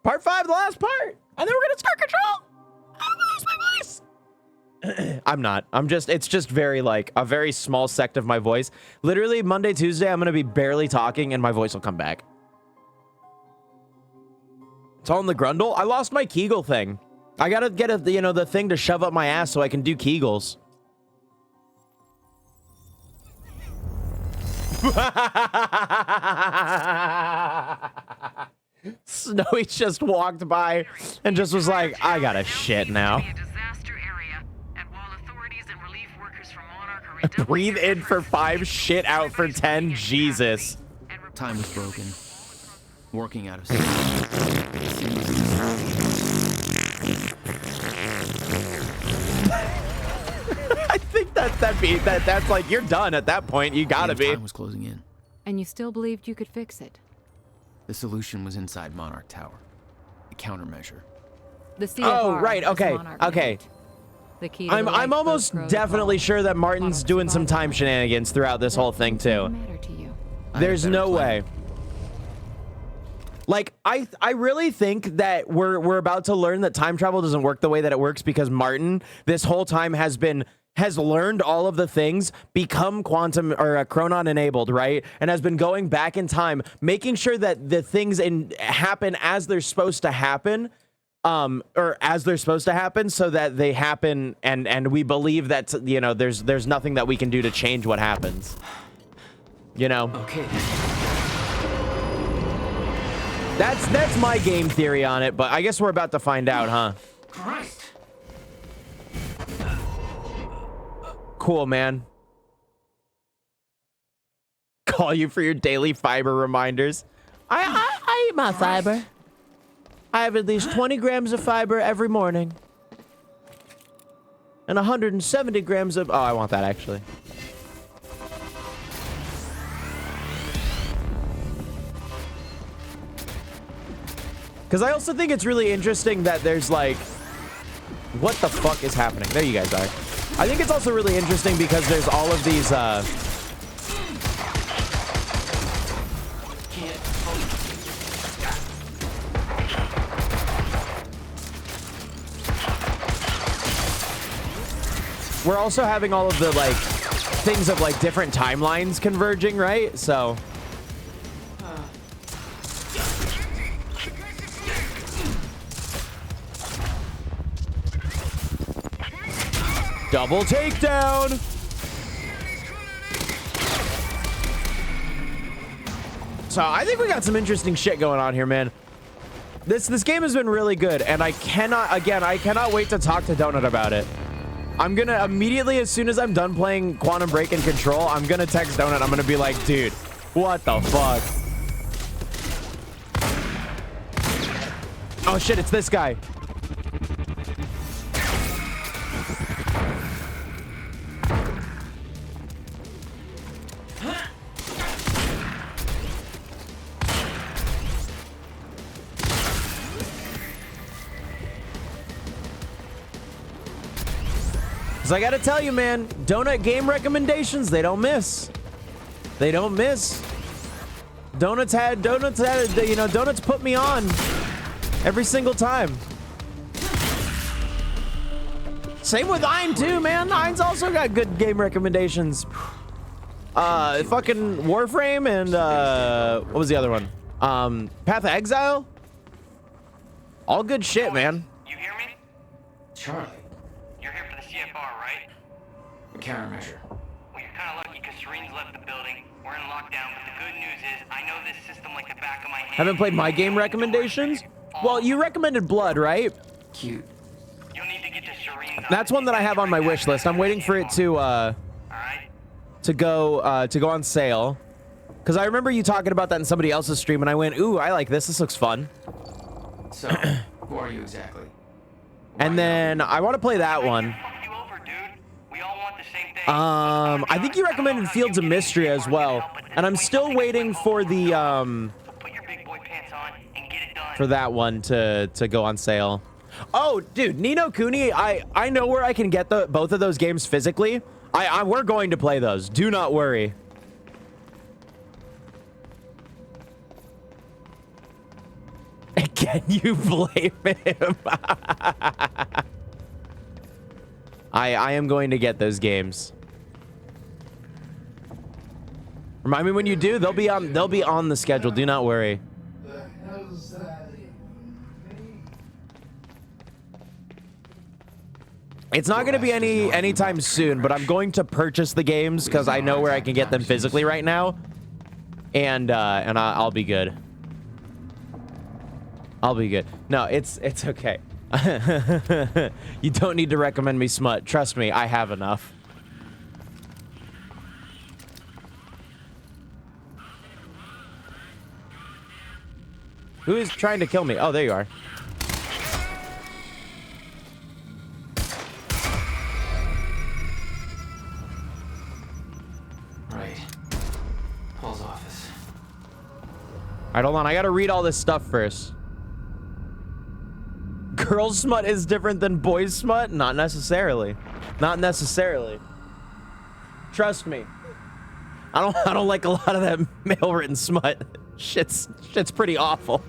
Part 5, the last part. And then we're gonna start control. I'm gonna lose my voice. I'm not. It's just very like a very small sect of my voice. Literally Monday, Tuesday, I'm gonna be barely talking and my voice will come back. It's all in the grundle. I lost my Kegel thing. I gotta get the thing to shove up my ass so I can do Kegels. Snowy just walked by and just was like, I got a shit now. Breathe in for 5, shit out for 10. Jesus. Time was broken. Working out of I think that's like you're done at that point. You gotta be. Time was closing in. And you still believed you could fix it? The solution was inside Monarch Tower. The countermeasure. The CFR. Oh, right. Okay. Okay. The key. I'm almost definitely sure that Martin's doing some time shenanigans throughout this whole thing too. There's no way. Like I really think that we're about to learn that time travel doesn't work the way that it works because Martin this whole time has learned all of the things, become quantum or chronon enabled, right? And has been going back in time, making sure that the things happen as they're supposed to happen, or as they're supposed to happen, so that they happen, and we believe that there's nothing that we can do to change what happens. Okay. That's my game theory on it, but I guess we're about to find out, huh? Christ. Cool, man. Call you for your daily fiber reminders. I eat my fiber. I have at least 20 grams of fiber every morning. And 170 grams of... Oh, I want that, actually. Because I also think it's really interesting that there's like... What the fuck is happening? There you guys are. I think it's also really interesting because there's all of these, we're also having all of the, like, things of, like, different timelines converging, right? So... Double takedown. So I think we got some interesting shit going on here, man. This game has been really good, and I cannot wait to talk to Donut about it. I'm gonna immediately, as soon as I'm done playing Quantum Break and Control, I'm gonna text Donut. I'm gonna be like, dude, what the fuck? Oh shit, it's this guy. So I gotta tell you, man, Donut game recommendations, they don't miss. They don't miss. Donuts put me on every single time. Same with Ein too, man. Ein's also got good game recommendations. Fucking Warframe and what was the other one? Path of Exile. All good shit, man. You hear me? Charlie. You're here for the CFR, right? Countermeasure. Well, you're kind of lucky because Serene's left the building. We're in lockdown, but the good news is I know this system like the back of my hand. Haven't played my game recommendations? Well, you recommended Blood, right? Cute. You'll need to get to Serene's. That's one that I have on my wish list. I'm waiting for it to go on sale. Because I remember you talking about that in somebody else's stream, and I went, ooh, I like this. This looks fun. So, who are you exactly? And then I want to play that one. I think you recommended Fields of Mystery as well, and I'm still waiting for the for that one to go on sale. Oh, dude, Ni no Kuni, I know where I can get both of those games physically. We're going to play those. Do not worry. Can you blame him? I am going to get those games. Remind me when you do. They'll be on the schedule. Do not worry. It's not going to be anytime soon, but I'm going to purchase the games because I know where I can get them physically right now, and I'll be good. I'll be good. No, it's okay. You don't need to recommend me smut. Trust me, I have enough. Who is trying to kill me? Oh, there you are. Paul's office. All right, hold on. I gotta read all this stuff first. Girl smut is different than boy smut? Not necessarily. Not necessarily. Trust me. I don't like a lot of that male written smut. Shit's pretty awful.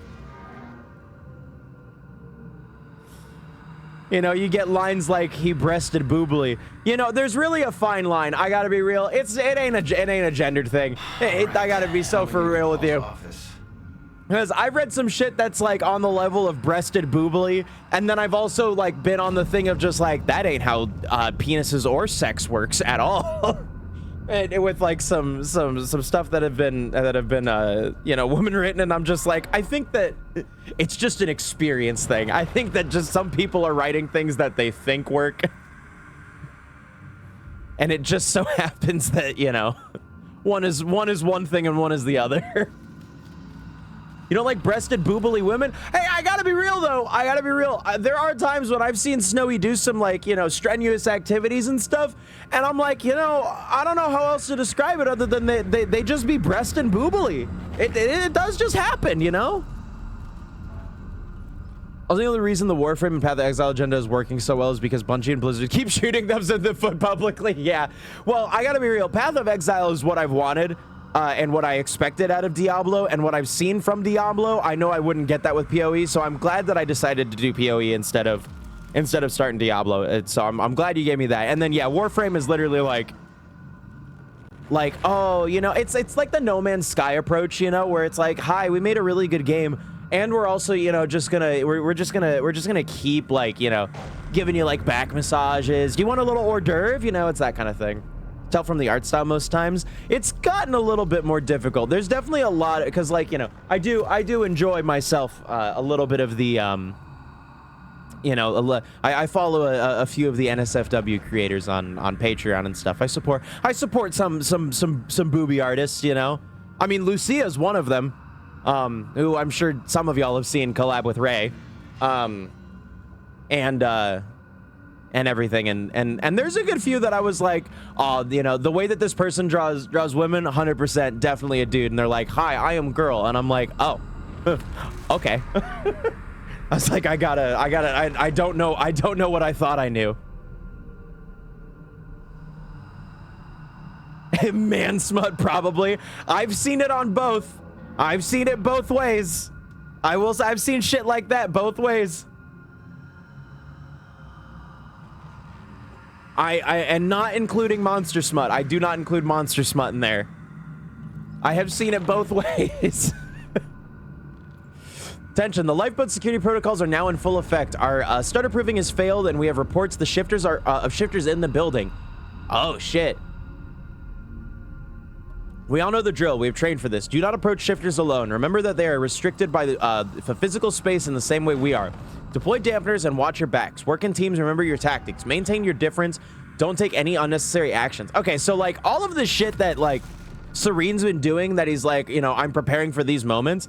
You know, you get lines like "he breasted boobly." You know, there's really a fine line. I gotta be real. It ain't a gendered thing. I gotta be so for real with you. Because I've read some shit that's like on the level of breasted boobly, and then I've also like been on the thing of just like that ain't how penises or sex works at all. And with like some stuff that have been you know, woman written, and I'm just like, I think that it's just an experience thing. I think that just some people are writing things that they think work, and it just so happens that, you know, one is one thing and one is the other. You don't like breasted boobily women? Hey, I gotta be real though. I gotta be real. There are times when I've seen Snowy do some like, you know, strenuous activities and stuff, and I'm like, you know, I don't know how else to describe it other than they just be breasted boobily. It does just happen, you know? The only reason the Warframe and Path of Exile agenda is working so well is because Bungie and Blizzard keep shooting them in the foot publicly. Yeah. Well, I gotta be real. Path of Exile is what I've wanted. And what I expected out of Diablo, and what I've seen from Diablo. I know I wouldn't get that with PoE, so I'm glad that I decided to do PoE instead of starting Diablo. So I'm glad you gave me that. And then yeah, Warframe is literally like oh, you know, it's like the No Man's Sky approach, you know, where it's like, hi, we made a really good game, and we're also, you know, we're just gonna keep like, you know, giving you like back massages. Do you want a little hors d'oeuvre? You know, it's that kind of thing. Tell from the art style most times. It's gotten a little bit more difficult. There's definitely a lot, because like, you know, I do enjoy myself a little bit of the you know, I follow a few of the NSFW creators on Patreon and stuff. I support some booby artists, you know. I mean, Lucia's one of them, who I'm sure some of y'all have seen collab with Ray, and everything, and there's a good few that I was like, oh, you know, the way that this person draws women, 100% definitely a dude, and they're like, hi, I am girl, and I'm like, oh, okay. I was like, I don't know what I thought I knew. Man smut, probably. I've seen it on both. I've seen it both ways. I've seen shit like that both ways. And not including monster smut. I do not include monster smut in there. I have seen it both ways. Attention, the lifeboat security protocols are now in full effect. Our starter proofing has failed, and we have reports the shifters are of shifters in the building. Oh shit. We all know the drill. We have trained for this. Do not approach shifters alone. Remember that they are restricted by the physical space in the same way we are. Deploy dampeners and watch your backs. Work in teams. Remember your tactics. Maintain your difference. Don't take any unnecessary actions. Okay, so like all of the shit that like Serene's been doing, that he's like, you know, I'm preparing for these moments.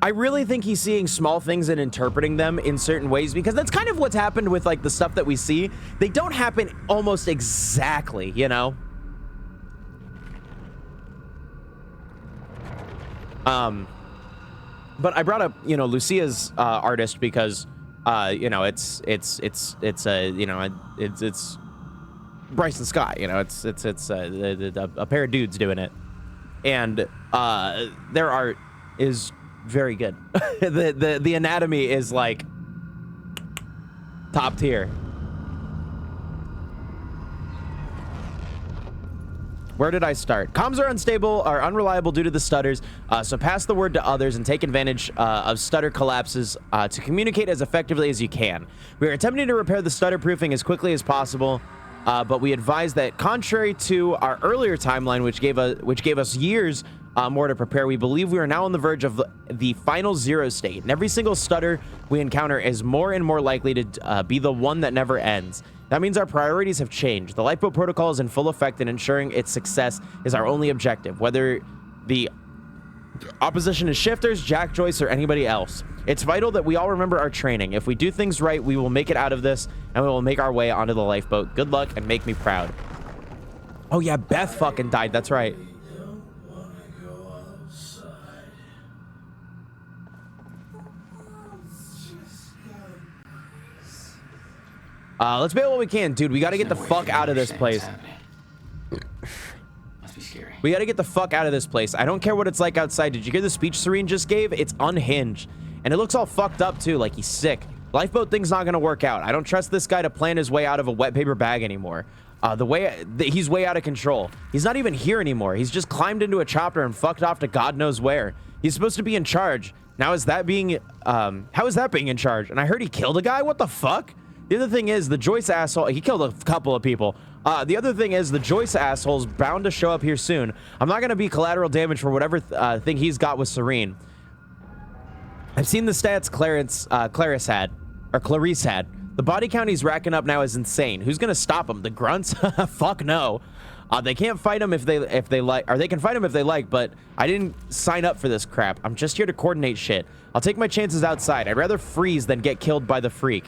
I really think he's seeing small things and interpreting them in certain ways, because that's kind of what's happened with like the stuff that we see. They don't happen almost exactly, you know? But I brought up, you know, Lucia's artist because, you know, it's you know, it's Bryson Scott, you know, it's a pair of dudes doing it, and their art is very good. The anatomy is like top tier. Where did I start? Comms are unstable, are unreliable due to the stutters, so pass the word to others and take advantage of stutter collapses to communicate as effectively as you can. We are attempting to repair the stutter proofing as quickly as possible, but we advise that contrary to our earlier timeline, which gave us years more to prepare, we believe we are now on the verge of the final zero state, and every single stutter we encounter is more and more likely to be the one that never ends. That means our priorities have changed. The lifeboat protocol is in full effect, and ensuring its success is our only objective, whether the opposition is shifters, jack joists, or anybody else. It's vital that we all remember our training. If we do things right, we will make it out of this, and we will make our way onto the lifeboat. Good luck, and make me proud. Oh yeah, Beth fucking died. That's right. Let's bail what we can, dude. We got to get the fuck out of this place. Must be scary. We got to get the fuck out of this place. I don't care what it's like outside. Did you hear the speech Serene just gave? It's unhinged. And it looks all fucked up, too, like he's sick. Lifeboat thing's not going to work out. I don't trust this guy to plan his way out of a wet paper bag anymore. He's way out of control. He's not even here anymore. He's just climbed into a chopper and fucked off to God knows where. He's supposed to be in charge. Now is that being, how is that being in charge? And I heard he killed a guy? What the fuck? The other thing is, the Joyce asshole, he killed a couple of people. The other thing is, the Joyce asshole's bound to show up here soon. I'm not going to be collateral damage for whatever thing he's got with Serene. I've seen the stats Clarice had. The body count he's racking up now is insane. Who's going to stop him? The grunts? Fuck no. They can't fight him if they like, or they can fight him if they like, but I didn't sign up for this crap. I'm just here to coordinate shit. I'll take my chances outside. I'd rather freeze than get killed by the freak.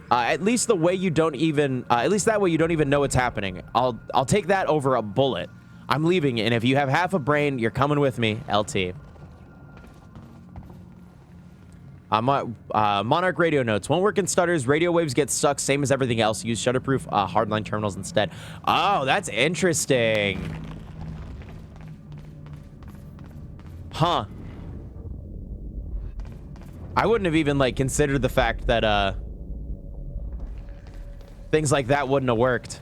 At least that way you don't even know what's happening. I'll take that over a bullet. I'm leaving, and if you have half a brain, you're coming with me, LT. Monarch radio notes. Won't work in stutters. Radio waves get stuck, same as everything else. Use shutterproof hardline terminals instead. Oh, that's interesting. Huh. I wouldn't have even, like, considered the fact that, things like that wouldn't have worked.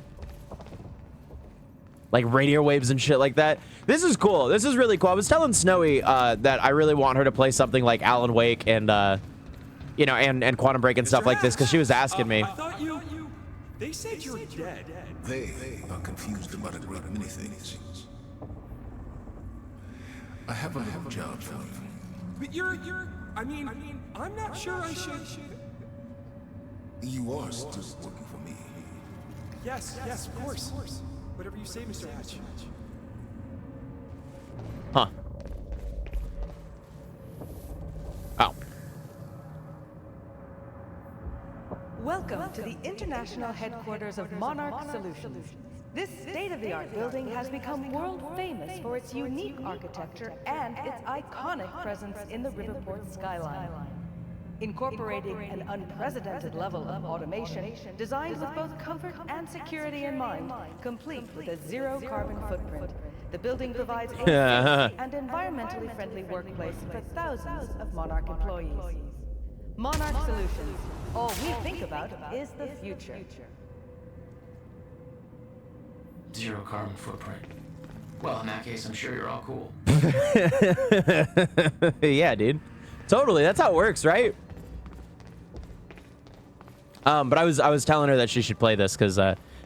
Like radio waves and shit like that. This is cool. This is really cool. I was telling Snowy that I really want her to play something like Alan Wake and, you know, and Quantum Break and stuff like this, because she was asking me. I thought they said you're dead. They are confused about a great many things. I have a little job for you. But I mean, I'm not sure I should. You are still working for me. Yes, of course. Whatever you say, Mr. Hatch. Huh. Oh. Welcome to the international headquarters of Monarch Solutions. This state-of-the-art building has become world famous for its unique architecture and its iconic presence in the Riverport skyline. Incorporating an unprecedented level of automation designed with both comfort and security in mind, complete with a zero-carbon footprint, the building provides a safe and environmentally friendly workplace for thousands of Monarch employees. Monarch Solutions. All we think about is the future. Zero carbon footprint. Well, in that case, I'm sure you're all cool. Yeah, dude. Totally. That's how it works, right? But I was telling her that she should play this because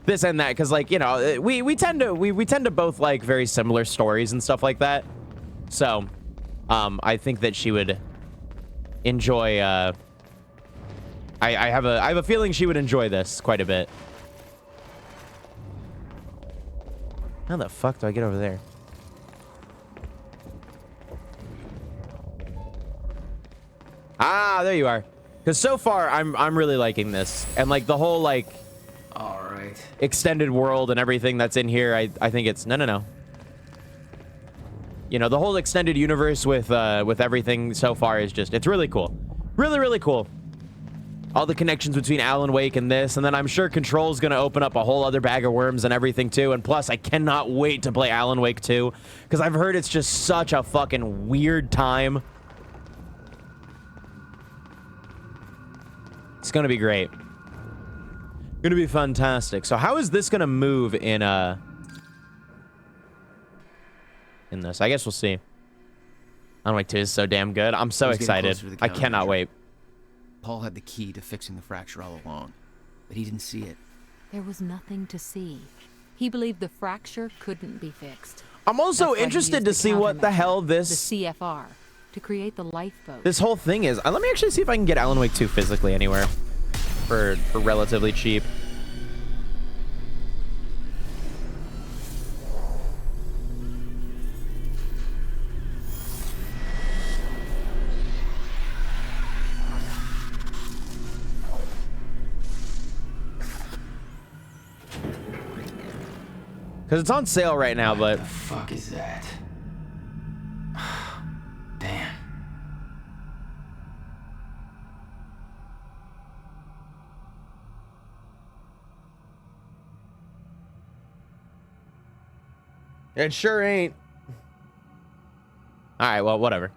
this and that, because, like, you know, we tend to both like very similar stories and stuff like that. So I think that she would enjoy I have a feeling she would enjoy this quite a bit. How the fuck do I get over there? Ah, there you are. Because so far, I'm really liking this. And, like, the whole, like, All right. extended world and everything that's in here, I think it's... No. You know, the whole extended universe with everything so far is just... It's really cool. Really, really cool. All the connections between Alan Wake and this. And then I'm sure Control's going to open up a whole other bag of worms and everything, too. And plus, I cannot wait to play Alan Wake 2. Because I've heard it's just such a fucking weird time. It's gonna be great. Gonna be fantastic. So how is this gonna move in this? I guess we'll see. Unlike 2 is so damn good. I'm so He's getting excited. closer to the I cannot countermeasure. wait. Paul had the key to fixing the fracture all along, but he didn't see it. There was nothing to see. He believed the fracture couldn't be fixed. I'm also That's why he interested used to the see what the countermeasure, hell the this CFR, to create the lifeboat. this whole thing is. Let me actually see if I can get Alan Wake 2 physically anywhere for relatively cheap. Because it's on sale right now, but... What the fuck is that? Damn. It sure ain't. All right, well, whatever.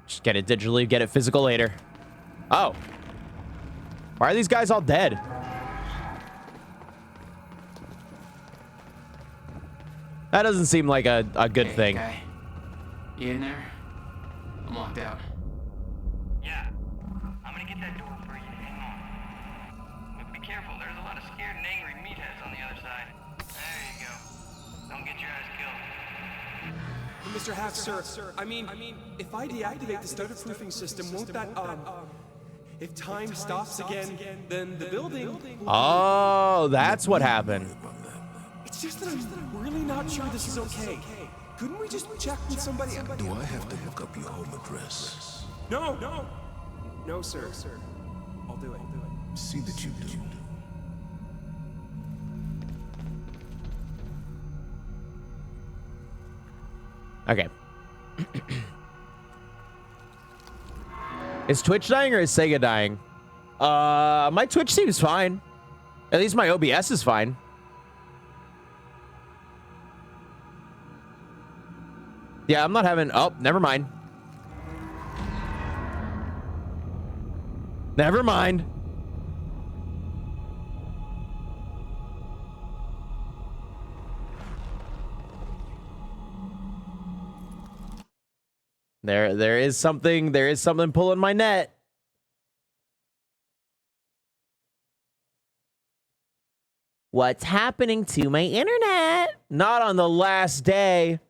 Just get it digitally, get it physical later. Oh. Why are these guys all dead? That doesn't seem like a good thing. Guy. You in there? I'm locked out. Yeah. I'm gonna get that door for you. Hang on. But be careful. There's a lot of scared and angry meatheads on the other side. There you go. Don't get your ass killed. Mr. Hack, sir, I mean, if I deactivate the stutter-proofing system, won't that, if time stops again, then the building... Oh, that's what happened. It's just that I'm really not sure this is okay. Couldn't we just check with somebody? Do I have to look up your home address? No, sir. I'll do it. See that you do. Okay. Is Twitch dying or is Sega dying? My Twitch seems fine. At least my OBS is fine. Yeah, I'm not having... Oh, never mind. Never mind. There is something pulling my net. What's happening to my internet? Not on the last day.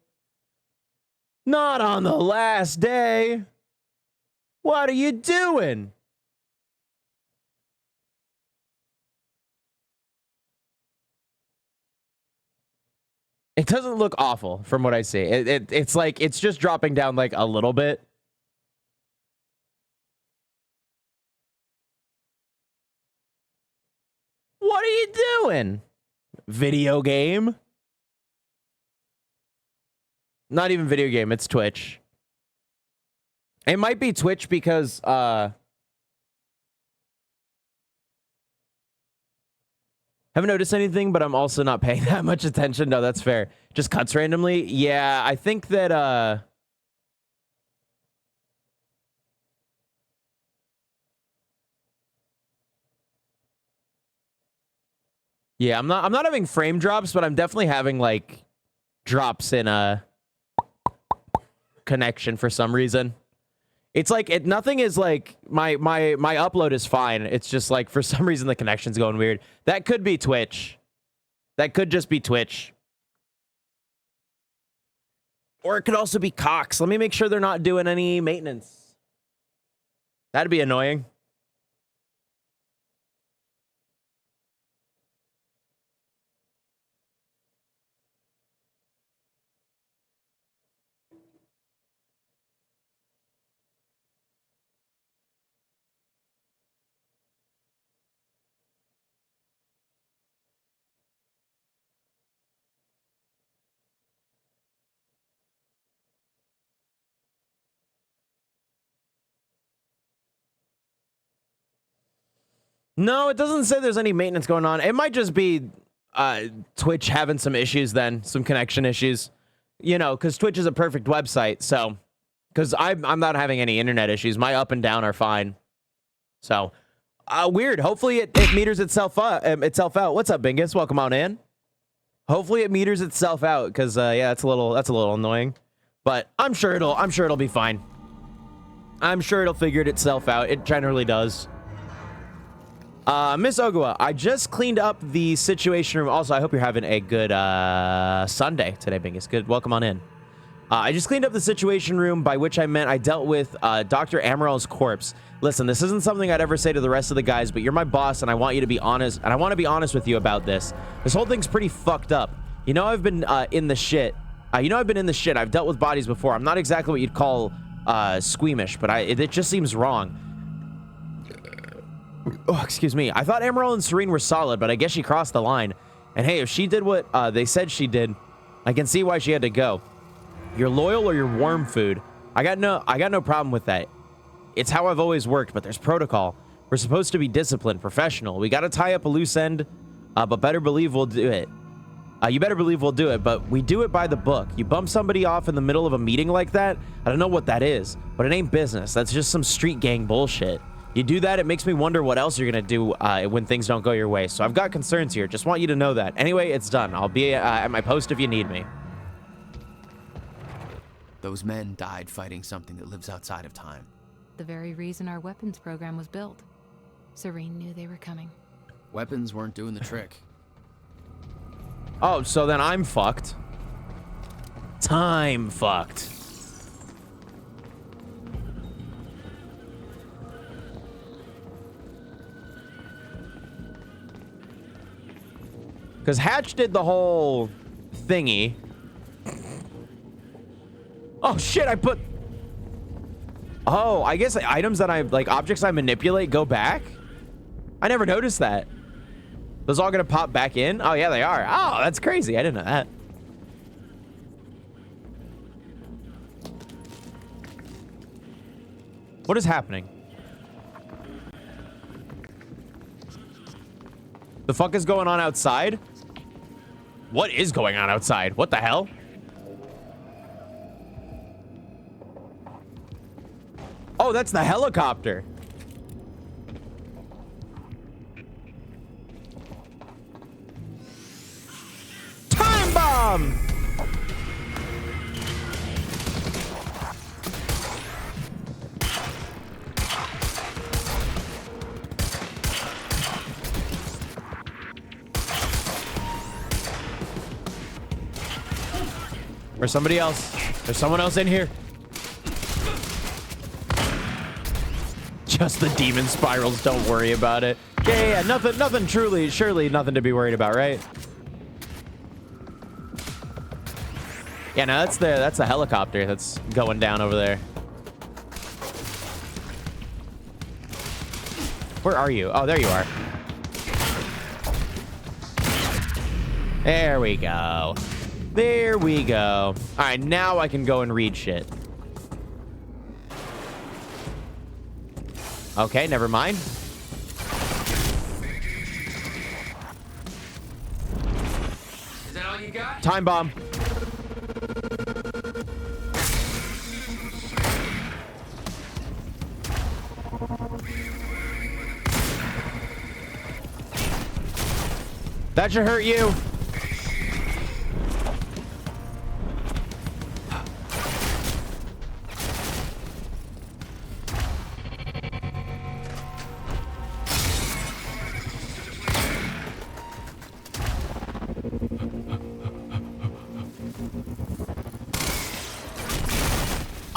Not on the last day. What are you doing? It doesn't look awful from what I see. It's like, it's just dropping down like a little bit. What are you doing? Video game? Not even video game, it's Twitch. It might be Twitch because, haven't noticed anything, but I'm also not paying that much attention. No, that's fair. Just cuts randomly. Yeah, I think that, yeah, I'm not having frame drops, but I'm definitely having like drops in connection for some reason. It's like nothing is like my upload is fine. It's just like for some reason the connection's going weird. That could be Twitch. That could just be Twitch. Or it could also be Cox. Let me make sure they're not doing any maintenance. That'd be annoying. No, it doesn't say there's any maintenance going on. It might just be Twitch having some issues then, some connection issues. You know, because Twitch is a perfect website, so... Because I'm not having any internet issues. My up and down are fine. So, Weird. Hopefully it meters itself out. What's up, Bingus? Welcome on in. Hopefully it meters itself out, because yeah, that's a little annoying. But I'm sure it'll be fine. I'm sure it'll figure itself out. It generally does. Miss Ogua, I just cleaned up the situation room. Also, I hope you're having a good Sunday today, Bingus. Good. Welcome on in. I just cleaned up the situation room, by which I meant I dealt with Dr. Amaril's corpse. Listen, this isn't something I'd ever say to the rest of the guys, but you're my boss, and I want you to be honest, and I want to be honest with you about this. This whole thing's pretty fucked up. You know, I've been in the shit. I've dealt with bodies before. I'm not exactly what you'd call squeamish, but it just seems wrong. Oh, excuse me. I thought Amaral and Serene were solid, but I guess she crossed the line. And hey, if she did what they said she did, I can see why she had to go. You're loyal or you're warm food. I got no problem with that. It's how I've always worked, but there's protocol. We're supposed to be disciplined, professional. We got to tie up a loose end, but better believe we'll do it. You better believe we'll do it, but we do it by the book. You bump somebody off in the middle of a meeting like that, I don't know what that is, but it ain't business. That's just some street gang bullshit. You do that, it makes me wonder what else you're gonna do when things don't go your way. So I've got concerns here. Just want you to know that. Anyway, it's done. I'll be at my post if you need me. Those men died fighting something that lives outside of time. The very reason our weapons program was built. Serene knew they were coming. Weapons weren't doing the trick. Oh, so then I'm fucked. Time fucked. Because Hatch did the whole thingy. Oh shit, I put... Oh, I guess items that objects I manipulate go back? I never noticed that. Those all gonna pop back in? Oh yeah, they are. Oh, that's crazy. I didn't know that. What is happening? The fuck is going on outside? What is going on outside? What the hell? Oh, that's the helicopter. Time bomb! There's somebody else. There's someone else in here. Just the demon spirals, don't worry about it. Yeah, nothing truly, surely nothing to be worried about, right? Yeah, no, that's the helicopter that's going down over there. Where are you? Oh, there you are. There we go. There we go. All right, now I can go and read shit. Okay, never mind. Is that all you got? Time bomb. That should hurt you.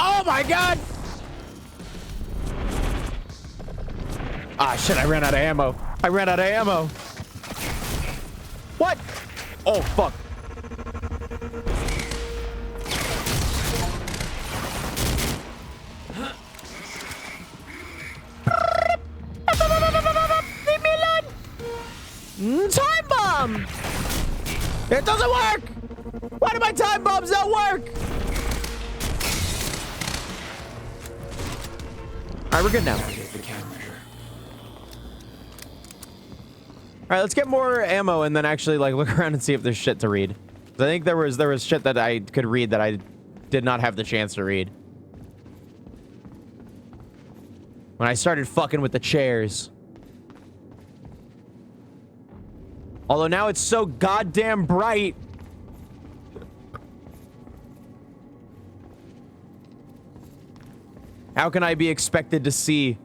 Oh my god! Ah, shit, I ran out of ammo. I ran out of ammo. What? Oh, fuck. Leave me alone. Time bomb! It doesn't work! Why do my time bombs not work? All right, we're good now. All right, let's get more ammo and then actually like look around and see if there's shit to read. 'Cause I think there was shit that I could read that I did not have the chance to read. When I started fucking with the chairs. Although now it's so goddamn bright. How can I be expected to see?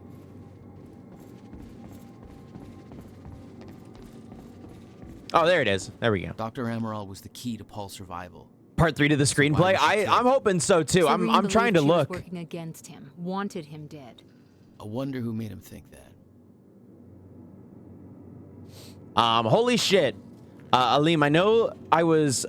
Oh, there it is. There we go. Dr. Amaral was the key to Paul's survival. Part 3 to the screenplay. I'm hoping so too. I'm trying to look. She was working against him, wanted him dead. I wonder who made him think that. Holy shit. Aleem, I know I was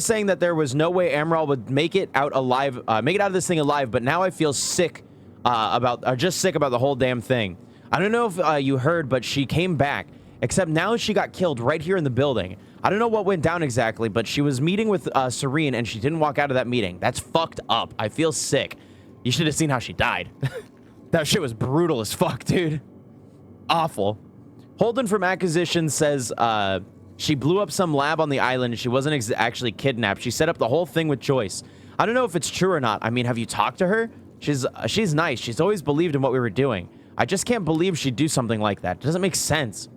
saying that there was no way Amaral would make it out alive, make it out of this thing alive, but now I feel sick about the whole damn thing. I don't know if you heard, but she came back, except now she got killed right here in the building. I don't know what went down exactly, but she was meeting with Serene and she didn't walk out of that meeting. That's fucked up. I feel sick. You should have seen how she died. That shit was brutal as fuck, dude. Awful. Holden from Acquisition says she blew up some lab on the island and she wasn't actually kidnapped. She set up the whole thing with Joyce. I don't know if it's true or not. I mean, have you talked to her? She's nice. She's always believed in what we were doing. I just can't believe she'd do something like that. It doesn't make sense.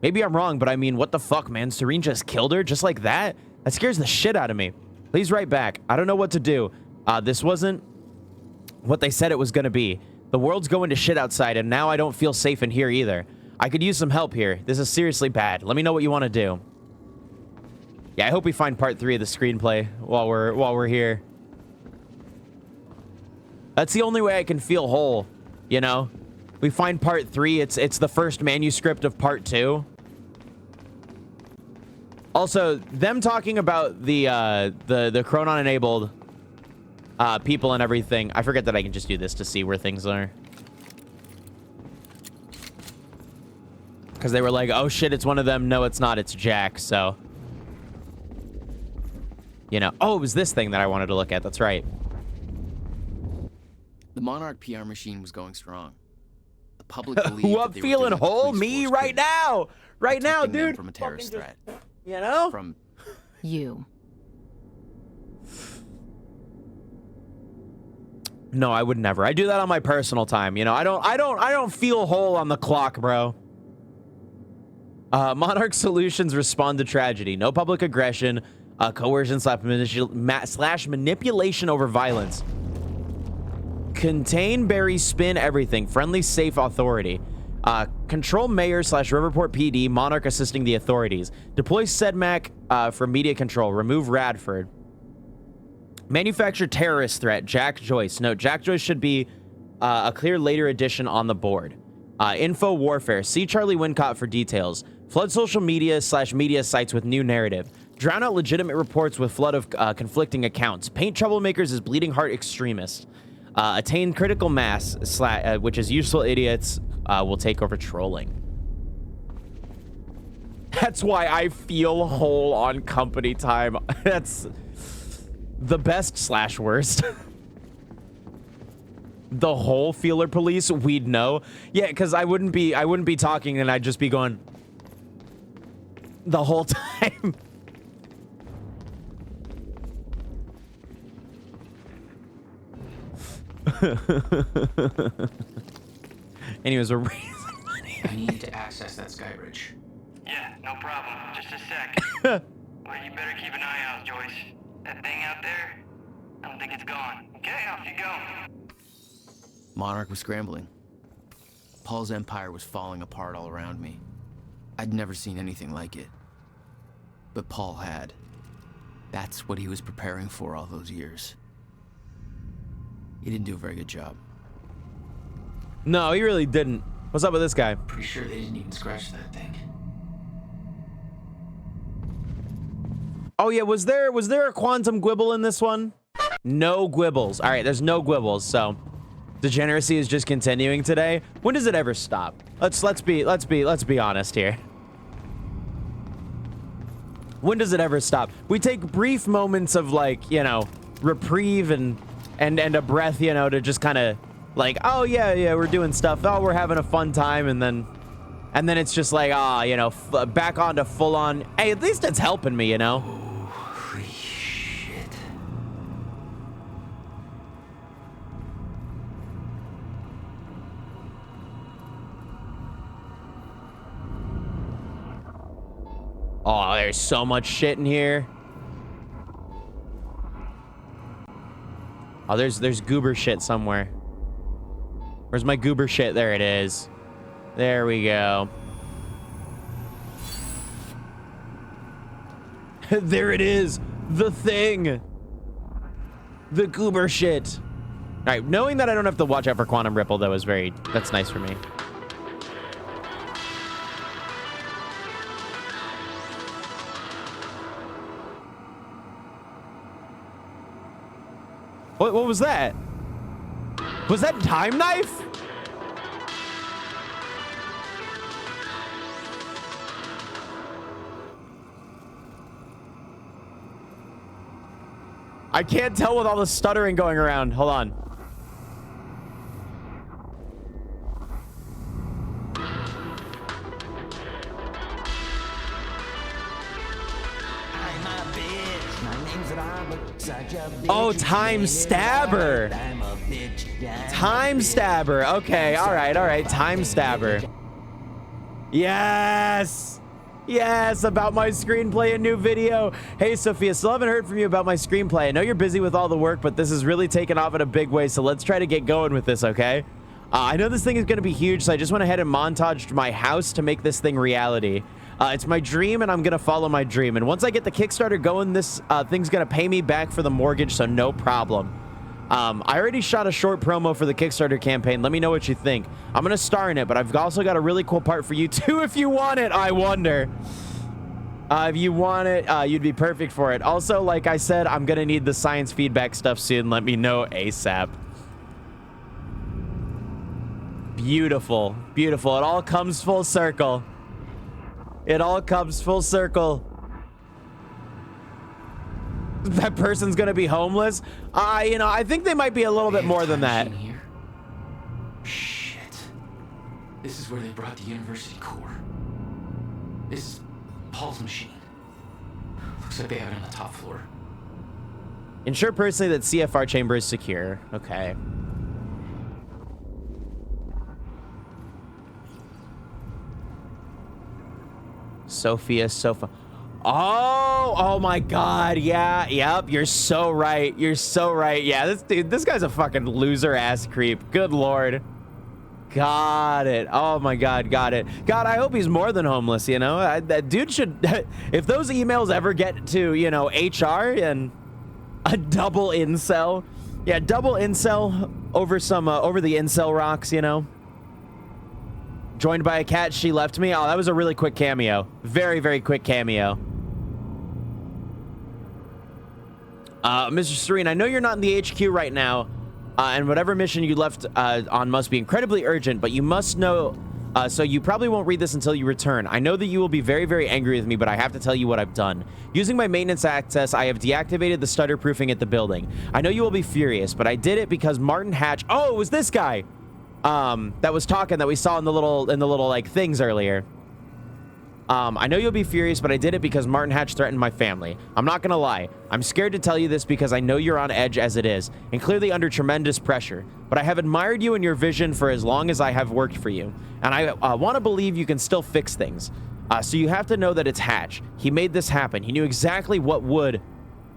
Maybe I'm wrong, but I mean, what the fuck, man? Serene just killed her just like that? That scares the shit out of me. Please write back. I don't know what to do. This wasn't what they said it was going to be. The world's going to shit outside, and now I don't feel safe in here either. I could use some help here. This is seriously bad. Let me know what you want to do. Yeah, I hope we find part 3 of the screenplay while we're here. That's the only way I can feel whole, you know? We find part 3. It's the first manuscript of part 2. Also, them talking about the Chronon enabled people and everything. I forget that I can just do this to see where things are. Because they were like, oh shit, it's one of them. No, it's not. It's Jack. So, you know. Oh, it was this thing that I wanted to look at. That's right. The Monarch PR machine was going strong. The public believed Who that I'm they were feeling doing what the whole? police Me force right couldn't, now. Right now, protecting them dude. from a terrorist threat. You know? From You. No, I would never. I do that on my personal time. You know, I don't feel whole on the clock, bro. Monarch Solutions respond to tragedy. No public aggression, coercion slash manipulation over violence. Contain, bury, spin everything. Friendly, safe authority. Control mayor slash Riverport PD. Monarch assisting the authorities. Deploy SEDMAC for media control. Remove Radford. Manufacture terrorist threat. Jack Joyce. Note, Jack Joyce should be a clear later addition on the board. Info warfare. See Charlie Wincott for details. Flood social media slash media sites with new narrative. Drown out legitimate reports with flood of conflicting accounts. Paint troublemakers as bleeding heart extremists. Attain critical mass, which is useful idiots will take over trolling. That's why I feel whole on company time. That's the best slash worst. The whole feeler police, we'd know. Yeah, because I wouldn't be talking and I'd just be going the whole time. Anyways, we're raising money. I need to access that sky bridge. Yeah, no problem. Just a sec. Well, you better keep an eye out, Joyce. That thing out there, I don't think it's gone. Okay, off you go. Monarch was scrambling. Paul's empire was falling apart all around me. I'd never seen anything like it. But Paul had. That's what he was preparing for all those years. He didn't do a very good job. No, he really didn't. What's up with this guy? Pretty sure they didn't even scratch that thing. Oh yeah, was there a quantum gwibble in this one? No gwibbles. All right, there's no gwibbles. So degeneracy is just continuing today. When does it ever stop? Let's be honest here. When does it ever stop? We take brief moments of, like, you know, reprieve and a breath, you know, to just kind of like, oh yeah, we're doing stuff. Oh, we're having a fun time, and then it's just like, you know, back on to full on. Hey, at least it's helping me, you know. Holy shit. Oh, there's so much shit in here. Oh, there's goober shit somewhere. Where's my goober shit? There it is. There we go. There it is. The thing. The goober shit. All right, knowing that I don't have to watch out for Quantum Ripple, though, is that's nice for me. What was that? Was that Time Knife? I can't tell with all the stuttering going around. Hold on. Oh, Time Stabber. Time Stabber. Okay, all right. Time Stabber. Yes. Yes, about my screenplay and new video. Hey, Sophia, still haven't heard from you about my screenplay. I know you're busy with all the work, but this is really taking off in a big way, so let's try to get going with this, okay? I know this thing is going to be huge, so I just went ahead and montaged my house to make this thing reality. It's my dream, and I'm going to follow my dream. And once I get the Kickstarter going, this thing's going to pay me back for the mortgage, so no problem. I already shot a short promo for the Kickstarter campaign. Let me know what you think. I'm going to star in it, but I've also got a really cool part for you, too, if you want it, I wonder. If you want it, you'd be perfect for it. Also, like I said, I'm going to need the science feedback stuff soon. Let me know ASAP. Beautiful. Beautiful. It all comes full circle. It all comes full circle. That person's gonna be homeless. You know, I think they might be a little bit more than that. Here? Shit. This is where they brought the university core. This is Paul's machine. Looks like they have it on the top floor. Ensure personally that CFR chamber is secure. Okay. Sofa. Oh my God. Yeah, yep. You're so right. Yeah, this guy's a fucking loser ass creep. Good Lord. Got it. Oh my God, got it. God, I hope he's more than homeless, you know? That dude should, if those emails ever get to, you know, HR and a double incel. Yeah, double incel over some, over the incel rocks, you know? Joined by a cat, she left me. Oh, that was a really quick cameo. Very, very quick cameo. Mr. Serene, I know you're not in the HQ right now, and whatever mission you left on must be incredibly urgent, but you must know, so you probably won't read this until you return. I know that you will be very, very angry with me, but I have to tell you what I've done. Using my maintenance access, I have deactivated the stutter proofing at the building. I know you will be furious, but I did it because Martin Hatch... Oh, it was this guy! That was talking that we saw in the little like things earlier. I know you'll be furious, but I did it because Martin Hatch threatened my family. I'm not gonna lie. I'm scared to tell you this because I know you're on edge as it is, and clearly under tremendous pressure. But I have admired you and your vision for as long as I have worked for you, and I want to believe you can still fix things. So you have to know that it's Hatch. He made this happen. He knew exactly what would...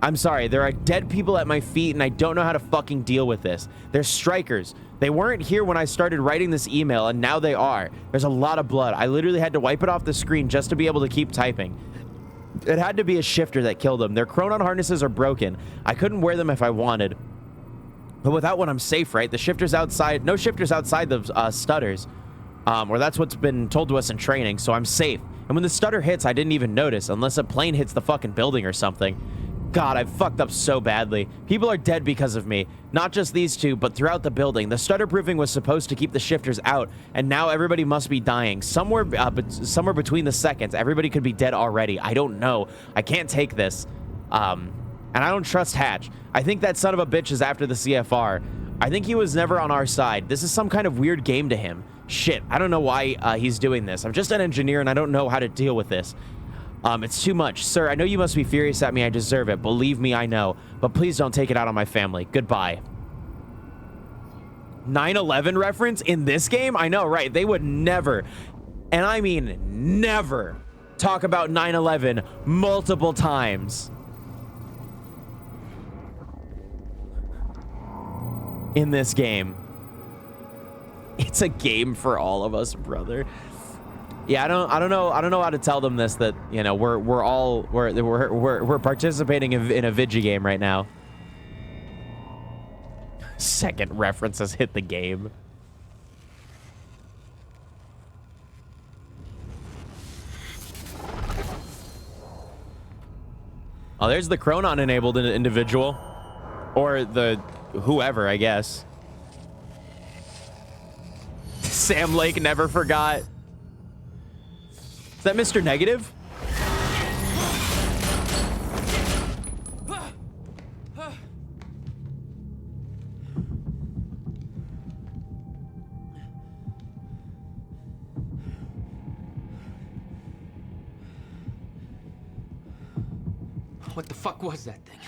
I'm sorry, there are dead people at my feet, and I don't know how to fucking deal with this. They're strikers. They weren't here when I started writing this email, and now they are. There's a lot of blood. I literally had to wipe it off the screen just to be able to keep typing. It had to be a shifter that killed them. Their chronon harnesses are broken. I couldn't wear them if I wanted. But without one, I'm safe, right? The shifters outside... No shifters outside the stutters. Or that's what's been told to us in training, so I'm safe. And when the stutter hits, I didn't even notice, unless a plane hits the fucking building or something. God, I've fucked up so badly. People are dead because of me. Not just these two, but throughout the building. The stutter proofing was supposed to keep the shifters out, and now everybody must be dying. Somewhere between the seconds, everybody could be dead already. I don't know. I can't take this. And I don't trust Hatch. I think that son of a bitch is after the CFR. I think he was never on our side. This is some kind of weird game to him. Shit, I don't know why he's doing this. I'm just an engineer, and I don't know how to deal with this. It's too much. Sir, I know you must be furious at me. I deserve it. Believe me, I know. But please don't take it out on my family. Goodbye. 9/11 reference in this game? I know, right? They would never, and I mean never, talk about 9/11 multiple times in this game. It's a game for all of us, brother. Yeah, I don't know how to tell them this, that, you know, we're participating in a video game right now. Second references hit the game. Oh, there's the Chronon enabled individual. Or the whoever, I guess. Sam Lake never forgot. Is that Mr. Negative? What the fuck was that thing?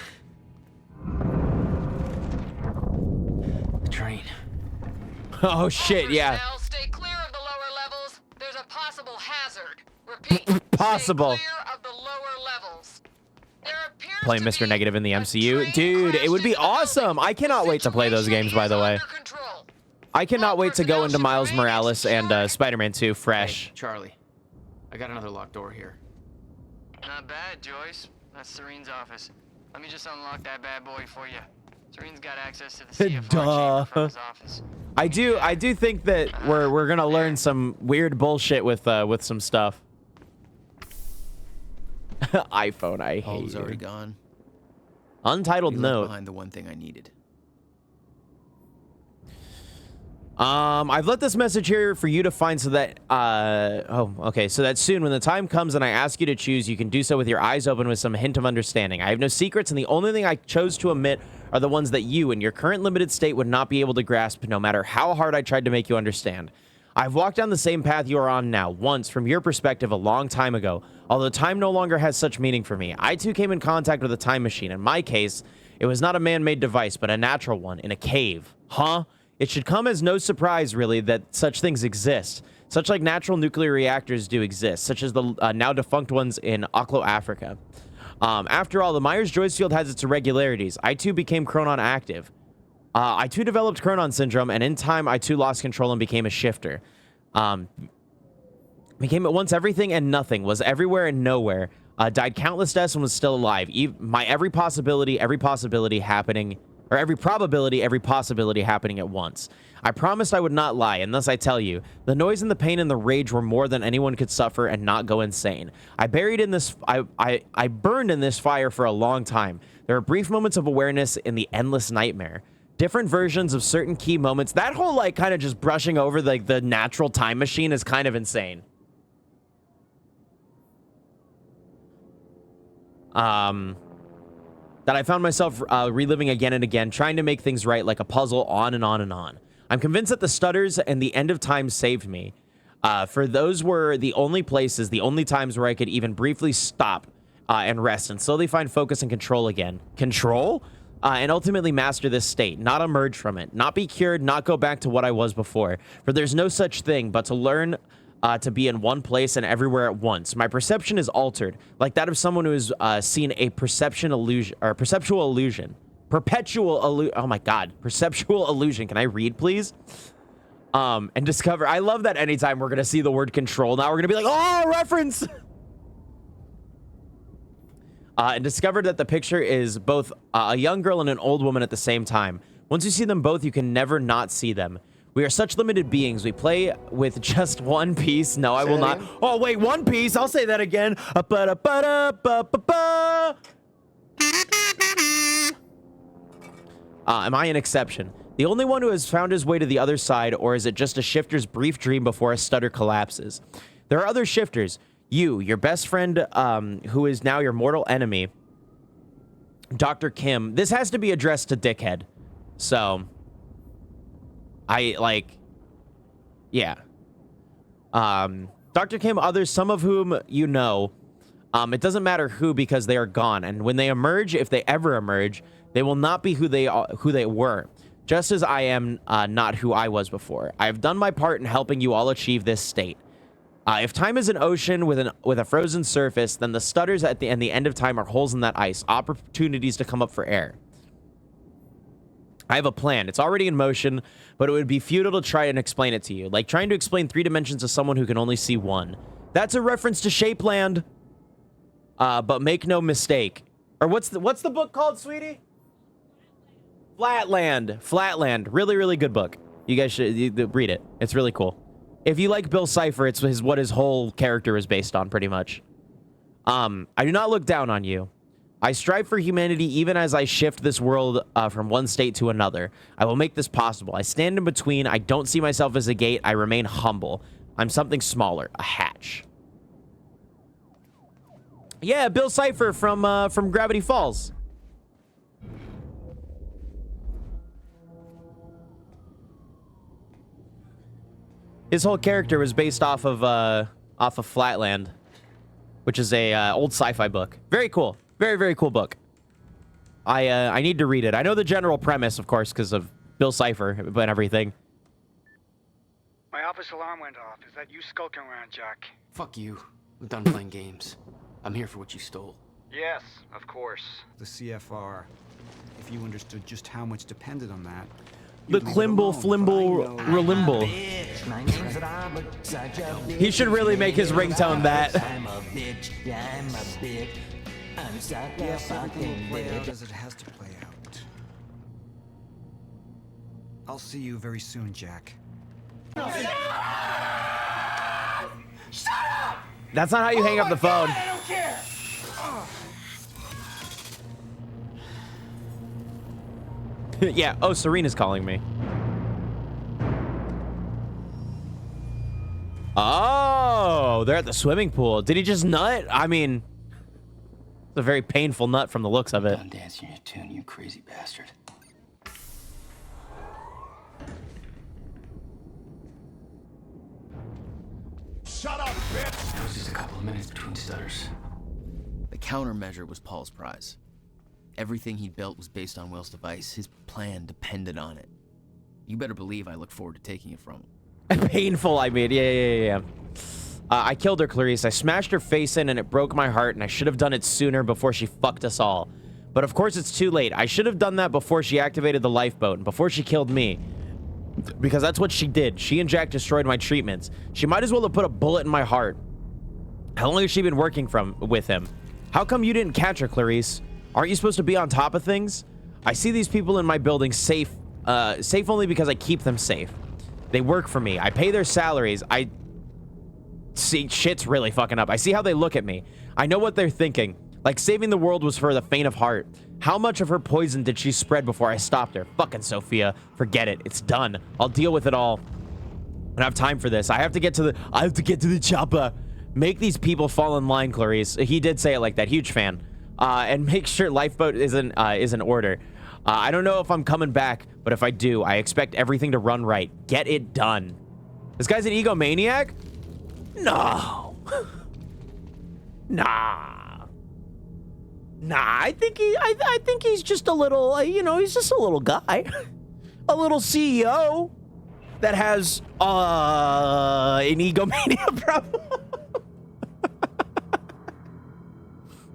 The train. Oh shit, yeah. Personnel, stay clear of the lower levels. There's a possible hazard. Repeat. Possible. Stay clear of the lower levels. There appears Play to Mr. be Negative in the a MCU. train Dude, it would be crashed into the awesome. building. I cannot wait to play those Situation games, by is the way. under control. I cannot All wait to go into personnel Miles should remain Morales and secured. Spider-Man 2 fresh. Hey, Charlie. I got another locked door here. Not bad, Joyce. That's Serene's office. Let me just unlock that bad boy for you. Serene's got access to the CFR chamber from his office. I do think that we're gonna learn some weird bullshit with some stuff. iPhone, I hate Paul's you. already gone. Untitled He left note. behind the one thing I needed. I've let this message here for you to find so that, so that soon when the time comes and I ask you to choose, you can do so with your eyes open with some hint of understanding. I have no secrets, and the only thing I chose to omit are the ones that you, in your current limited state, would not be able to grasp, no matter how hard I tried to make you understand. I've walked down the same path you are on now, once, from your perspective, a long time ago. Although time no longer has such meaning for me, I too came in contact with a time machine. In my case, it was not a man-made device, but a natural one, in a cave. Huh? It should come as no surprise, really, that such things exist. Such like natural nuclear reactors do exist, such as the now defunct ones in Oklo, Africa. After all, the Myers-Joyce field has its irregularities. I too became Chronon active. I too developed Chronon syndrome, and in time, I too lost control and became a shifter. Became at once everything and nothing, was everywhere and nowhere. Died countless deaths and was still alive. Every probability, every possibility happening at once. I promised I would not lie, and thus I tell you, the noise and the pain and the rage were more than anyone could suffer and not go insane. I burned in this fire for a long time. There are brief moments of awareness in the endless nightmare. Different versions of certain key moments. That whole, like, kind of just brushing over, like, the natural time machine is kind of insane. That I found myself reliving again and again, trying to make things right like a puzzle, on and on and on. I'm convinced that the stutters and the end of time saved me. For those were the only places, the only times where I could even briefly stop and rest and slowly find focus and control again. Control? And ultimately master this state, not emerge from it, not be cured, not go back to what I was before. For there's no such thing but to learn to be in one place and everywhere at once. My perception is altered, like that of someone who has seen a perceptual illusion. Oh my God, perceptual illusion. Can I read, please? And discover. I love that anytime we're gonna see the word control, now we're gonna be like, oh, reference. And discovered that the picture is both a young girl and an old woman at the same time. Once you see them both, you can never not see them. We are such limited beings. We play with just one piece. No, I will not. Oh, wait, one piece. I'll say that again. Am I an exception? The only one who has found his way to the other side, or is it just a shifter's brief dream before a stutter collapses? There are other shifters. You, your best friend, who is now your mortal enemy, Dr. Kim. This has to be addressed to Dickhead. So, yeah. Dr. Kim, others, some of whom you know. It doesn't matter who, because they are gone. And when they emerge, if they ever emerge, they will not be who they were. Just as I am not who I was before. I have done my part in helping you all achieve this state. If time is an ocean with a frozen surface, then the stutters at the end of time are holes in that ice, opportunities to come up for air. I have a plan. It's already in motion, but it would be futile to try and explain it to you. Like trying to explain 3 dimensions to someone who can only see 1. That's a reference to Shapeland. But make no mistake. Or what's the book called, sweetie? Flatland. Flatland. Really, really good book. You guys should read it. It's really cool. If you like Bill Cipher, it's what his whole character is based on, pretty much. I do not look down on you. I strive for humanity even as I shift this world from one state to another. I will make this possible. I stand in between. I don't see myself as a gate. I remain humble. I'm something smaller, a hatch. Yeah, Bill Cipher from Gravity Falls. His whole character was based off of Flatland, which is a old sci-fi book. Very cool. Very, very cool book. I need to read it. I know the general premise, of course, because of Bill Cipher and everything. My office alarm went off. Is that you skulking around, Jack? Fuck you. I'm done playing games. I'm here for what you stole. Yes, of course. The CFR. If you understood just how much depended on that. The Klimble Flimble Relimble. He should really make his ringtone that. Yes, everything will play out as it has to play out. I'll see you very soon, Jack. That's not how you hang up the phone. I don't care. Yeah. Oh, Serena's calling me. Oh, they're at the swimming pool. Did he just nut? I mean, it's a very painful nut from the looks of it. Done dancing your tune, you crazy bastard. Shut up, bitch! It was just a couple of minutes between stutters. The countermeasure was Paul's prize. Everything he built was based on Will's device. His plan depended on it. You better believe I look forward to taking it from him. Painful, I mean. Yeah. I killed her, Clarice. I smashed her face in and it broke my heart, and I should have done it sooner before she fucked us all. But of course it's too late. I should have done that before she activated the lifeboat and before she killed me. Because that's what she did. She and Jack destroyed my treatments. She might as well have put a bullet in my heart. How long has she been working with him? How come you didn't catch her, Clarice? Aren't you supposed to be on top of things? I see these people in my building safe only because I keep them safe. They work for me. I pay their salaries. I see shit's really fucking up. I see how they look at me. I know what they're thinking. Like saving the world was for the faint of heart. How much of her poison did she spread before I stopped her? Fucking Sophia. Forget it. It's done. I'll deal with it all. I don't have time for this. I have to get to the chopper. Make these people fall in line, Clarice. He did say it like that. Huge fan. And make sure lifeboat is in order. I don't know if I'm coming back, but if I do, I expect everything to run right. Get it done. This guy's an egomaniac? No. Nah. I think he's just a little, he's just a little guy. A little CEO that has an egomania problem.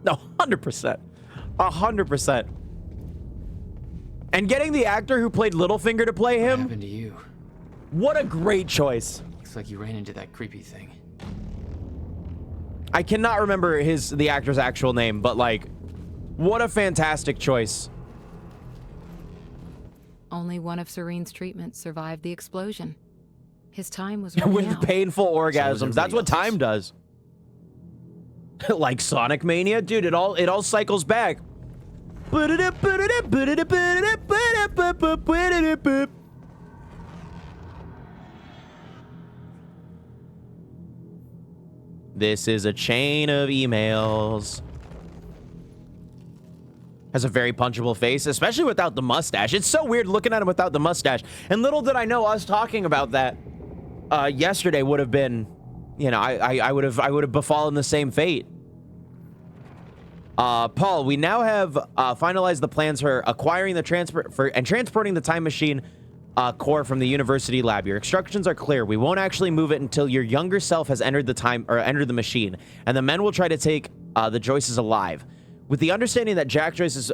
No, 100%. 100%. And getting the actor who played Littlefinger to play him. What happened to you? What a great choice. Looks like you ran into that creepy thing. I cannot remember the actor's actual name, but like, what a fantastic choice. Only one of Serene's treatments survived the explosion. His time was running With out. painful orgasms. That's what time does. Like Sonic Mania, dude, it all cycles back. This is a chain of emails. Has a very punchable face, especially without the mustache. It's so weird looking at him without the mustache. And little did I know us talking about that yesterday would have been, I would have befallen the same fate. Paul, we now have finalized the plans for acquiring the transporting the time machine core from the university lab. Your instructions are clear. We won't actually move it until your younger self has entered the machine, and the men will try to take the Joyces alive. With the understanding that Jack Joyce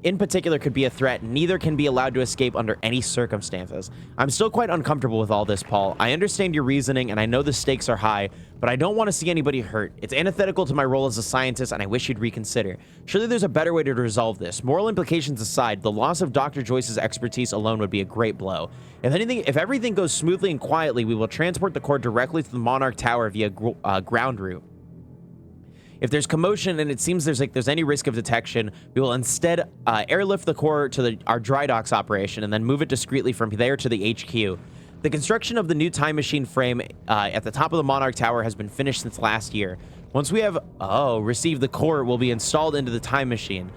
in particular could be a threat, neither can be allowed to escape under any circumstances. I'm still quite uncomfortable with all this, Paul. I understand your reasoning, and I know the stakes are high, but I don't want to see anybody hurt. It's antithetical to my role as a scientist, and I wish you'd reconsider. Surely there's a better way to resolve this. Moral implications aside, the loss of Dr. Joyce's expertise alone would be a great blow. If everything goes smoothly and quietly, we will transport the core directly to the Monarch Tower via ground route. If there's commotion and it seems there's any risk of detection, we will instead airlift the core to our dry docks operation and then move it discreetly from there to the HQ. The construction of the new time machine frame at the top of the Monarch Tower has been finished since last year. Once we have received the core, it will be installed into the time machine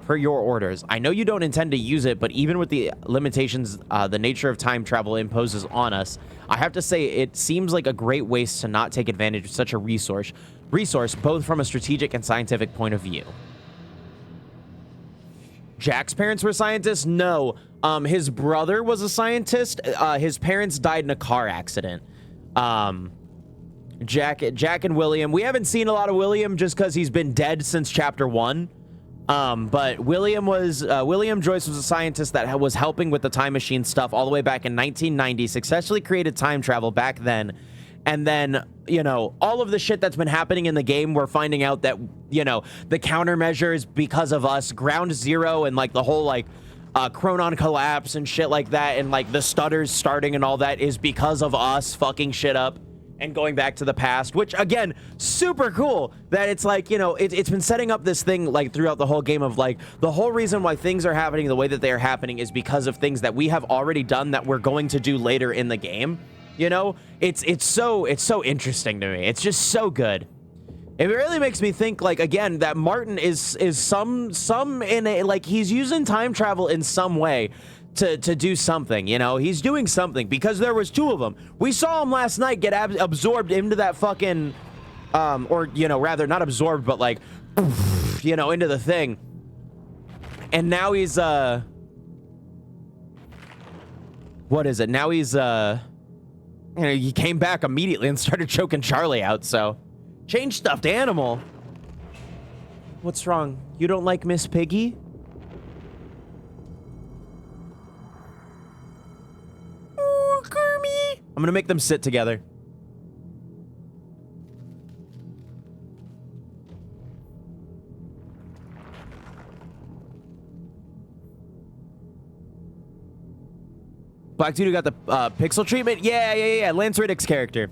per your orders. I know you don't intend to use it, but even with the limitations the nature of time travel imposes on us, I have to say it seems like a great waste to not take advantage of such a resource both from a strategic and scientific point of view. Jack's parents were scientists? No. His brother was a scientist. His parents died in a car accident. Jack and William. We haven't seen a lot of William just because he's been dead since chapter 1. But William Joyce was a scientist that was helping with the time machine stuff all the way back in 1990, successfully created time travel back then. And then, you know, all of the shit that's been happening in the game, we're finding out that, you know, the countermeasures because of us, Ground Zero and like the whole like Chronon collapse and shit like that, and like the stutters starting and all that is because of us fucking shit up and going back to the past, which again, super cool that it's like, you know, it's been setting up this thing like throughout the whole game of like the whole reason why things are happening the way that they are happening is because of things that we have already done that we're going to do later in the game. You know, it's so interesting to me. It's just so good. It really makes me think, like, again, that Martin is some in a, like, he's using time travel in some way to do something. You know, he's doing something because there was 2 of them. We saw him last night get absorbed into that fucking, or, you know, rather not absorbed, but like, you know, into the thing. And now he's, what is it? Now he's, you know, he came back immediately and started choking Charlie out, so. Change stuffed animal. What's wrong? You don't like Miss Piggy? Oh, Kermie. I'm gonna make them sit together. Black dude who got the pixel treatment? Yeah. Lance Riddick's character.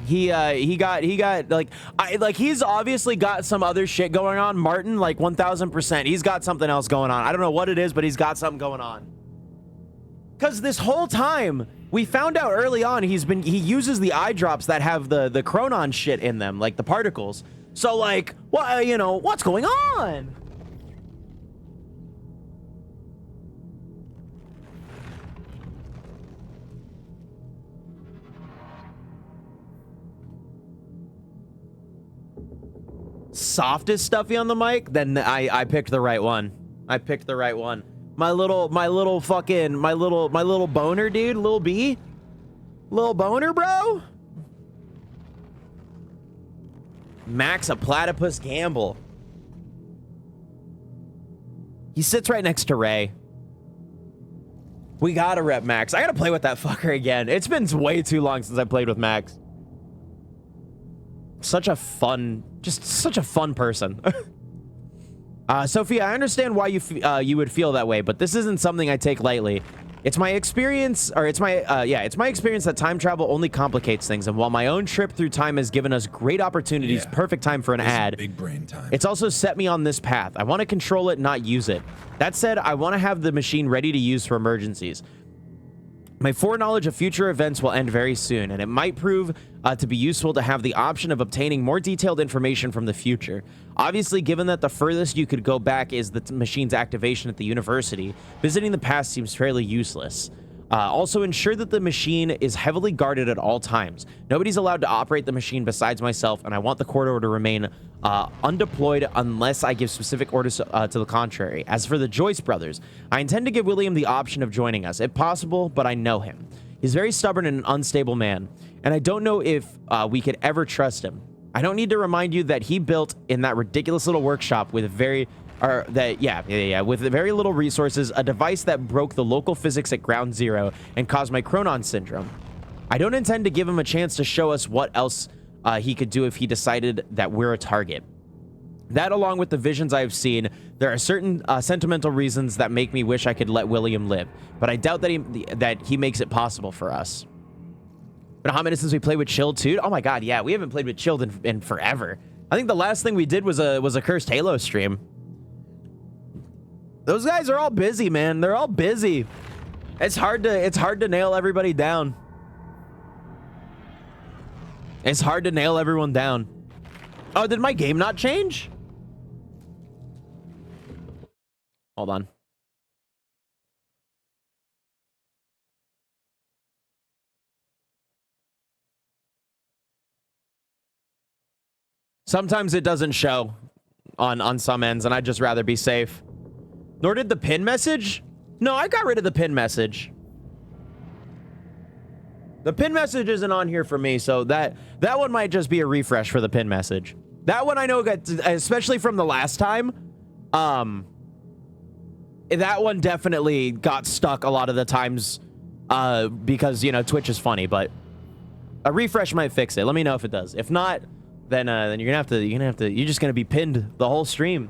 He got like he's obviously got some other shit going on. Martin, like 1000%. He's got something else going on. I don't know what it is, but he's got something going on. Cause this whole time we found out early on he uses the eye drops that have the chronon shit in them, like the particles. So like, what, you know, what's going on? Softest Stuffy on the mic, then I picked the right one. I picked the right one. My little boner dude, Lil B. Little boner, bro. Max a platypus Gamble. He sits right next to Ray. We gotta rep Max. I gotta play with that fucker again. It's been way too long since I played with Max. Such a fun person. Sophia, I understand why you would feel that way, but this isn't something I take lightly. It's my experience, or it's my experience that time travel only complicates things. And while my own trip through time has given us great opportunities, perfect time for an ad, big brain time. It's also set me on this path. I want to control it, not use it. That said, I want to have the machine ready to use for emergencies. My foreknowledge of future events will end very soon, and it might prove to be useful to have the option of obtaining more detailed information from the future. Obviously, given that the furthest you could go back is the machine's activation at the university, visiting the past seems fairly useless. Also, ensure that the machine is heavily guarded at all times. Nobody's allowed to operate the machine besides myself, and I want the corridor to remain undeployed unless I give specific orders to the contrary. As for the Joyce brothers, I intend to give William the option of joining us, if possible, but I know him. He's very stubborn and an unstable man, and I don't know if we could ever trust him. I don't need to remind you that he built in that ridiculous little workshop with very little resources, a device that broke the local physics at ground zero and caused my Chronon syndrome. I don't intend to give him a chance to show us what else he could do if he decided that we're a target. That, along with the visions I've seen, there are certain sentimental reasons that make me wish I could let William live, but I doubt that he makes it possible for us. Been a hot minute since we played with Chilled too. Oh my god, yeah, we haven't played with Chilled in forever. I think the last thing we did was a Cursed Halo stream. Those guys are all busy, man. They're all busy. It's hard to nail everybody down. It's hard to nail everyone down. Oh, did my game not change? Hold on. Sometimes it doesn't show on some ends, and I'd just rather be safe. Nor did the pin message? No, I got rid of the pin message. The pin message isn't on here for me, so that one might just be a refresh for the pin message. That one I know got, especially from the last time, that one definitely got stuck a lot of the times because, you know, Twitch is funny, but a refresh might fix it. Let me know if it does. If not, then you're just gonna be pinned the whole stream.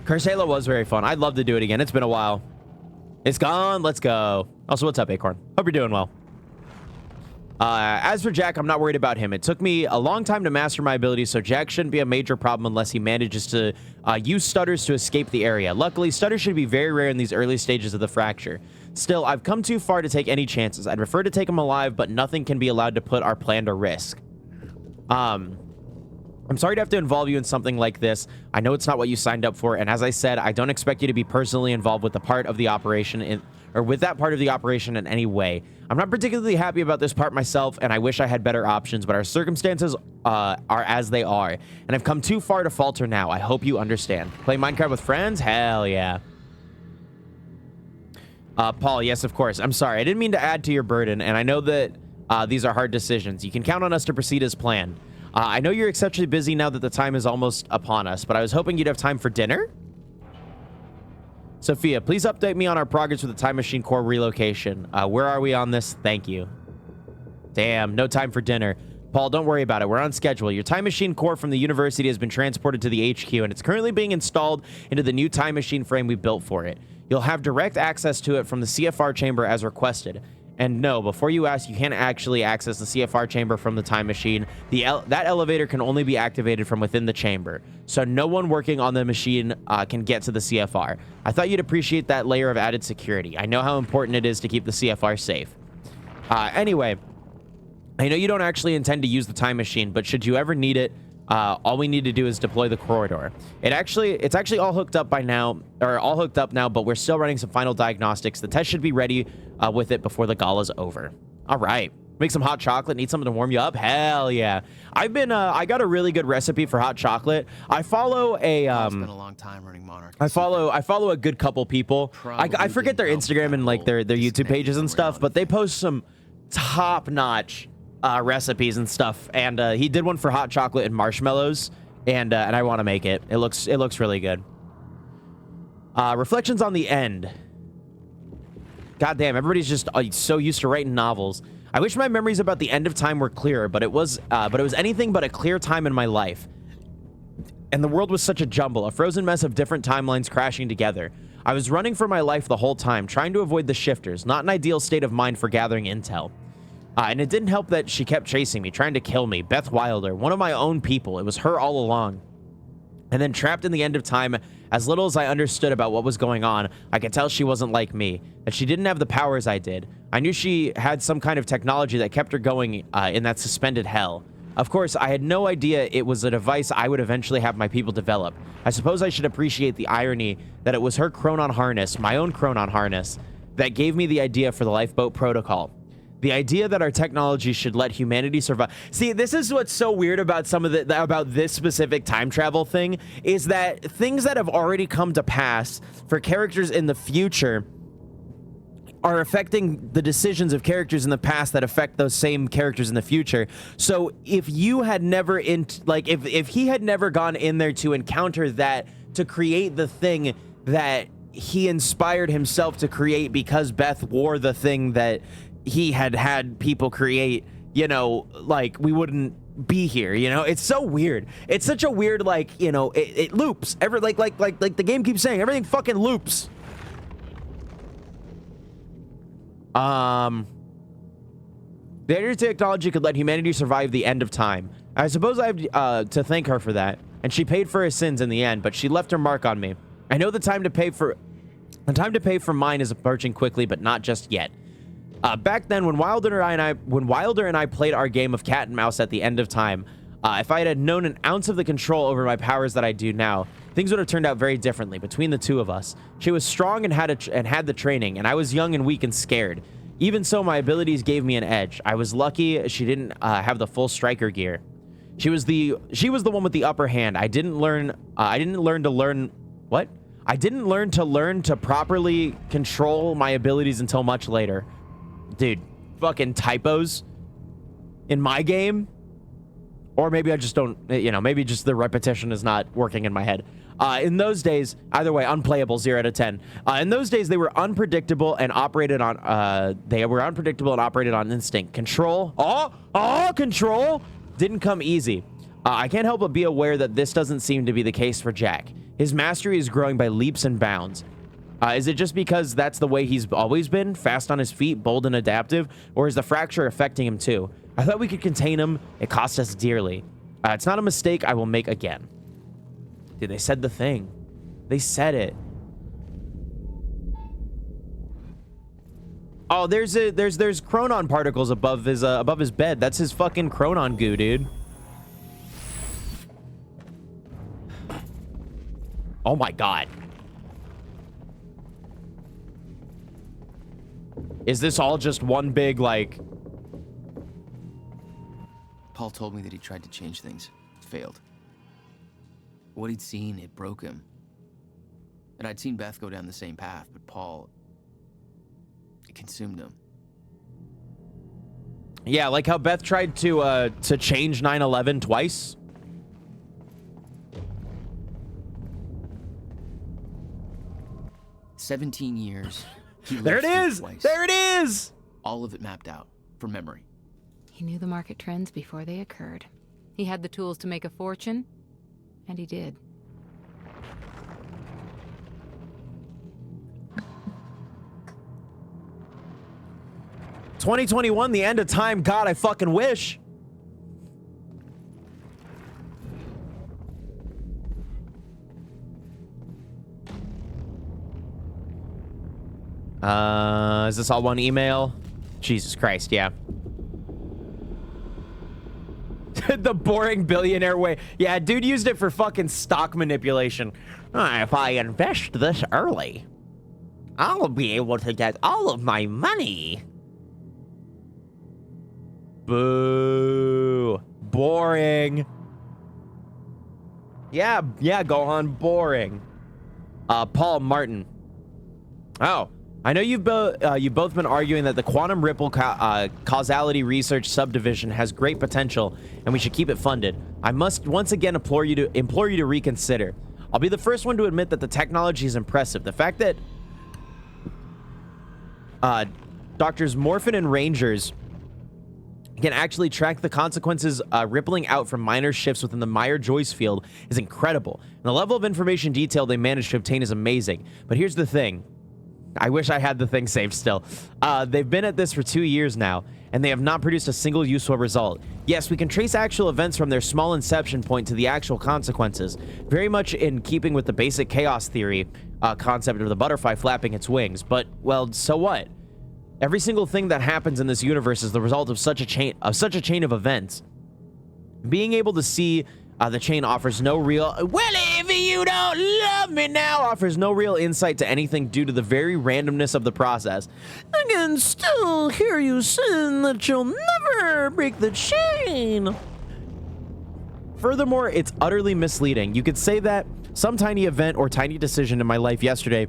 Cursed Halo was very fun. I'd love to do it again. It's been a while. It's gone. Let's go. Also, what's up, Acorn? Hope you're doing well. As for Jack, I'm not worried about him. It took me a long time to master my abilities, so Jack shouldn't be a major problem unless he manages to use stutters to escape the area. Luckily, stutters should be very rare in these early stages of the fracture. Still, I've come too far to take any chances. I'd prefer to take him alive, but nothing can be allowed to put our plan to risk. I'm sorry to have to involve you in something like this. I know it's not what you signed up for, and as I said, I don't expect you to be personally involved with the part of the operation with that part of the operation in any way. I'm not particularly happy about this part myself, and I wish I had better options, but our circumstances are as they are, and I've come too far to falter now. I hope you understand. Play Minecraft with friends? Hell yeah. Paul, yes, of course. I'm sorry. I didn't mean to add to your burden, and I know that these are hard decisions. You can count on us to proceed as planned. I know you're exceptionally busy now that the time is almost upon us, but I was hoping you'd have time for dinner? Sophia, please update me on our progress with the Time Machine Core relocation. Where are we on this? Thank you. Damn, no time for dinner. Paul, don't worry about it. We're on schedule. Your Time Machine Core from the university has been transported to the HQ, and it's currently being installed into the new Time Machine frame we built for it. You'll have direct access to it from the CFR chamber as requested. And no, before you ask, you can't actually access the CFR chamber from the time machine. That elevator can only be activated from within the chamber. So no one working on the machine can get to the CFR. I thought you'd appreciate that layer of added security. I know how important it is to keep the CFR safe. Anyway, I know you don't actually intend to use the time machine, but should you ever need it, all we need to do is deploy the corridor. It's actually all hooked up by now, or all hooked up now, but we're still running some final diagnostics. The test should be ready with it before the gala's over. All right. Make some hot chocolate. Need something to warm you up? Hell yeah. I got a really good recipe for hot chocolate. I follow a it's been a long time running Monarch. I follow a good couple people. I forget their Instagram and like their YouTube pages and stuff, but they post some top-notch recipes and stuff. And he did one for hot chocolate and marshmallows, and I want to make it. It looks really good. Reflections on the end. God damn, everybody's just so used to writing novels. I wish my memories about the end of time were clearer, but it was anything but a clear time in my life. And the world was such a jumble, a frozen mess of different timelines crashing together. I was running for my life the whole time, trying to avoid the shifters, not an ideal state of mind for gathering intel. And it didn't help that she kept chasing me, trying to kill me. Beth Wilder, one of my own people. It was her all along. And then trapped in the end of time, as little as I understood about what was going on, I could tell she wasn't like me, that she didn't have the powers I did. I knew she had some kind of technology that kept her going in that suspended hell. Of course, I had no idea it was a device I would eventually have my people develop. I suppose I should appreciate the irony that it was her chronon harness, my own chronon harness, that gave me the idea for the lifeboat protocol. The idea that our technology should let humanity survive. See, this is what's so weird about about this specific time travel thing, is that things that have already come to pass for characters in the future are affecting the decisions of characters in the past that affect those same characters in the future. So if you had never if he had never gone in there to encounter that, to create the thing that he inspired himself to create because Beth wore the thing that he had people create, you know, like, we wouldn't be here, you know? It's so weird. It's such a weird, like, you know, it loops. Like the game keeps saying, everything fucking loops. The energy technology could let humanity survive the end of time. I suppose I have to thank her for that, and she paid for her sins in the end, but she left her mark on me. I know the time to pay for mine is approaching quickly, but not just yet. Back then, when Wilder and I played our game of cat and mouse at the end of time, if I had known an ounce of the control over my powers that I do now, things would have turned out very differently between the two of us. She was strong and had the training, and I was young and weak and scared. Even so, my abilities gave me an edge. I was lucky she didn't have the full striker gear. She was the one with the upper hand. I didn't learn to properly control my abilities until much later. Dude, fucking typos in my game. Or maybe I just don't, you know, maybe just the repetition is not working in my head. In those days, either way, unplayable, 0 out of 10. In those days, they were unpredictable and operated on, instinct. Control, control didn't come easy. I can't help but be aware that this doesn't seem to be the case for Jack. His mastery is growing by leaps and bounds. Is it just because that's the way he's always been? Fast on his feet, bold and adaptive? Or is the fracture affecting him too? I thought we could contain him. It cost us dearly. It's not a mistake I will make again. Dude, they said the thing. They said it. Oh, there's chronon particles above his bed. That's his fucking chronon goo, dude. Oh my god. Is this all just one big, like... Paul told me that he tried to change things. Failed. What he'd seen, it broke him. And I'd seen Beth go down the same path, but Paul... it consumed him. Yeah, like how Beth tried to change 9/11 twice. "17 years. There it is! Twice. There it is! All of it mapped out, from memory. He knew the market trends before they occurred. He had the tools to make a fortune, and he did. "2021, the end of time. God, I fucking wish." Is this all one email? Jesus Christ, yeah. The boring billionaire way. Yeah, dude used it for fucking stock manipulation. If I invest this early, I'll be able to get all of my money. Boo. Boring. Yeah, go on, boring. Paul Martin. Oh, I know you've both been arguing that the quantum ripple causality research subdivision has great potential, and we should keep it funded. I must once again implore you to reconsider. I'll be the first one to admit that the technology is impressive. The fact that Doctors Morphin and Rangers can actually track the consequences rippling out from minor shifts within the Meyer-Joyce field is incredible. And the level of information detail they managed to obtain is amazing. But here's the thing. I wish I had the thing saved still. They've been at this for 2 years now, and they have not produced a single useful result. Yes, we can trace actual events from their small inception point to the actual consequences, very much in keeping with the basic chaos theory concept of the butterfly flapping its wings. But, well, so what? Every single thing that happens in this universe is the result of such a chain of events. Being able to see the chain offers no real, well, if you don't love me now, offers no real insight to anything due to the very randomness of the process. I can still hear you saying that you'll never break the chain. Furthermore, it's utterly misleading. You could say that some tiny event or tiny decision in my life yesterday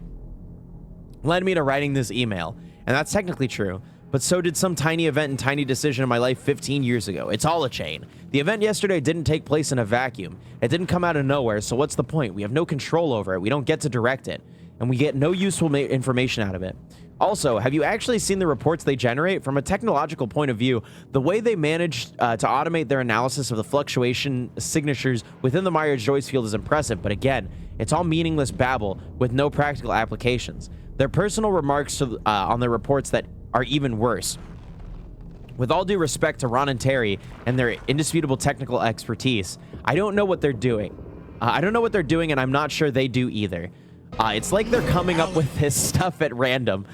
led me to writing this email, and that's technically true. But so did some tiny event and tiny decision in my life 15 years ago. It's all a chain. The event yesterday didn't take place in a vacuum. It didn't come out of nowhere, so what's the point? We have no control over it. We don't get to direct it, and we get no useful information out of it. Also, have you actually seen the reports they generate? From a technological point of view, the way they managed to automate their analysis of the fluctuation signatures within the Myers-Joyce field is impressive, but again, it's all meaningless babble with no practical applications. Their personal remarks on their reports that are even worse. With all due respect to Ron and Terry and their indisputable technical expertise, I don't know what they're doing. And I'm not sure they do either. It's like they're coming up with this stuff at random.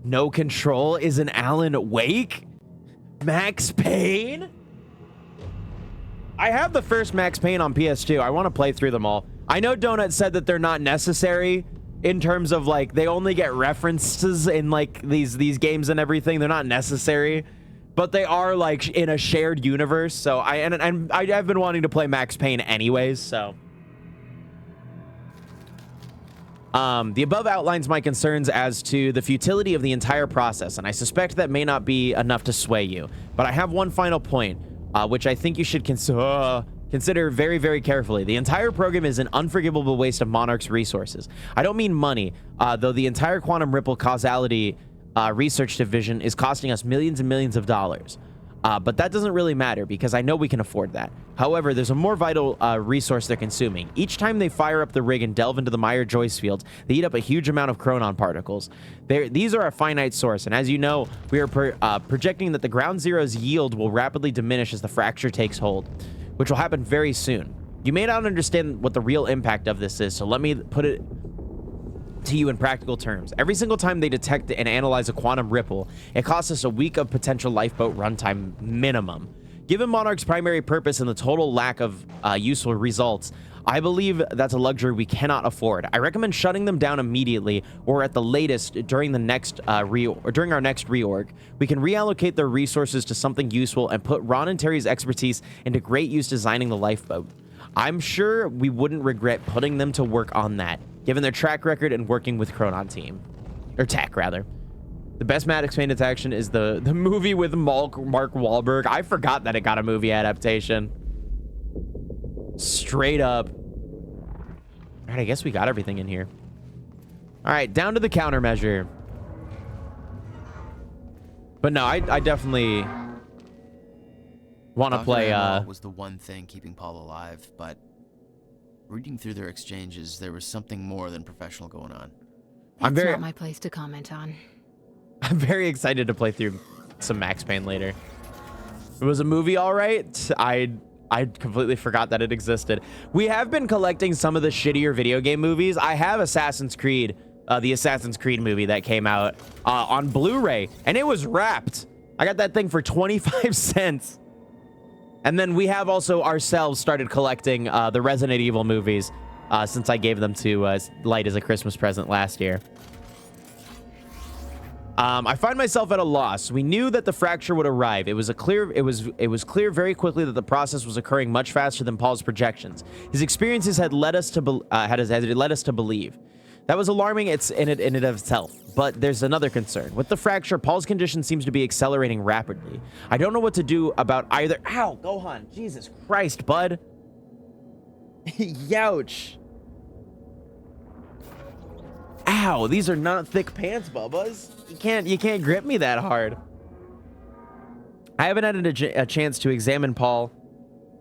No Control is an Alan Wake? Max Payne? I have the first Max Payne on PS2. I want to play through them all. I know Donut said that they're not necessary in terms of, like, they only get references in, like, these games and everything. They're not necessary, but they are, like, in a shared universe. So I've been wanting to play Max Payne anyways, so. The above outlines my concerns as to the futility of the entire process, and I suspect that may not be enough to sway you. But I have one final point, which I think you should consider very, very carefully. The entire program is an unforgivable waste of Monarch's resources. I don't mean money, though the entire quantum ripple causality research division is costing us millions and millions of dollars. But that doesn't really matter because I know we can afford that. However, there's a more vital resource they're consuming. Each time they fire up the rig and delve into the Myers-Joyce field, they eat up a huge amount of chronon particles. These are a finite source, and as you know, we are projecting that the Ground Zero's yield will rapidly diminish as the fracture takes hold, which will happen very soon. You may not understand what the real impact of this is, so let me put it to you in practical terms. Every single time they detect and analyze a quantum ripple, it costs us a week of potential lifeboat runtime minimum. Given Monarch's primary purpose and the total lack of useful results, I believe that's a luxury we cannot afford. I recommend shutting them down immediately, or at the latest during the next during our next reorg. We can reallocate their resources to something useful and put Ron and Terry's expertise into great use designing the lifeboat. I'm sure we wouldn't regret putting them to work on that, given their track record and working with Chronon Team. Or Tech, rather. The best Max Payne action is the movie with Mark Wahlberg. I forgot that it got a movie adaptation. Straight up. All right, I guess we got everything in here. All right, down to the countermeasure. But no, I definitely want to play. Was the one thing keeping Paul alive, but reading through their exchanges, there was something more than professional going on. It's not my place to comment on. I'm very excited to play through some Max Payne later. It was a movie, all right. I completely forgot that it existed. We have been collecting some of the shittier video game movies. I have Assassin's Creed, the Assassin's Creed movie that came out on Blu-ray, and it was wrapped. I got that thing for 25 cents. And then we have also ourselves started collecting the Resident Evil movies since I gave them to Light as a Christmas present last year. I find myself at a loss. We knew that the fracture would arrive. It was clear very quickly that the process was occurring much faster than Paul's projections. His experiences had led us to believe. That was alarming in and of itself. But there's another concern. With the fracture, Paul's condition seems to be accelerating rapidly. I don't know what to do about either. Ow, Gohan. Jesus Christ, bud. Youch. Ow, these are not thick pants, Bubbas. You can't grip me that hard. I haven't had a chance to examine Paul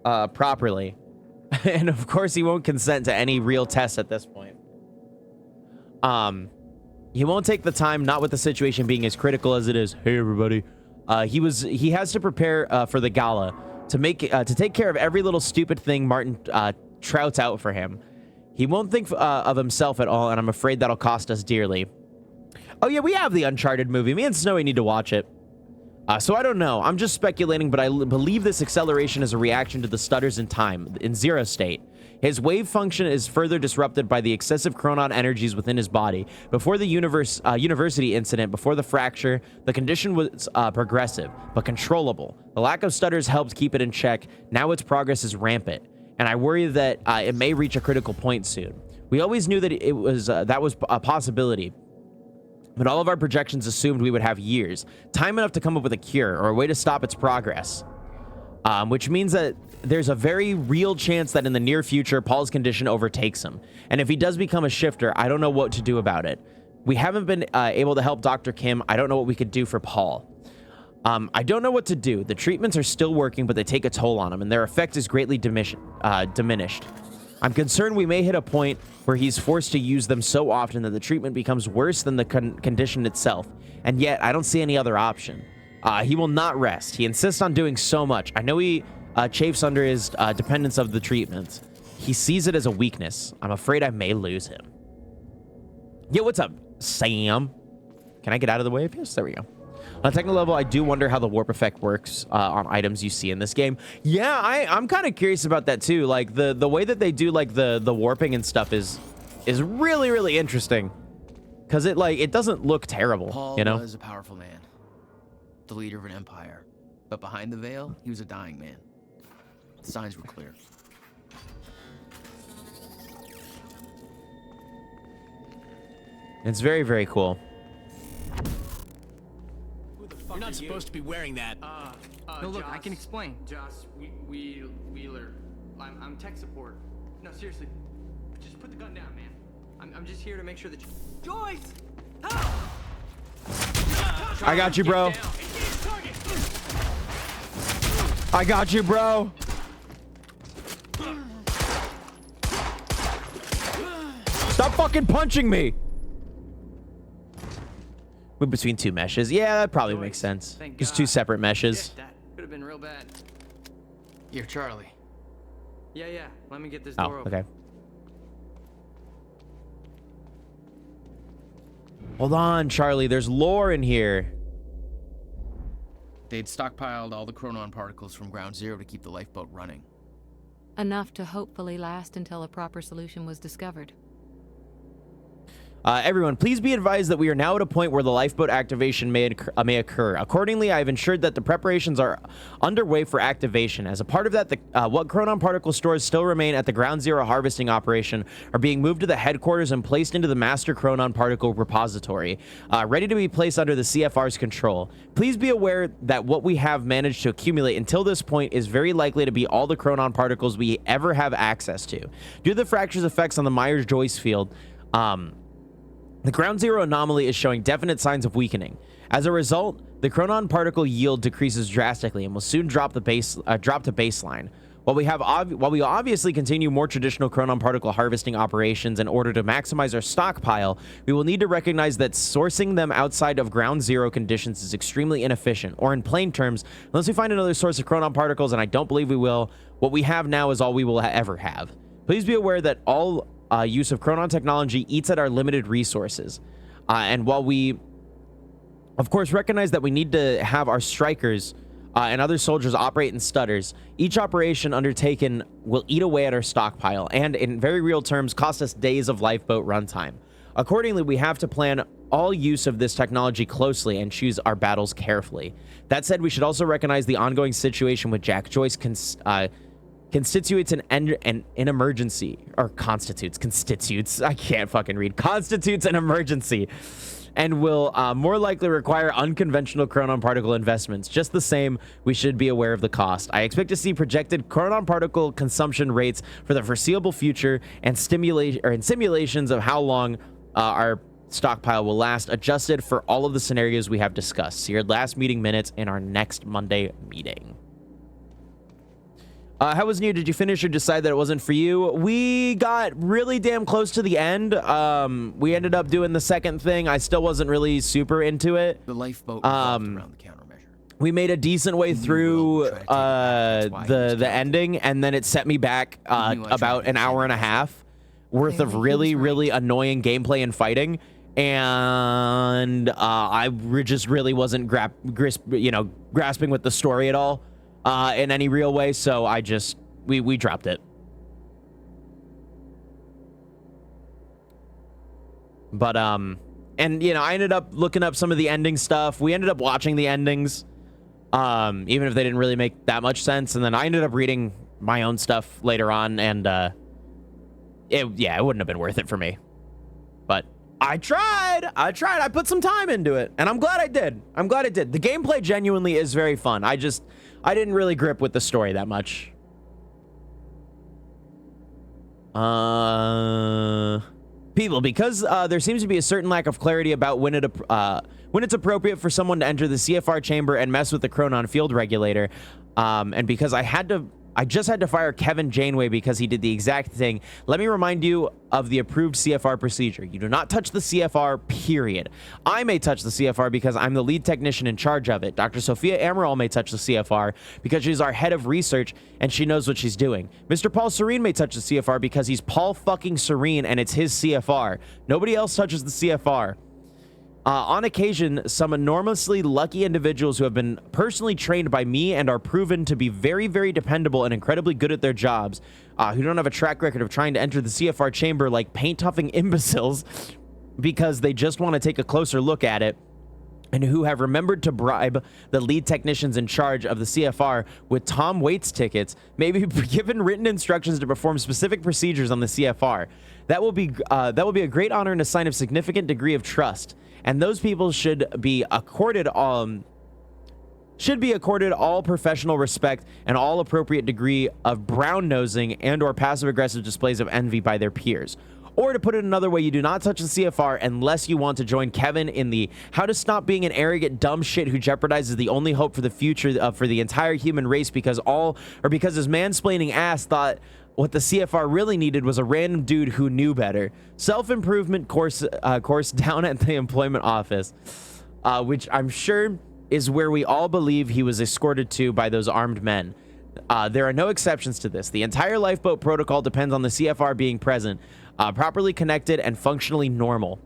properly. And of course he won't consent to any real tests at this point. He won't take the time, not with the situation being as critical as it is. Hey everybody. He has to prepare for the gala to take care of every little stupid thing Martin trouts out for him. He won't think of himself at all, and I'm afraid that'll cost us dearly. Oh yeah, we have the Uncharted movie. Me and Snowy need to watch it. So I don't know. I'm just speculating, but I believe this acceleration is a reaction to the stutters in time, in zero state. His wave function is further disrupted by the excessive chronon energies within his body. Before the university incident, before the fracture, the condition was progressive, but controllable. The lack of stutters helped keep it in check. Now its progress is rampant, and I worry that it may reach a critical point soon. We always knew that that was a possibility, but all of our projections assumed we would have years, time enough to come up with a cure or a way to stop its progress. Which means that there's a very real chance that in the near future, Paul's condition overtakes him. And if he does become a shifter, I don't know what to do about it. We haven't been able to help Dr. Kim. I don't know what we could do for Paul. I don't know what to do. The treatments are still working, but they take a toll on him, and their effect is greatly diminished. I'm concerned we may hit a point where he's forced to use them so often that the treatment becomes worse than the condition itself. And yet, I don't see any other option. He will not rest. He insists on doing so much. I know he chafes under his dependence of the treatment. He sees it as a weakness. I'm afraid I may lose him. Yo, what's up, Sam? Can I get out of the way of this? There we go. On a technical level, I do wonder how the warp effect works on items you see in this game. Yeah, I'm kind of curious about that too. Like the way that they do like the warping and stuff is really, really interesting. Because it doesn't look terrible, Paul you know? was a powerful man, the leader of an empire. But behind the veil, he was a dying man. The signs were clear. It's very, very cool. You're not supposed to be wearing that. No, look, I can explain. Joss, Wheeler. I'm tech support. No, seriously. Just put the gun down, man. I'm just here to make sure that you... Joyce! Help! I got you, bro. I got you, bro. Stop fucking punching me. Move between two meshes. Yeah, that probably makes sense. Just two separate meshes. That could have been real bad. You're Charlie. Yeah. Let me get this door open. Okay. Hold on, Charlie. There's lore in here. They'd stockpiled all the chronon particles from Ground Zero to keep the lifeboat running. Enough to hopefully last until a proper solution was discovered. Everyone, please be advised that we are now at a point where the lifeboat activation may occur. Accordingly, I've ensured that the preparations are underway for activation. As a part of that, what chronon particle stores still remain at the Ground Zero harvesting operation are being moved to the headquarters and placed into the Master Chronon Particle Repository, ready to be placed under the CFR's control. Please be aware that what we have managed to accumulate until this point is very likely to be all the chronon particles we ever have access to. Due to the fracture's effects on the Myers-Joyce field, the Ground Zero anomaly is showing definite signs of weakening. As a result, the chronon particle yield decreases drastically and will soon drop to baseline. While we obviously continue more traditional chronon particle harvesting operations in order to maximize our stockpile, we will need to recognize that sourcing them outside of Ground Zero conditions is extremely inefficient, or in plain terms, unless we find another source of chronon particles, and I don't believe we will, what we have now is all we will ever have. Please be aware that all use of chronon technology eats at our limited resources. And while we, of course, recognize that we need to have our strikers and other soldiers operate in stutters, each operation undertaken will eat away at our stockpile and, in very real terms, cost us days of lifeboat runtime. Accordingly, we have to plan all use of this technology closely and choose our battles carefully. That said, we should also recognize the ongoing situation with Jack Joyce constitutes an emergency, or constitutes, I can't fucking read, constitutes an emergency, and will more likely require unconventional chronon particle investments. Just the same, we should be aware of the cost. I expect to see projected chronon particle consumption rates for the foreseeable future and simulations of how long our stockpile will last, adjusted for all of the scenarios we have discussed. See your last meeting minutes in our next Monday meeting. How was new? Did you finish or decide that it wasn't for you? We got really damn close to the end. We ended up doing the second thing. I still wasn't really super into it. The lifeboat revolved around the countermeasure. We made a decent way through the ending, and then it set me back about an hour and a half worth of really, really annoying gameplay and fighting. and just really wasn't grasping with the story at all in any real way. So we dropped it. But and I ended up looking up some of the ending stuff. We ended up watching the endings, even if they didn't really make that much sense. And then I ended up reading my own stuff later on, and it wouldn't have been worth it for me. But I tried. I put some time into it, and I'm glad I did. The gameplay genuinely is very fun. I didn't really grip with the story that much. People, because there seems to be a certain lack of clarity about when it's appropriate for someone to enter the CFR chamber and mess with the Chronon field regulator, and because I just had to fire Kevin Janeway because he did the exact thing. Let me remind you of the approved CFR procedure. You do not touch the CFR, period. I may touch the CFR because I'm the lead technician in charge of it. Dr. Sophia Amaral may touch the CFR because she's our head of research and she knows what she's doing. Mr. Paul Serene may touch the CFR because he's Paul fucking Serene and it's his CFR. Nobody else touches the CFR. On occasion, some enormously lucky individuals who have been personally trained by me and are proven to be very, very dependable and incredibly good at their jobs, who don't have a track record of trying to enter the CFR chamber like paint-huffing imbeciles because they just want to take a closer look at it, and who have remembered to bribe the lead technicians in charge of the CFR with Tom Waits tickets, may be given written instructions to perform specific procedures on the CFR. That will be a great honor and a sign of significant degree of trust. And those people should be accorded all professional respect and all appropriate degree of brown-nosing and or passive-aggressive displays of envy by their peers. Or to put it another way, you do not touch the CFR unless you want to join Kevin in the how to stop being an arrogant dumb shit who jeopardizes the only hope for the future for the entire human race because his mansplaining ass thought what the CFR really needed was a random dude who knew better. Self-improvement course down at the employment office, which I'm sure is where we all believe he was escorted to by those armed men. There are no exceptions to this. The entire lifeboat protocol depends on the CFR being present, properly connected, and functioning normally.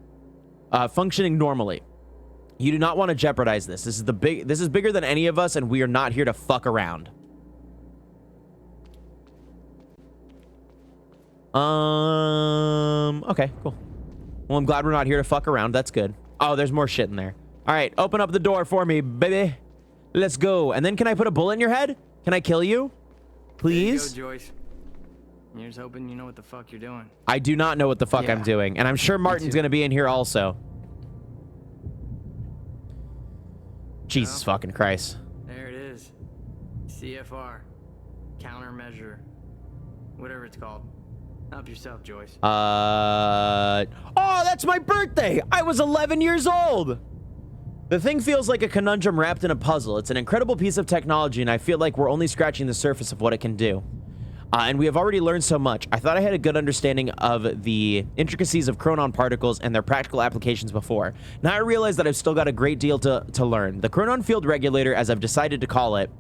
You do not want to jeopardize this. This is bigger than any of us, and we are not here to fuck around. Okay, cool. Well, I'm glad we're not here to fuck around. That's good. Oh, there's more shit in there. All right, open up the door for me, baby. Let's go. And then can I put a bullet in your head? Can I kill you? Please? There you go, Joyce. You're just hoping you know what the fuck you're doing. I do not know what the fuck I'm doing. And I'm sure Martin's going to be in here also. Jesus fucking Christ. There it is. CFR. Countermeasure. Whatever it's called. Help yourself, Joyce. Oh, that's my birthday. I was 11 years old. The thing feels like a conundrum wrapped in a puzzle. It's an incredible piece of technology, and I feel like we're only scratching the surface of what it can do. And we have already learned so much. I thought I had a good understanding of the intricacies of chronon particles and their practical applications before. Now I realize that I've still got a great deal to learn. The chronon field regulator, as I've decided to call it,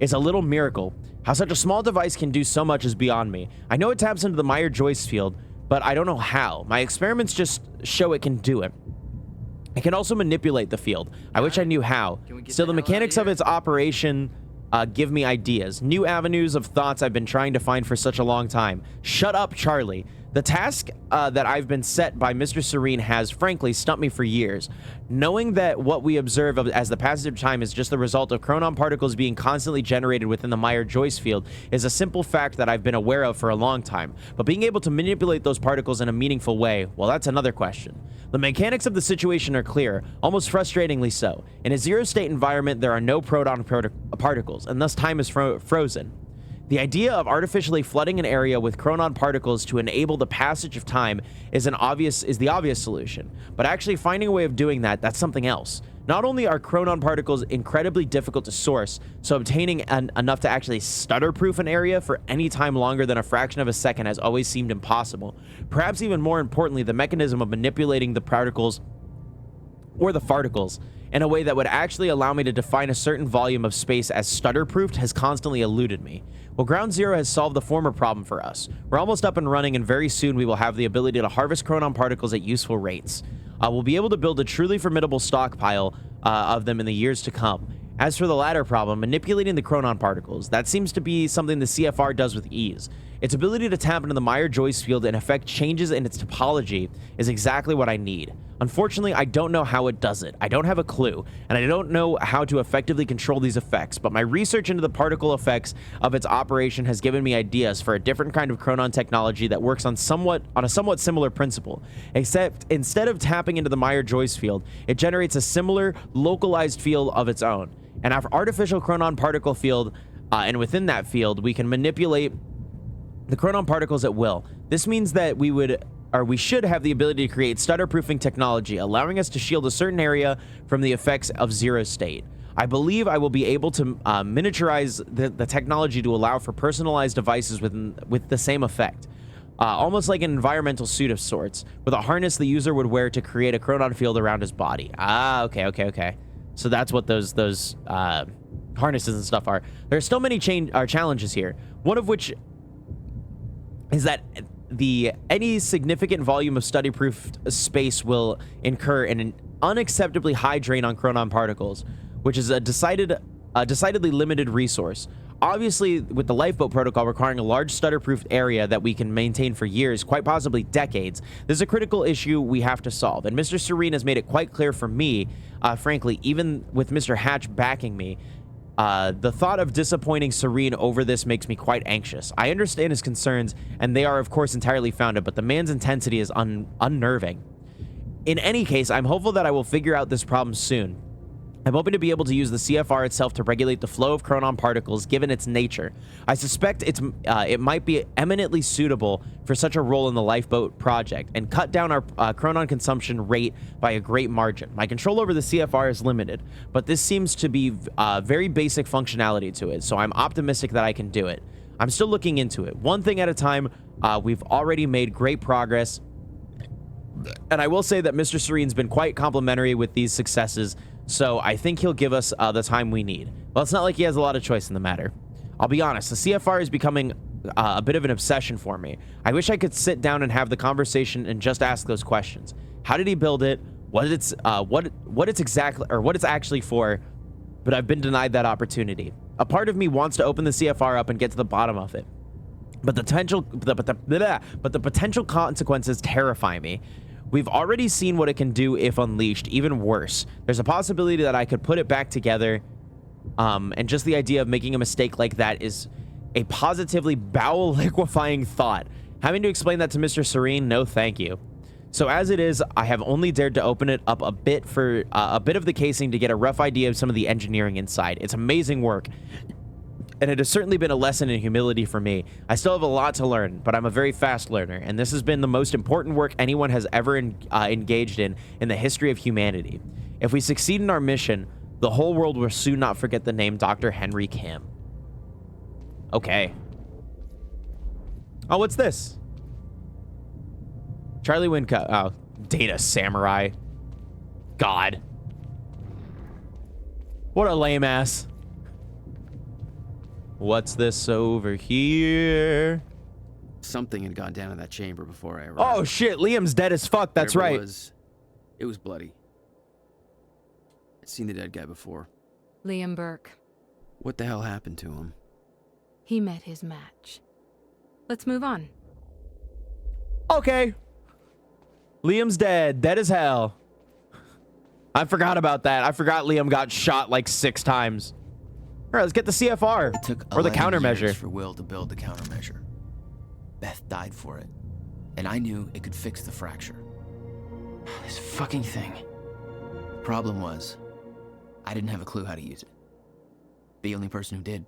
is a little miracle. How such a small device can do so much is beyond me. I know it taps into the Meyer-Joyce field, but I don't know how. My experiments just show it can do it. It can also manipulate the field. I wish I knew how. Still, the mechanics of its operation give me ideas. New avenues of thoughts I've been trying to find for such a long time. Shut up, Charlie. The task that I've been set by Mr. Serene has, frankly, stumped me for years. Knowing that what we observe as the passage of time is just the result of chronon particles being constantly generated within the Meyer-Joyce field is a simple fact that I've been aware of for a long time. But being able to manipulate those particles in a meaningful way, well, that's another question. The mechanics of the situation are clear, almost frustratingly so. In a zero-state environment, there are no proton particles, and thus time is frozen. The idea of artificially flooding an area with chronon particles to enable the passage of time is the obvious solution. But actually finding a way of doing that's something else. Not only are chronon particles incredibly difficult to source, so obtaining enough to actually stutter-proof an area for any time longer than a fraction of a second has always seemed impossible. Perhaps even more importantly, the mechanism of manipulating the particles or the particles in a way that would actually allow me to define a certain volume of space as stutter-proofed has constantly eluded me. Well, Ground Zero has solved the former problem for us. We're almost up and running, and very soon we will have the ability to harvest chronon particles at useful rates. We'll be able to build a truly formidable stockpile of them in the years to come. As for the latter problem, manipulating the chronon particles, that seems to be something the CFR does with ease. Its ability to tap into the Meyer-Joyce field and affect changes in its topology is exactly what I need. Unfortunately, I don't know how it does it. I don't have a clue, and I don't know how to effectively control these effects, but my research into the particle effects of its operation has given me ideas for a different kind of chronon technology that works on a somewhat similar principle, except instead of tapping into the Meyer-Joyce field, it generates a similar localized field of its own. And our artificial chronon particle field, and within that field, we can manipulate the chronon particles at will. This means that we should have the ability to create stutter-proofing technology, allowing us to shield a certain area from the effects of zero state. I believe I will be able to miniaturize the technology to allow for personalized devices with the same effect. Almost like an environmental suit of sorts, with a harness the user would wear to create a chronon field around his body. Ah, okay. So that's what those harnesses and stuff are. There are still many challenges here, one of which is that any significant volume of study-proof space will incur an unacceptably high drain on chronon particles, which is a decidedly limited resource. Obviously, with the lifeboat protocol requiring a large stutter-proof area that we can maintain for years, quite possibly decades, this is a critical issue we have to solve. And Mr. Serene has made it quite clear for me, frankly, even with Mr. Hatch backing me, the thought of disappointing Serene over this makes me quite anxious. I understand his concerns, and they are, of course, entirely founded, but the man's intensity is unnerving. In any case, I'm hopeful that I will figure out this problem soon. I'm hoping to be able to use the CFR itself to regulate the flow of chronon particles, given its nature. I suspect it might be eminently suitable for such a role in the lifeboat project, and cut down our chronon consumption rate by a great margin. My control over the CFR is limited, but this seems to be very basic functionality to it, so I'm optimistic that I can do it. I'm still looking into it, one thing at a time. We've already made great progress, and I will say that Mr. Serene's been quite complimentary with these successes, so I think he'll give us the time we need. Well, it's not like he has a lot of choice in the matter. I'll be honest, the CFR is becoming a bit of an obsession for me. I wish I could sit down and have the conversation and just ask those questions. How did he build it? What it's actually for? But I've been denied that opportunity. A part of me wants to open the CFR up and get to the bottom of it, but the potential consequences terrify me. We've already seen what it can do if unleashed. Even worse, there's a possibility that I could put it back together, and just the idea of making a mistake like that is a positively bowel liquefying thought. Having to explain that to Mr. Serene, no thank you. So as it is, I have only dared to open it up a bit for a bit of the casing to get a rough idea of some of the engineering inside. It's amazing work, and it has certainly been a lesson in humility for me. I still have a lot to learn, but I'm a very fast learner, and this has been the most important work anyone has ever engaged in the history of humanity. If we succeed in our mission, the whole world will soon not forget the name Dr. Henry Kim. Okay. Oh, what's this? Charlie Winco. Oh, Data Samurai. God. What a lame ass. What's this over here? Something had gone down in that chamber before I arrived. Oh shit, Liam's dead as fuck. That's Whatever right. It was bloody. I'd seen the dead guy before. Liam Burke. What the hell happened to him? He met his match. Let's move on. Okay. Liam's dead. Dead as hell. I forgot about that. I forgot Liam got shot like 6 times. All right, let's get the CFR. It took or the 11 countermeasure years for Will to build the countermeasure. Beth died for it, and I knew it could fix the fracture. This fucking thing. The problem was, I didn't have a clue how to use it. The only person who did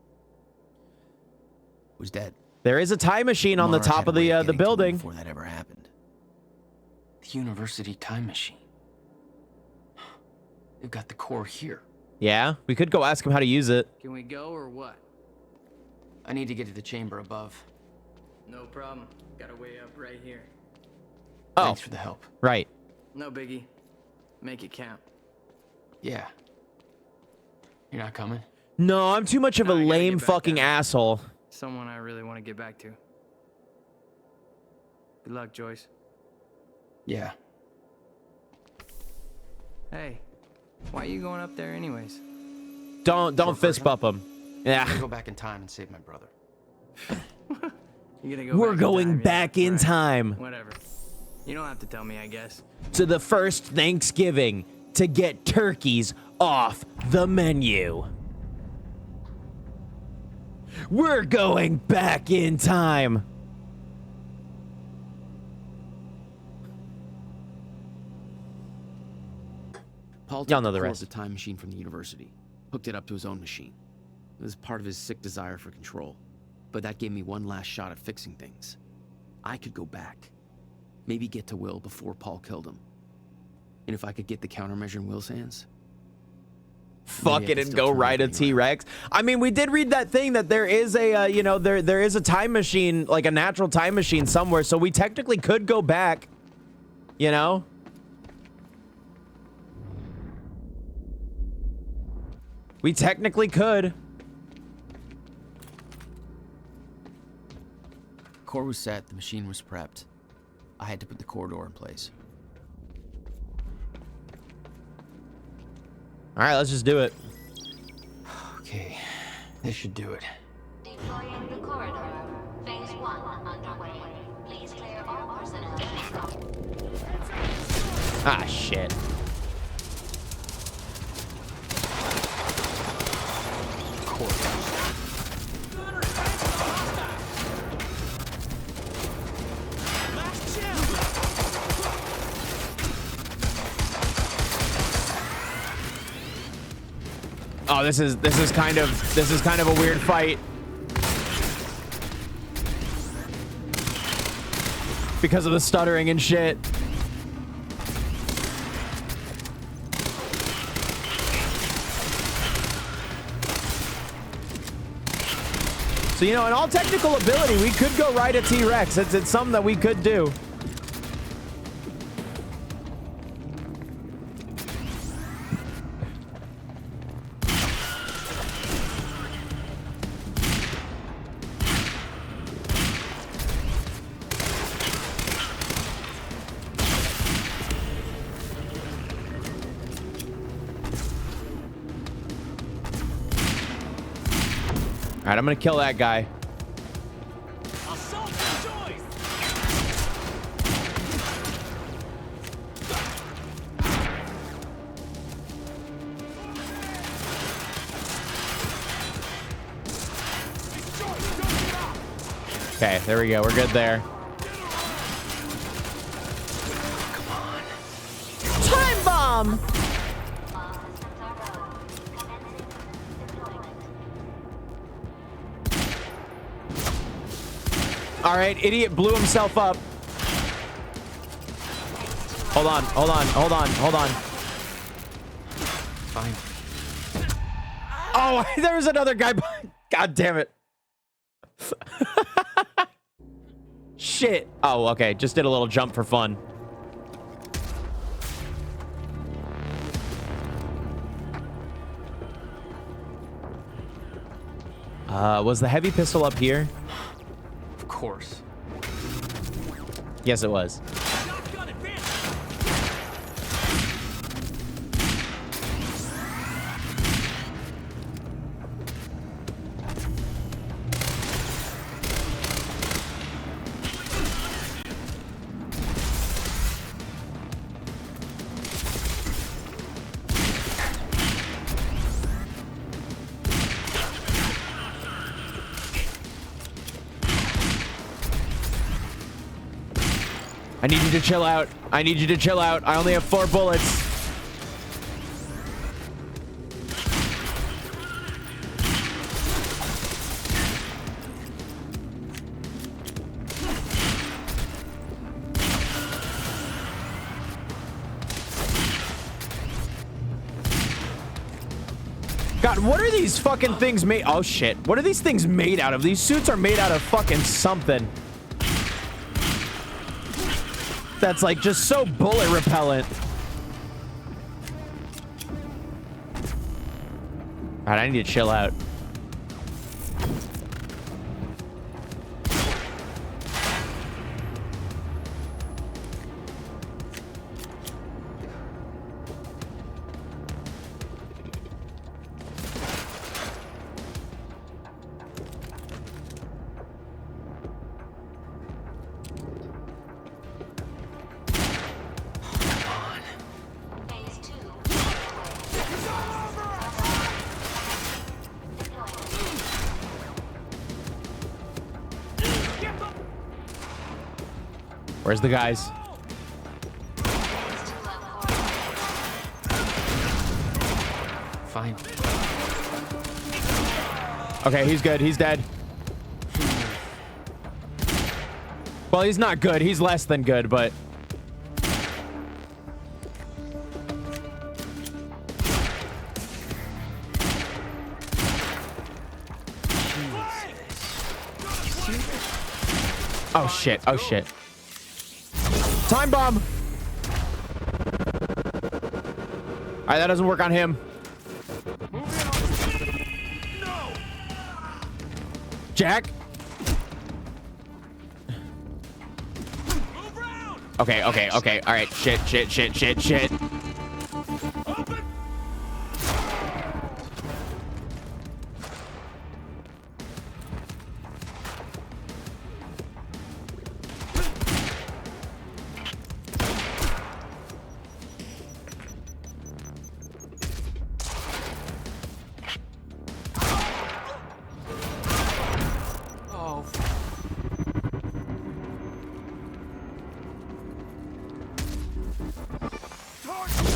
was dead. There is a time machine on the Monarch top had of a way the getting to him building. Before that ever happened. The university time machine. They've got the core here. Yeah, we could go ask him how to use it. Can we go or what? I need to get to the chamber above. No problem. Got a way up right here. Oh. Thanks for the help. Right. No biggie. Make it count. Yeah. You're not coming? No, I'm too much of a lame fucking asshole. Someone I really want to get back to. Good luck, Joyce. Yeah. Hey, why are you going up there anyways? Don't fist bump him. Yeah. I'm gonna go back in time and save my brother. You're gonna go We're going back in right. time. Whatever. You don't have to tell me, I guess. To the first Thanksgiving to get turkeys off the menu. We're going back in time. Paul Y'all took know the core rest. of the time machine from the university, hooked it up to his own machine. It was part of his sick desire for control, but that gave me one last shot at fixing things. I could go back, maybe get to Will before Paul killed him. And if I could get the countermeasure in Will's hands, Fuck it and go ride a T-Rex. I mean, we did read that thing that there is a, you know, there is a time machine, like a natural time machine somewhere. So we technically could go back, you know? We technically could. core was set, the machine was prepped. I had to put the corridor in place. All right, let's just do it. Okay, this should do it. Deploying the corridor. Phase 1 underway. Please clear all personnel. Ah, shit. Oh, this is kind of a weird fight. Because of the stuttering and shit. So, you know, in all technical ability, we could go ride a T-Rex. It's something that we could do. All right, I'm gonna kill that guy. Okay, there we go. We're good there. Come on. Time bomb! All right, idiot blew himself up. Hold on, hold on, hold on, hold on. Fine. Oh, there was another guy. God damn it. Shit. Oh, okay. Just did a little jump for fun. Was the heavy pistol up here? Of course. Yes, it was. I need you to chill out. I need you to chill out. I only have 4 bullets. God, what are these fucking things made? Oh shit. What are these things made out of? These suits are made out of fucking something. That's like just so bullet repellent. All right, I need to chill out. Where's the guys? Fine. Okay, he's good. He's dead. Well, he's not good. He's less than good, but... Oh, shit. Oh, shit. Time bomb! Alright, that doesn't work on him. Jack? Okay, okay, okay. Alright, shit, shit, shit, shit, shit.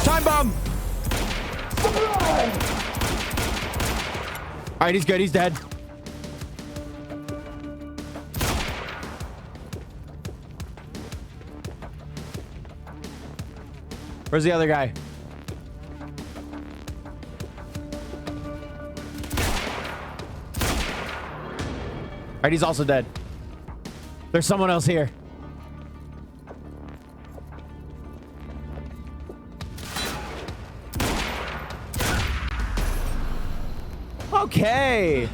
Time bomb! Alright, he's good. He's dead. Where's the other guy? Alright, he's also dead. There's someone else here. Okay.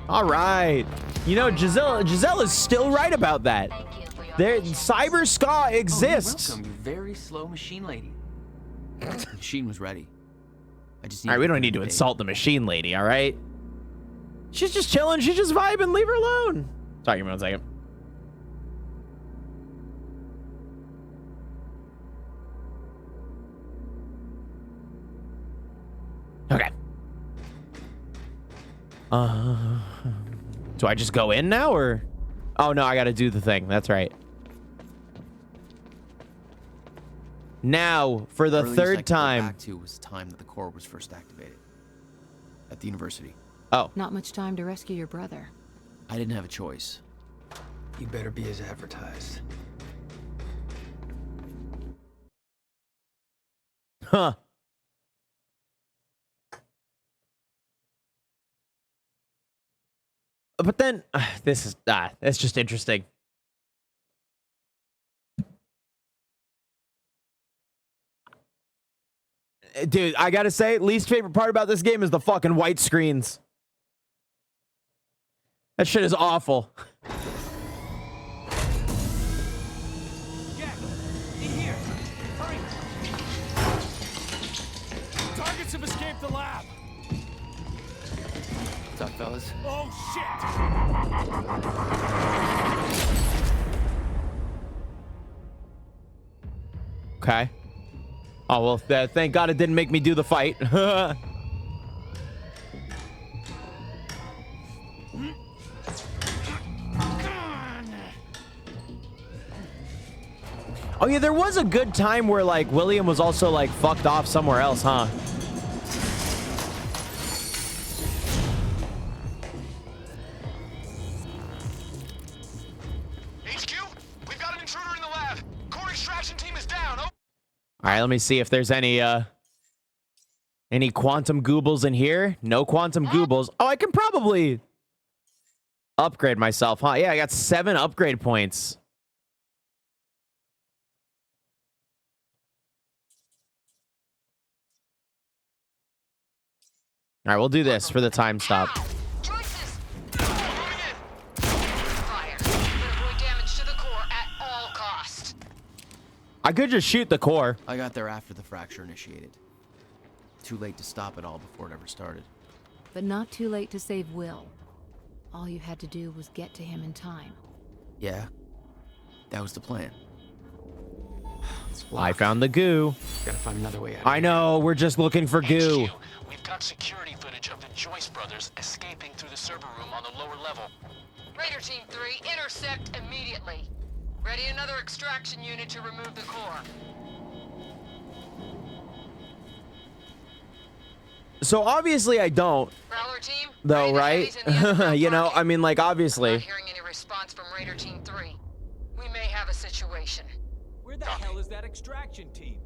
All right. You know, Giselle is still right about that. There, cyber ska exists. Welcome, you very slow machine lady. The machine was ready. I just need. All right, we don't need to insult the machine lady. All right. She's just chilling. She's just vibing. Leave her alone. Sorry, give me 1 second. Okay. Do I just go in now or? Oh no, I gotta do the thing. That's right. Now for the third time. Back to was the time that the core was first activated at the university. Oh. Not much time to rescue your brother. I didn't have a choice. You better be as advertised. Huh. But then this is that's just interesting. Dude, I gotta say, least favorite part about this game is the fucking white screens. That shit is awful. Get in here. Hurry. Targets have escaped the lab. What's up, fellas? Oh shit. Okay. Oh, well, thank God it didn't make me do the fight. Oh, yeah, there was a good time where, like, William was also, like, fucked off somewhere else, huh? HQ, we've got an intruder in the lab. Core extraction team is down. Oh. All right, let me see if there's any quantum goobles in here. No quantum goobles. Oh, I can probably upgrade myself, huh? Yeah, I got 7 upgrade points. right, we'll do this for the time stop. Choices. Fire. Avoid damage to the core at all costs. I could just shoot the core. I got there after the fracture initiated. Too late to stop it all before it ever started. But not too late to save Will. All you had to do was get to him in time. Yeah, that was the plan. I found the goo. Gotta find another way out. I know, we're just looking for goo. HQ, we've got security footage of the Joyce brothers escaping through the server room on the lower level. Raider Team 3, intercept immediately. Ready another extraction unit to remove the core. So obviously I don't, Prowler Team, though, right? You know, I mean, like, I'm obviously. not hearing any response from Raider Team 3. We may have a situation. Where the hell is that extraction team?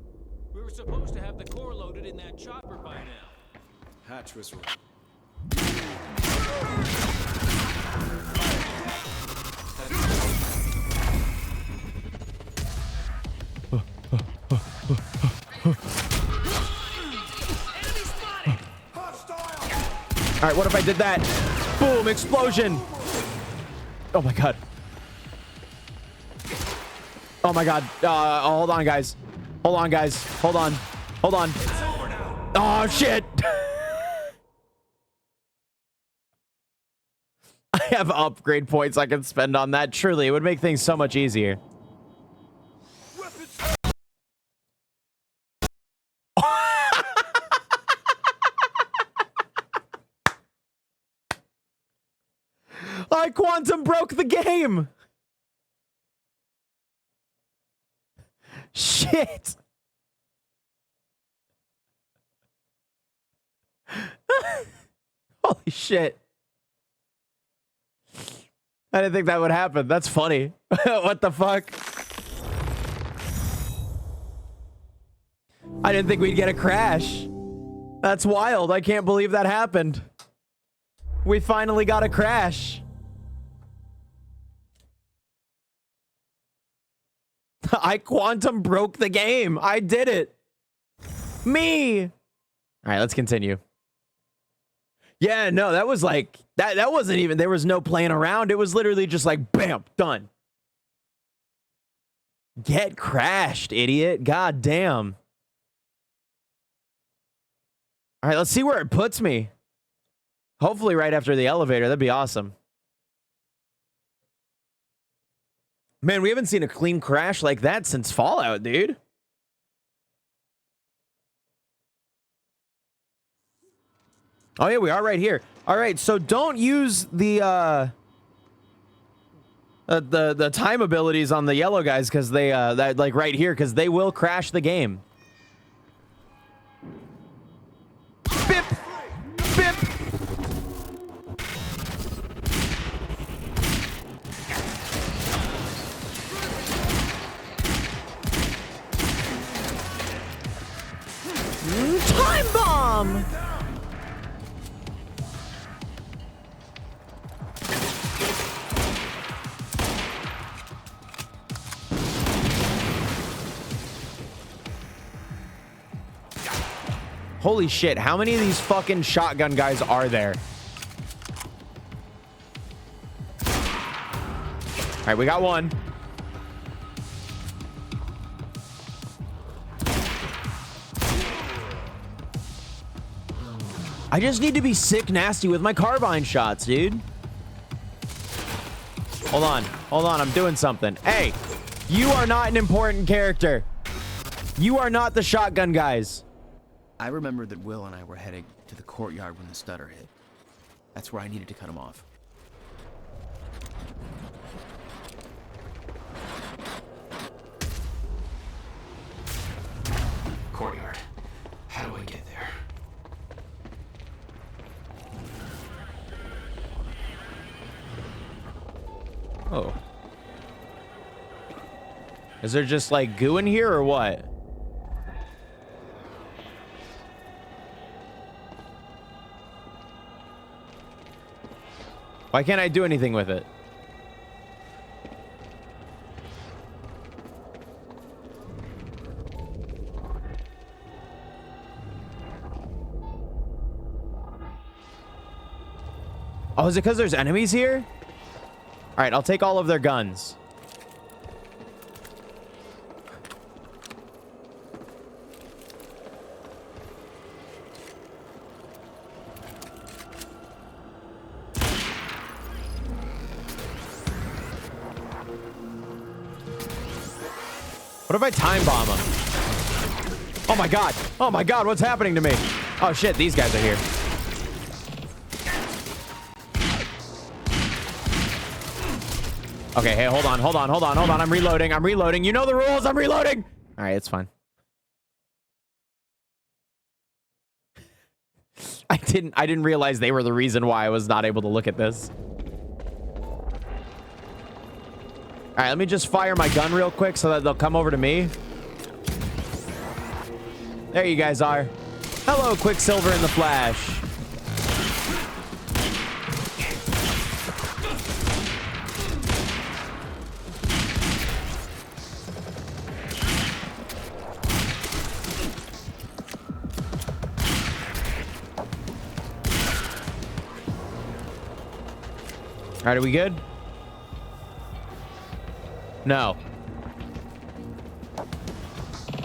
We were supposed to have the core loaded in that chopper by now. Hatch was... All right, what if I did that? Boom, explosion. Oh my God. Oh my God. Hold on, guys. Hold on, guys. Hold on. Hold on. Oh, shit. I have upgrade points I can spend on that. Truly, it would make things so much easier. I quantum broke the game. Shit. Holy shit. I didn't think that would happen. That's funny. What the fuck? I didn't think we'd get a crash. That's wild. I can't believe that happened. We finally got a crash. I quantum broke the game. I did it. Me. All right, let's continue. Yeah, no, that was like, that wasn't even, there was no playing around. It was literally just like, bam, done. Get crashed, idiot. God damn. All right, let's see where it puts me. Hopefully right after the elevator. That'd be awesome. Man, we haven't seen a clean crash like that since Fallout, dude. Oh yeah, we are right here. All right, so don't use the time abilities on the yellow guys because they that like right here because they will crash the game. Bip, bip. Time bomb. Holy shit, how many of these fucking shotgun guys are there? All right, we got one. I just need to be sick nasty with my carbine shots, dude. Hold on, I'm doing something. Hey, you are not an important character. You are not the shotgun guys. I remember that Will and I were heading to the courtyard when the stutter hit. That's where I needed to cut him off. Courtyard. How do I get there? Oh. Is there just like goo in here or what? Why can't I do anything with it? Oh, is it because there's enemies here? All right, I'll take all of their guns. What if I time bomb him? Oh my god. Oh my god, what's happening to me? Oh shit, these guys are here. Okay, hey, hold on. I'm reloading. You know the rules, I'm reloading. All right, it's fine. I didn't realize they were the reason why I was not able to look at this. All right, let me just fire my gun real quick so that they'll come over to me. There you guys are. Hello, Quicksilver in the Flash. All right, are we good? No.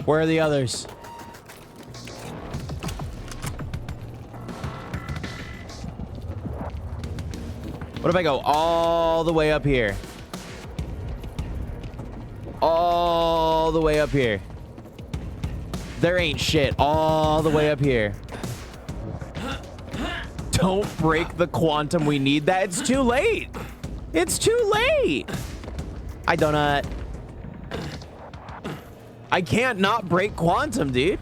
Where are the others? What if I go all the way up here? All the way up here. There ain't shit all the way up here. Don't break the quantum. We need that. It's too late. It's too late. I donut. I can't not break quantum, dude.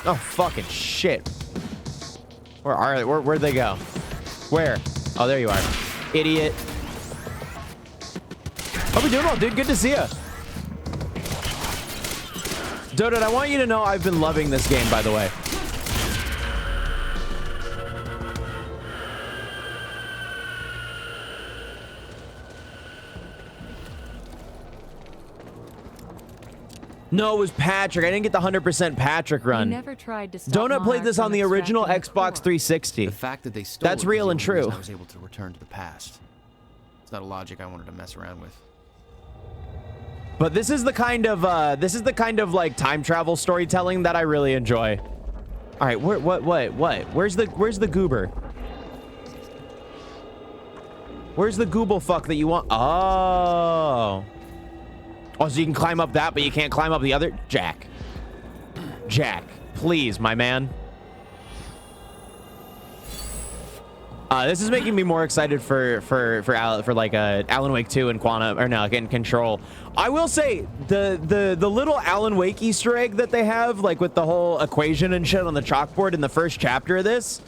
Oh, fucking shit. Where are they? Where'd they go? Where? Oh, there you are. Idiot. How we doing, all, dude? Good to see you. Donut, I want you to know I've been loving this game, by the way. No, it was Patrick. I didn't get the 100% Patrick run. You never tried to stop Donut played this on the original extracting Xbox 360. The fact that they stole That's it real was and the only reason true. I was able to return to the past. It's not a logic I wanted to mess around with. But this is the kind of like time travel storytelling that I really enjoy. All right, what? Where's the goober? Where's the gooble fuck that you want? Oh, so you can climb up that, but you can't climb up the other. Jack, please, my man. This is making me more excited for like Alan Wake 2 and Quantum, or no, again, Control. I will say the little Alan Wake Easter egg that they have, like with the whole equation and shit on the chalkboard in the first chapter of this,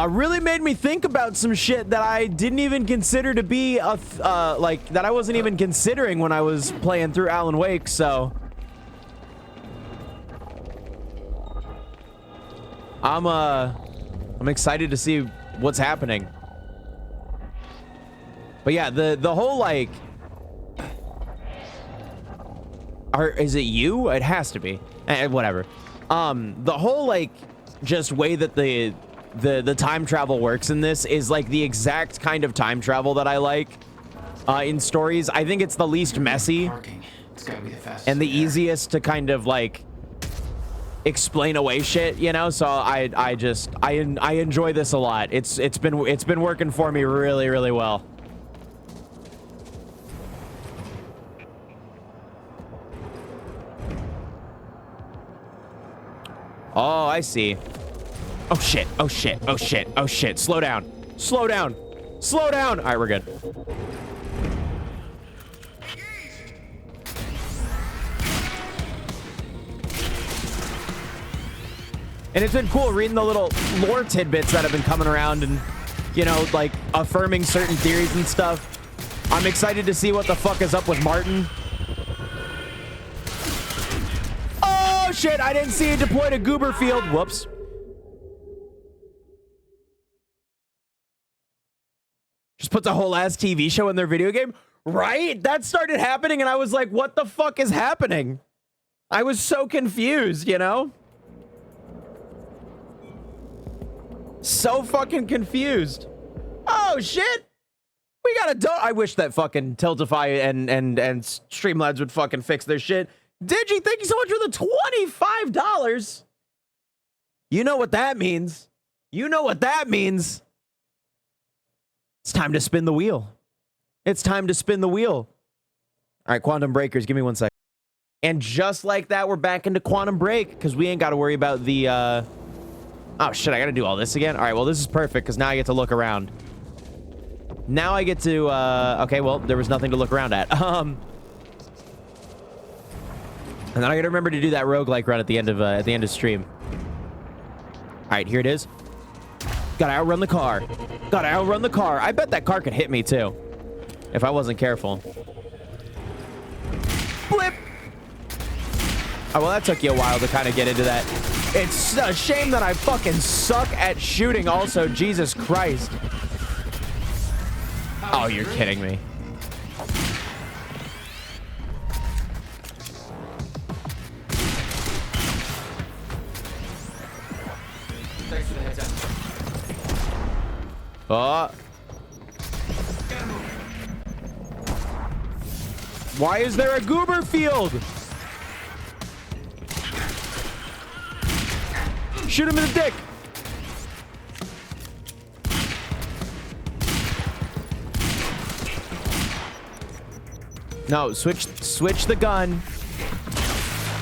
really made me think about some shit that I didn't even consider to be like that I wasn't even considering when I was playing through Alan Wake. So I'm excited to see what's happening. But yeah, the whole like, is it you? It has to be. Whatever. The whole like just way that the time travel works in this is like the exact kind of time travel that I like in stories. I think it's the least messy and the easiest to kind of like explain away shit, you know. So I enjoy this a lot. It's been working for me really, really well. Oh, I see. Oh shit. Slow down. All right, we're good. And it's been cool reading the little lore tidbits that have been coming around and, you know, like affirming certain theories and stuff. I'm excited to see what the fuck is up with Martin. Oh shit, I didn't see it deployed to Goober Field. Whoops. Just puts a whole ass TV show in their video game. Right? That started happening and I was like, what the fuck is happening? I was so confused, you know? So fucking confused. Oh shit. We got a I wish that fucking Tiltify and Streamlabs would fucking fix their shit. Digi, thank you so much for the $25. You know what that means. You know what that means. It's time to spin the wheel. It's time to spin the wheel. All right, Quantum Breakers, give me 1 second. And just like that, we're back into Quantum Break because we ain't got to worry about the... Oh, shit, I got to do all this again? All right, well, this is perfect because now I get to look around. Now I get to... Okay, well, there was nothing to look around at. And then I got to remember to do that roguelike run at the end of stream. All right, here it is. Gotta outrun the car. Gotta outrun the car. I bet that car could hit me, too. If I wasn't careful. Blip! Oh, well, that took you a while to kind of get into that. It's a shame that I fucking suck at shooting also. Jesus Christ. Oh, you're kidding me. Thanks for the heads up. Oh. Why is there a goober field? Shoot him in the dick. No, switch the gun.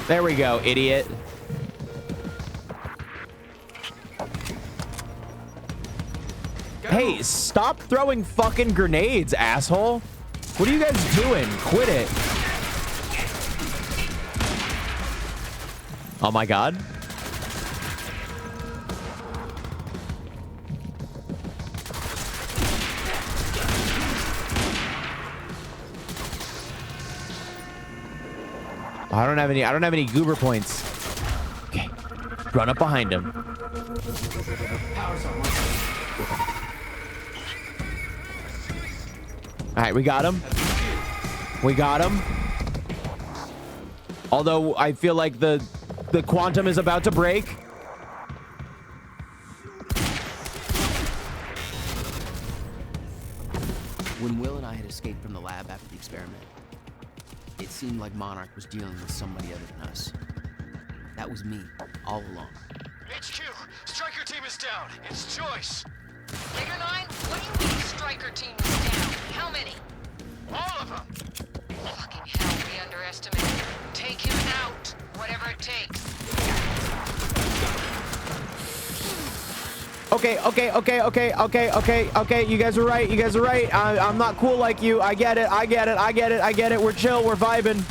There we go, idiot. Hey, stop throwing fucking grenades, asshole. What are you guys doing? Quit it. Oh my god. I don't have any goober points. Okay. Run up behind him. All right, we got him. We got him. Although I feel like the quantum is about to break. When Will and I had escaped from the lab after the experiment, it seemed like Monarch was dealing with somebody other than us. That was me, all along. HQ, Striker team is down. It's Joyce. Figure 9, what do you mean Striker team is down? How many? All of them. Fucking hell, we underestimated. Take him out, whatever it takes. Okay. You guys are right. I'm not cool like you. I get it. We're chill. We're vibing.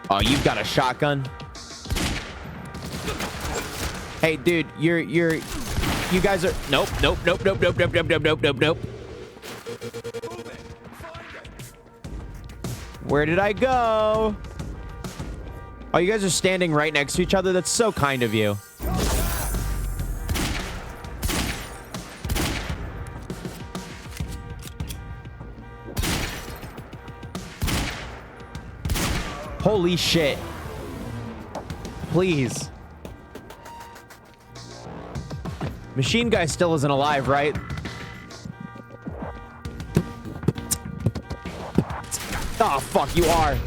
Oh, you've got a shotgun. Hey, dude, you guys are nope. Where did I go? Oh, you guys are standing right next to each other. That's so kind of you. Holy shit. Please. Machine Guy still isn't alive, right? Oh, fuck, you are.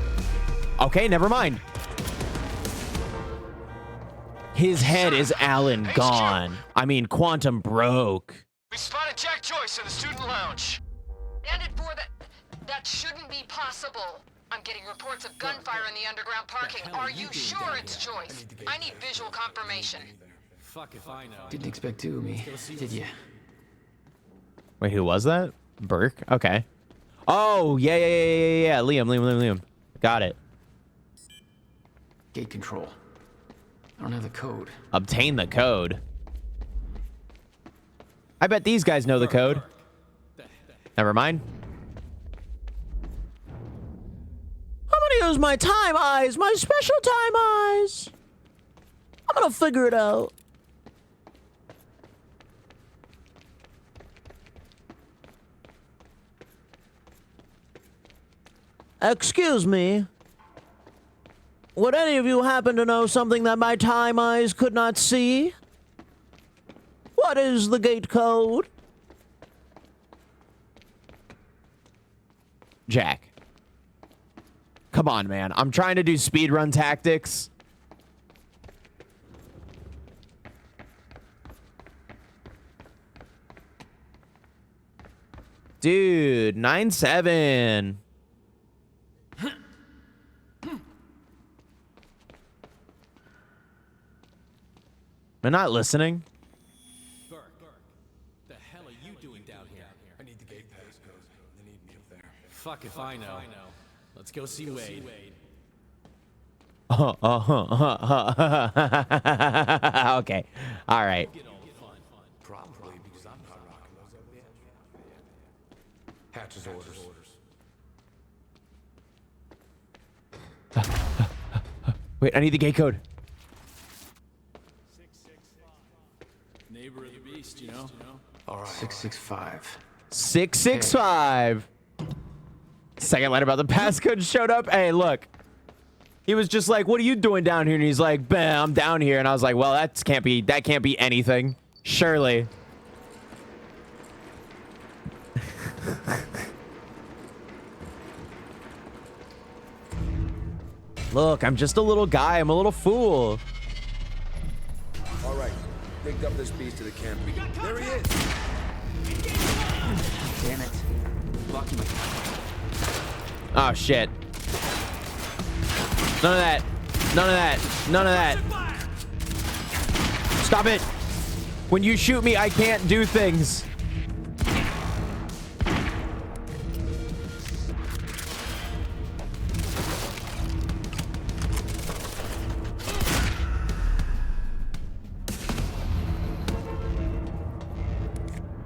Okay, never mind. His head is Alan gone. I mean, Quantum broke. We spotted Jack Joyce in the student lounge. Bandit 4, that shouldn't be possible. I'm getting reports of gunfire in the underground parking. Are you sure it's Joyce? I need visual confirmation. Fuck if I know. Didn't expect two of me, did you? Wait, who was that? Burke? Okay. Oh, yeah. Liam. Got it. Gate control. I don't have the code. Obtain the code. I bet these guys know the code. Never mind. I'm gonna use my time eyes, my special time eyes. I'm gonna figure it out. Excuse me. Would any of you happen to know something that my time eyes could not see? What is the gate code? Jack. Come on, man. I'm trying to do speedrun tactics. Dude, 9-7. Am I not listening? Burke, the hell are you doing down here? I need the gate pass. They need me up there. Fuck if I know. Let's go see Wade. Okay. All right. Probably because I'm not rocking those up yet. Hatch's orders. Wait, I need the gate code. Neighbor of the beast, you know? All right. 665. 665. Second line about the passcode showed up. Hey, look. He was just like, "What are you doing down here?" And he's like, "Bam, I'm down here." And I was like, "Well, that can't be anything. Surely." Look, I'm just a little guy. I'm a little fool. All right. Picked up this beast to the camp. There he is. Damn it. Blocking my... Oh, shit. None of that. None of that. None of that. Stop it. When you shoot me, I can't do things.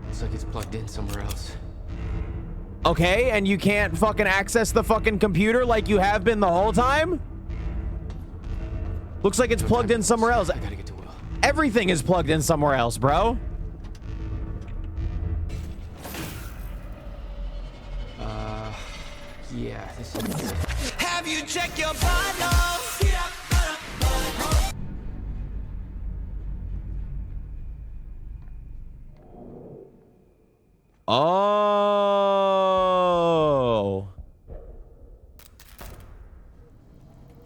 Looks like it's plugged in somewhere else. Okay, and you can't fucking access the fucking computer like you have been the whole time? Looks like it's plugged in somewhere else. I gotta get to Will. Everything is plugged in somewhere else, bro. Yeah, this is good. Have you checked your vitals? Oh.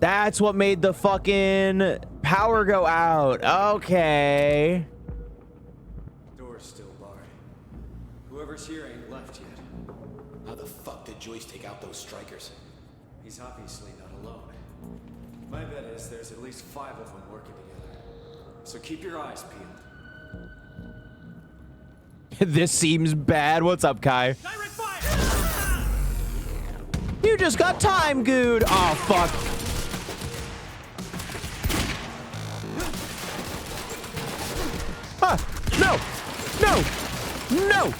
That's what made the fucking power go out. Okay. Door's still barred. Whoever's here ain't left yet. How the fuck did Joyce take out those strikers? He's obviously not alone. My bet is there's at least 5 of them working together. So keep your eyes peeled. This seems bad. What's up, Kai? You just got time, good. Oh, fuck. Ah, no, no, no.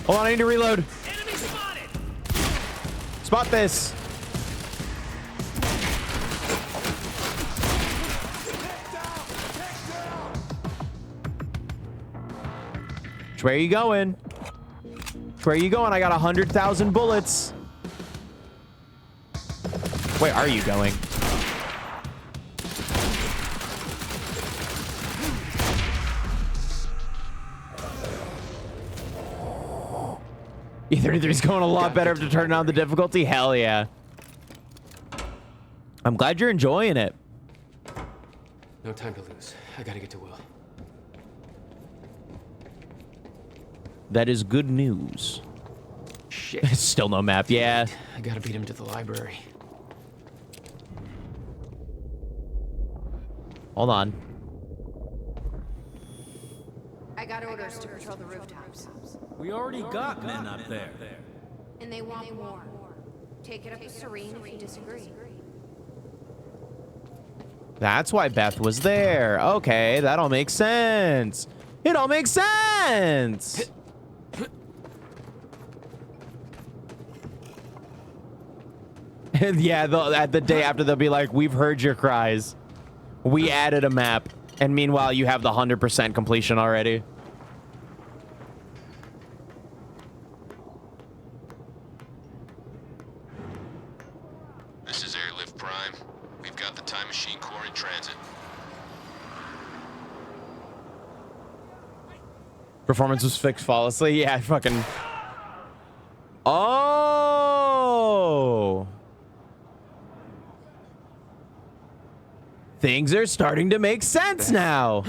Hold on, I need to reload. Enemy spotted! Spot this. Where are you going? Where are you going? I got 100,000 bullets. Where are you going? E33's going a lot better to turn on the difficulty. Hell yeah. I'm glad you're enjoying it. No time to lose. I gotta get to Will. That is good news. Shit. Still no map. Yeah. I gotta beat him to the library. Hold on. I got orders to patrol the rooftops. We already got men up there. And they want more. Take it up with Serene if you disagree. That's why Beth was there. Okay, that all makes sense. It all makes sense. And yeah, at the day after, they'll be like, "We've heard your cries. We added a map." And meanwhile, you have the 100% completion already. Performance was fixed flawlessly. Yeah, fucking. Oh. Things are starting to make sense now.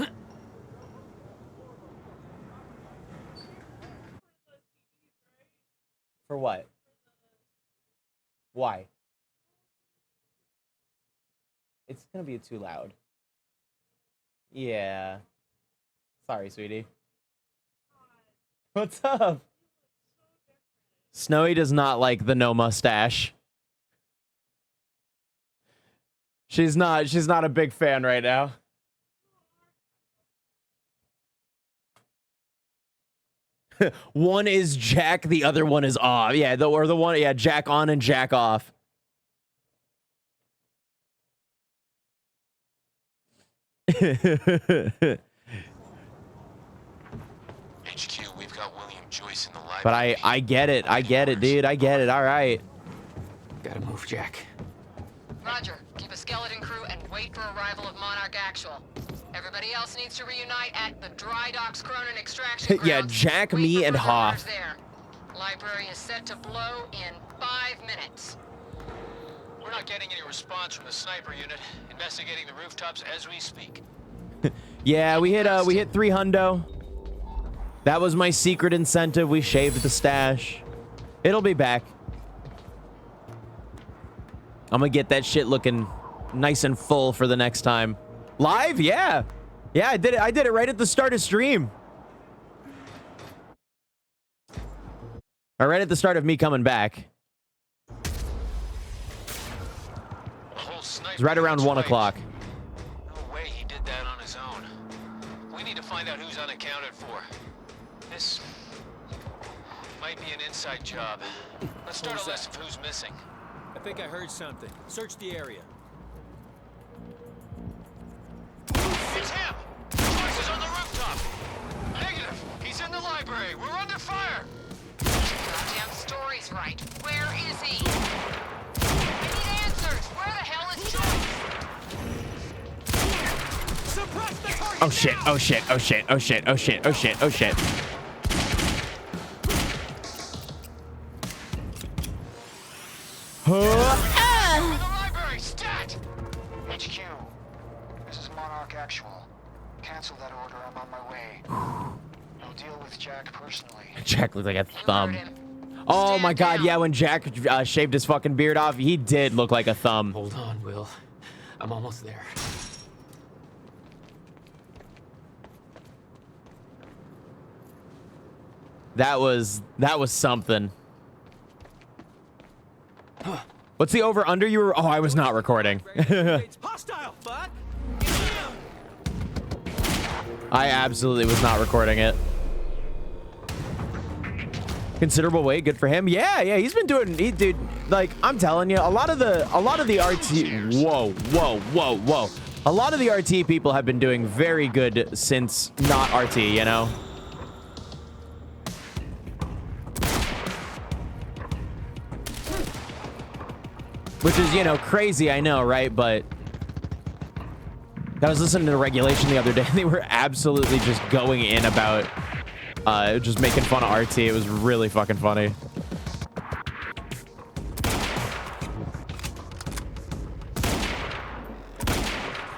For what? Why? It's gonna be too loud. Yeah. Sorry, sweetie. What's up? Snowy does not like the no mustache. She's not a big fan right now. One is Jack, the other one is off. Yeah, the one, yeah, Jack on and Jack off. HQ, we've got William Joyce in the library. But I get it. I get it, dude. I get it. All right. Gotta move, Jack. Roger. Keep a skeleton crew and wait for arrival of Monarch Actual. Everybody else needs to reunite at the Dry Docks Cronin extraction grounds. Yeah, Jack, me, and Hoff. There. Library is set to blow in 5 minutes. We're not getting any response from the sniper unit. Investigating the rooftops as we speak. Yeah, we hit 3 hundo. That was my secret incentive. We shaved the stash. It'll be back. I'm gonna get that shit looking nice and full for the next time. Live? Yeah. Yeah, I did it. I did it right at the start of stream. Or right at the start of me coming back. It's right around 1 o'clock. No way he did that on his own. We need to find out who's unaccounted for. This might be an inside job. Let's start a list of who's missing. I think I heard something. Search the area. It's him! Joyce is on the rooftop! Negative! He's in the library! We're under fire! Goddamn story's right. Where is he? I need answers! Where the hell is Joyce? Suppress the target! Oh shit, oh shit, oh shit, oh shit, oh shit, oh shit, oh shit. Library, stat! HQ, this is Monarch Actual. Cancel that order, I'm on my way. I'll deal with Jack personally. Jack looked like a thumb. Oh my god, yeah, when Jack shaved his fucking beard off, he did look like a thumb. Hold on, Will. I'm almost there. That was something. What's the over under you were? Oh, I was not recording. Hostile, bud. I absolutely was not recording it. Considerable weight, good for him. Yeah, he's been doing. Dude, like I'm telling you, a lot of the RT. Whoa. A lot of the RT people have been doing very good since not RT. You know. Which is, crazy, I know, right? But I was listening to the regulation the other day, and they were absolutely just going in about just making fun of RT. It was really fucking funny.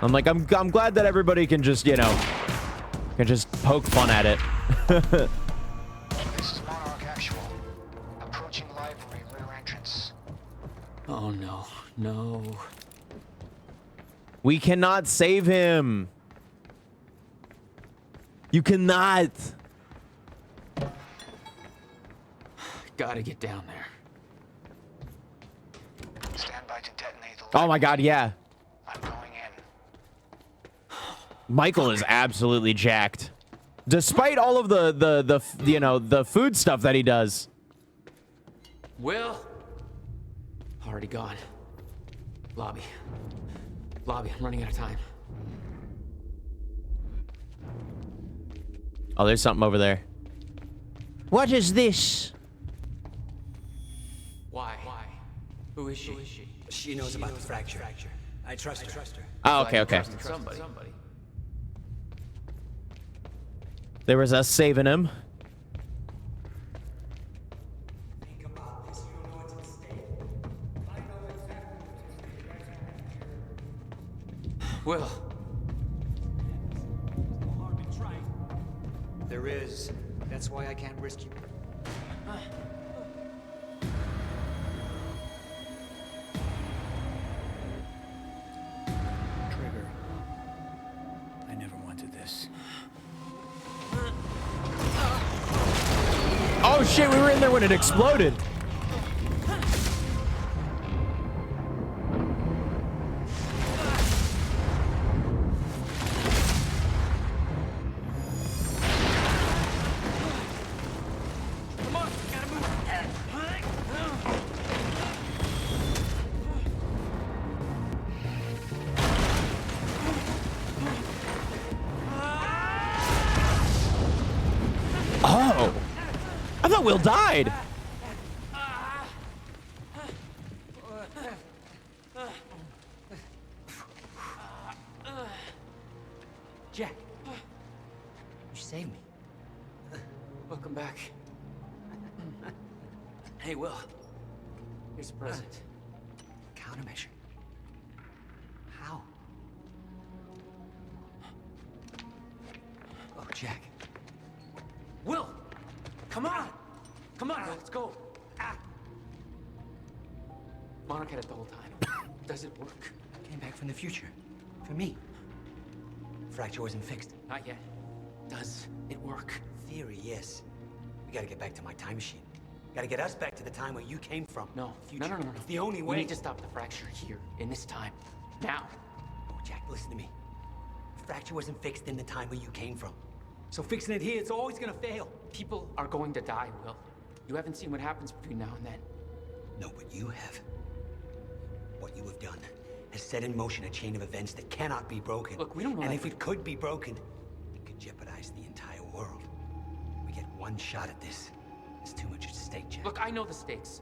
I'm like, I'm glad that everybody can just, can just poke fun at it. This is Monarch Actual. Approaching library rear entrance. Oh no. We cannot save him. You cannot. Gotta get down there. Stand by to detonate the Oh my god, yeah. I'm going in. Michael is absolutely jacked. Despite all of the food stuff that he does. Will. Already gone. Lobby, I'm running out of time. Oh, there's something over there. What is this? Why? Who is she? She knows about the fracture. I trust her. Oh, okay. Somebody. There was us saving him. Will. There is. That's why I can't risk you. Trigger. I never wanted this. Oh shit, we were in there when it exploded. Oh, I thought Will died. Jack, you saved me. Welcome back. Hey, Will. Here's a present. Countermeasure. How? Oh, Jack. Will! Come on! Come on, let's go. Monarch had it the whole time. Does it work? Came back from the future. For me. Fracture wasn't fixed. Not yet. Does it work? Theory, yes. We gotta get back to my time machine. Gotta get us back to the time where you came from. No, future. No. It's the only way. We need to stop the fracture here, in this time. Now. Oh, Jack, listen to me. The fracture wasn't fixed in the time where you came from. So fixing it here, it's always gonna fail. People are going to die, Will. You haven't seen what happens between now and then. No, but you have. What you have done has set in motion a chain of events that cannot be broken. Look, we don't know. And if it could be broken, it could jeopardize the entire world. We get one shot at this. It's too much at stake, Jack. Look, I know the stakes.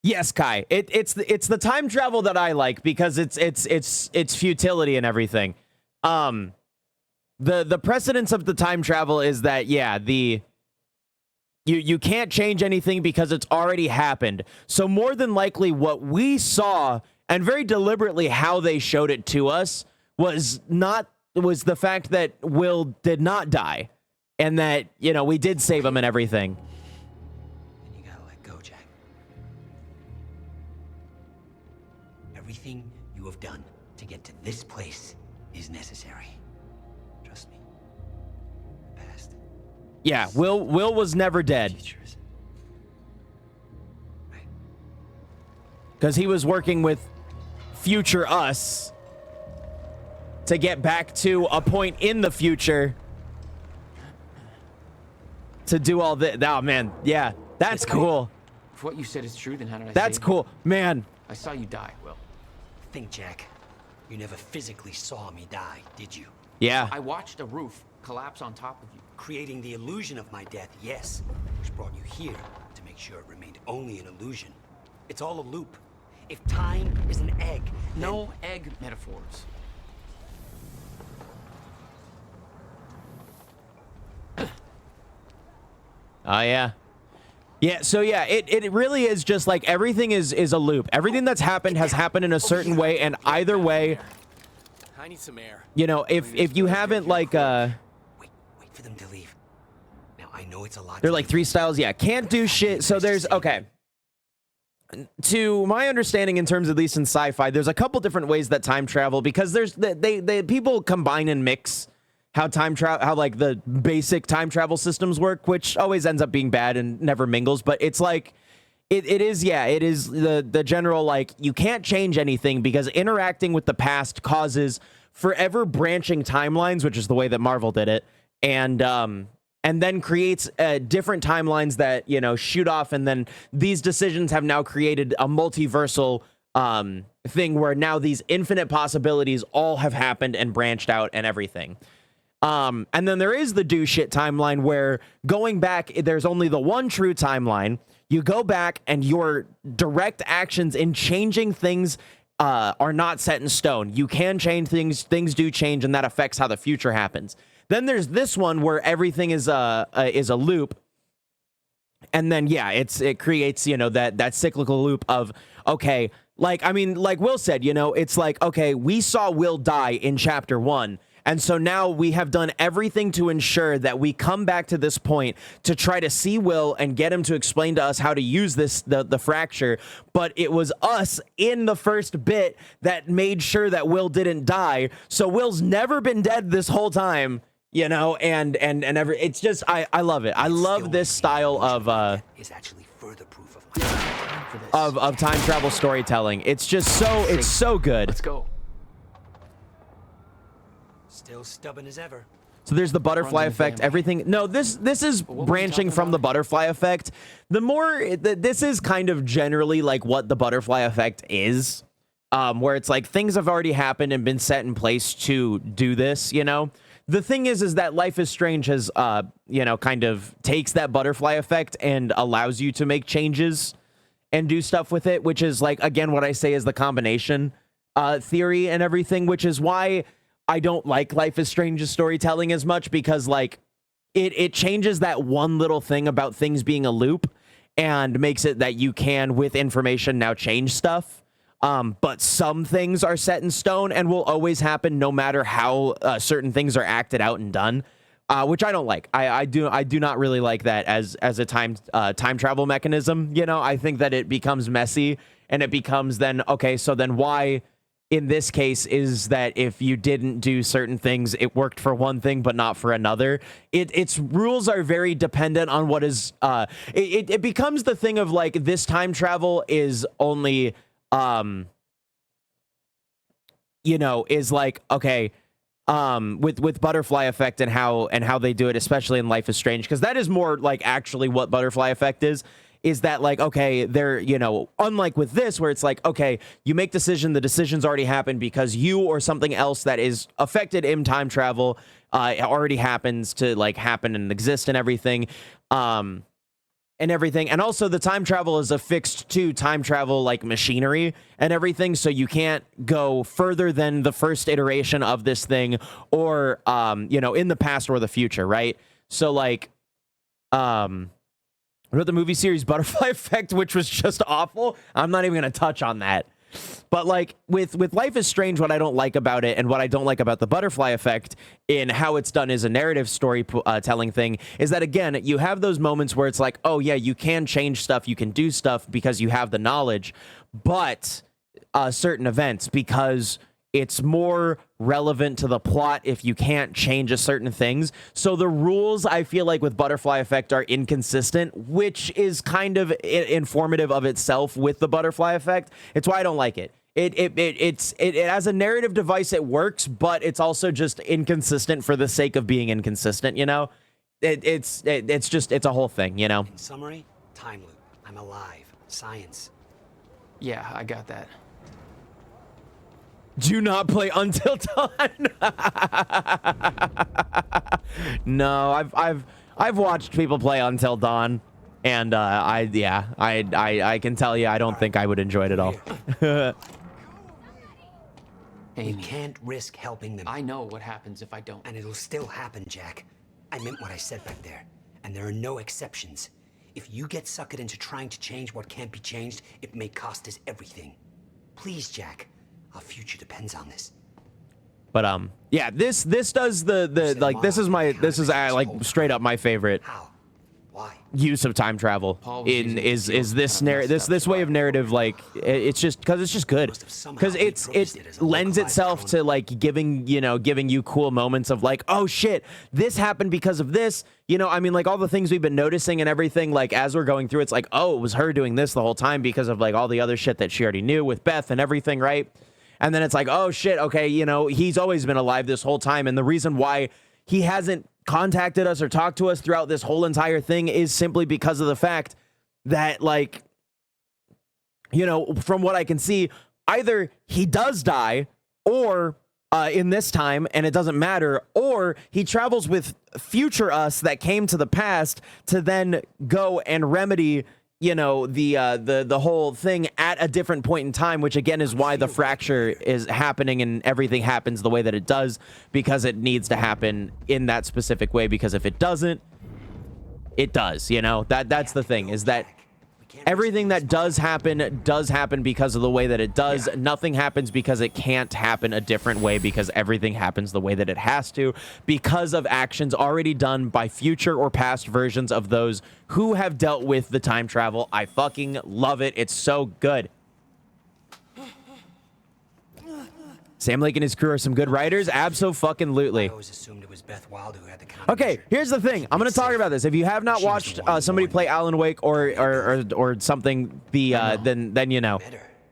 Yes, Kai. It's the time travel that I like because it's futility and everything. The precedence of the time travel is that, yeah, you can't change anything because it's already happened. So more than likely what we saw, and very deliberately how they showed it to us, was the fact that Will did not die. And that, you know, we did save him and everything. And you gotta let go, Jack. Everything you have done to get to this place is necessary. Trust me. The past. Yeah, Will was never dead. Because he was working with future us to get back to a point in the future to do all this. Oh, man. Yeah, that's cool. If what you said is true, then how did I That's save cool. you? Man. I saw you die, Will. Think, Jack. You never physically saw me die, did you? Yeah. I watched a roof collapse on top of you. Creating the illusion of my death, yes. Which brought you here to make sure it remained only an illusion. It's all a loop. If time is an egg, no egg metaphors. Oh, yeah. Yeah, so yeah, it really is just like everything is a loop. Everything that's happened has happened in a certain way, and either way, I need some air. you know, if you haven't like Wait for them to leave. Now I know it's a lot. They're like 3 styles, yeah. Can't do shit. So there's okay. To my understanding, in terms at least in sci-fi, there's a couple different ways that time travel, because there's they people combine and mix how like the basic time travel systems work, which always ends up being bad and never mingles. But it's like it is the general, like, you can't change anything because interacting with the past causes forever branching timelines, which is the way that Marvel did it, and then creates different timelines that, you know, shoot off, and then these decisions have now created a multiversal thing where now these infinite possibilities all have happened and branched out and everything. And then there is the do shit timeline where going back, there's only the one true timeline. You go back and your direct actions in changing things are not set in stone. You can change things. Things do change, and that affects how the future happens. Then there's this one where everything is a loop. And then, yeah, it creates, you know, that cyclical loop of, okay, like, I mean, like Will said, you know, it's like, okay, we saw Will die in chapter 1. And so now we have done everything to ensure that we come back to this point to try to see Will and get him to explain to us how to use the fracture. But it was us in the first bit that made sure that Will didn't die. So Will's never been dead this whole time, you know, and it's just, I love it. I love this style of is actually further proof of time travel storytelling. It's just it's so good. Let's go. Still stubborn as ever. So there's the butterfly effect, everything. No, this is branching from the butterfly effect. The more, this is kind of generally like what the butterfly effect is, where it's like things have already happened and been set in place to do this, you know? The thing is that Life is Strange has, you know, kind of takes that butterfly effect and allows you to make changes and do stuff with it, which is like, again, what I say is the combination theory and everything, which is why I don't like Life is Strange's storytelling as much, because like it changes that one little thing about things being a loop and makes it that you can, with information, now change stuff. But some things are set in stone and will always happen no matter how certain things are acted out and done, which I don't like. I do not really like that as a time travel mechanism. You know, I think that it becomes messy, and it becomes then, okay, so then why in this case is that if you didn't do certain things, it worked for one thing but not for another. Its rules are very dependent on what is it becomes the thing of like, this time travel is only you know, is like, okay, with butterfly effect and how they do it, especially in Life is Strange, because that is more like actually what butterfly effect is that like, okay, they're, you know, unlike with this where it's like, okay, you make decision, the decision's already happened because you or something else that is affected in time travel already happens to like happen and exist and everything. And also the time travel is affixed to time travel like machinery and everything, so you can't go further than the first iteration of this thing or you know, in the past or the future, right? So like what about the movie series Butterfly Effect, which was just awful? I'm not even going to touch on that. But like with Life is Strange, what I don't like about it and what I don't like about the butterfly effect in how it's done as a narrative story telling thing is that, again, you have those moments where it's like, oh yeah, you can change stuff, you can do stuff because you have the knowledge, but certain events, because it's more relevant to the plot if you can't change a certain things. So the rules, I feel like with butterfly effect, are inconsistent, which is kind of informative of itself with the butterfly effect. It's why I don't like it. It as a narrative device, it works, but it's also just inconsistent for the sake of being inconsistent, you know? It's a whole thing, you know? In summary, time loop. I'm alive. Science. Yeah, I got that. Do not play Until Dawn. No, I've watched people play Until Dawn, and I can tell you I don't think I would enjoy it at all. You can't risk helping them. I know what happens if I don't. And it'll still happen, Jack. I meant what I said back there, and there are no exceptions. If you get suckered into trying to change what can't be changed, it may cost us everything. Please, Jack. Our future depends on this. But yeah, this does the like this is like straight up my favorite use of time travel in is this this way of narrative. Like it's just because it's just good, because it lends itself to like giving you cool moments of like, oh shit, this happened because of this, you know. I mean, like all the things we've been noticing and everything, like as we're going through, it's like, oh, it was her doing this the whole time because of like all the other shit that she already knew with Beth and everything, right? And then it's like, oh shit, okay, you know, he's always been alive this whole time, and the reason why he hasn't contacted us or talked to us throughout this whole entire thing is simply because of the fact that, like, you know, from what I can see, either he does die, or in this time, and it doesn't matter, or he travels with future us that came to the past to then go and remedy you know, the whole thing at a different point in time, which again is why the fracture is happening and everything happens the way that it does, because it needs to happen in that specific way, because if it doesn't, it does, you know. That's the thing, is that everything that does happen because of the way that it does. Nothing happens because it can't happen a different way, because everything happens the way that it has to, because of actions already done by future or past versions of those who have dealt with the time travel. I fucking love it. It's so good. Sam Lake and his crew are some good writers. Abso-fucking-lutely. I always assumed it was Beth Wild who had the Okay, here's the thing. I'm going to talk about this. If you have not watched somebody play Alan Wake or something, then you know.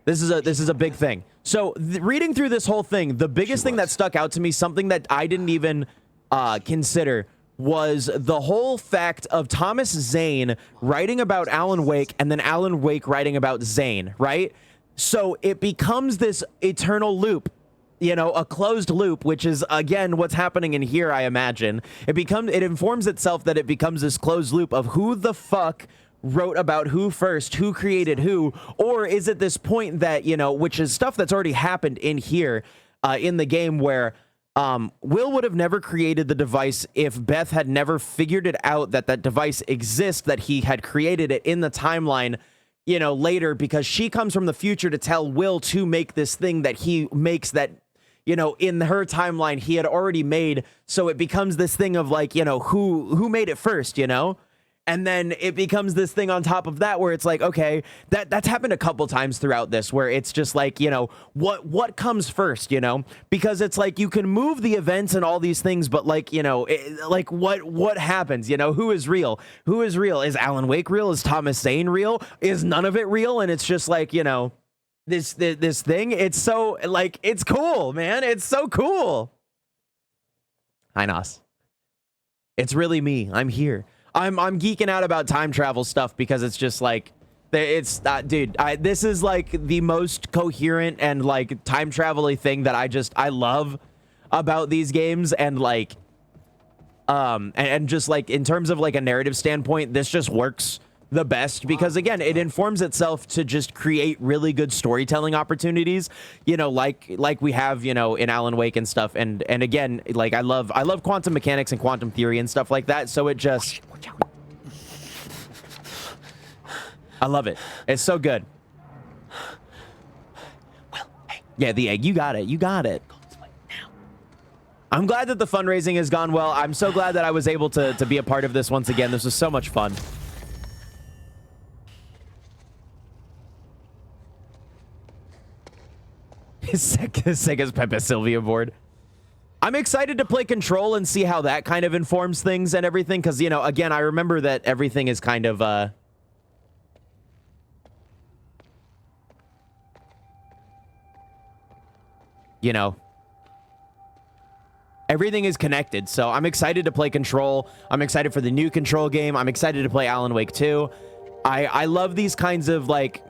This is a big thing. So reading through this whole thing, the biggest thing that stuck out to me, something that I didn't even consider, was the whole fact of Thomas Zane writing about Alan Wake and then Alan Wake writing about Zane, right? So it becomes this eternal loop. You know, a closed loop, which is, again, what's happening in here, I imagine. It informs itself that it becomes this closed loop of who the fuck wrote about who first, who created who, or is it this point that, you know, which is stuff that's already happened in here, in the game, where Will would have never created the device if Beth had never figured it out that that device exists, that he had created it in the timeline, you know, later, because she comes from the future to tell Will to make this thing that he makes that, you know, in her timeline he had already made. So it becomes this thing of like, you know, who made it first, you know? And then it becomes this thing on top of that where it's like, okay, that's happened a couple times throughout this, where it's just like, you know, what comes first, you know? Because it's like you can move the events and all these things, but like, you know, like what happens, you know? Who is real? Who is real? Is Alan Wake real? Is Thomas Zane real? Is none of it real? And it's just like, you know, this thing, it's so, like, it's cool, man. It's so cool. Hi, Nos. It's really me. I'm here. I'm geeking out about time travel stuff because it's just like, it's, dude, this is like the most coherent and like time travel-y thing that I love about these games. And like, and just like in terms of like a narrative standpoint, this just works the best because, again, it informs itself to just create really good storytelling opportunities, you know, like we have, you know, in Alan Wake and stuff. And again, like I love quantum mechanics and quantum theory and stuff like that. So it just, I love it. It's so good. Yeah, the egg. You got it. You got it. I'm glad that the fundraising has gone well. I'm so glad that I was able to be a part of this once again. This was so much fun. Sega's Pepe Sylvia board. I'm excited to play Control and see how that kind of informs things and everything. Because, you know, again, I remember that everything is kind of, you know, everything is connected. So I'm excited to play Control. I'm excited for the new Control game. I'm excited to play Alan Wake 2. I love these kinds of, like,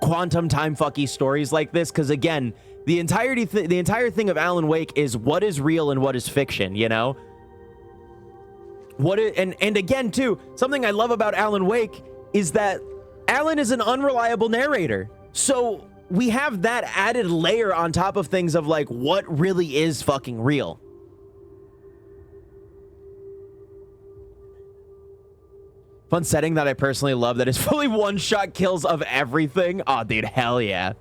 quantum time fucky stories like this, because again, the entire thing of Alan Wake is what is real and what is fiction, you know? And again too, something I love about Alan Wake is that Alan is an unreliable narrator. So we have that added layer on top of things of like what really is fucking real. Fun setting that I personally love that is fully one-shot kills of everything. Oh, dude, hell yeah.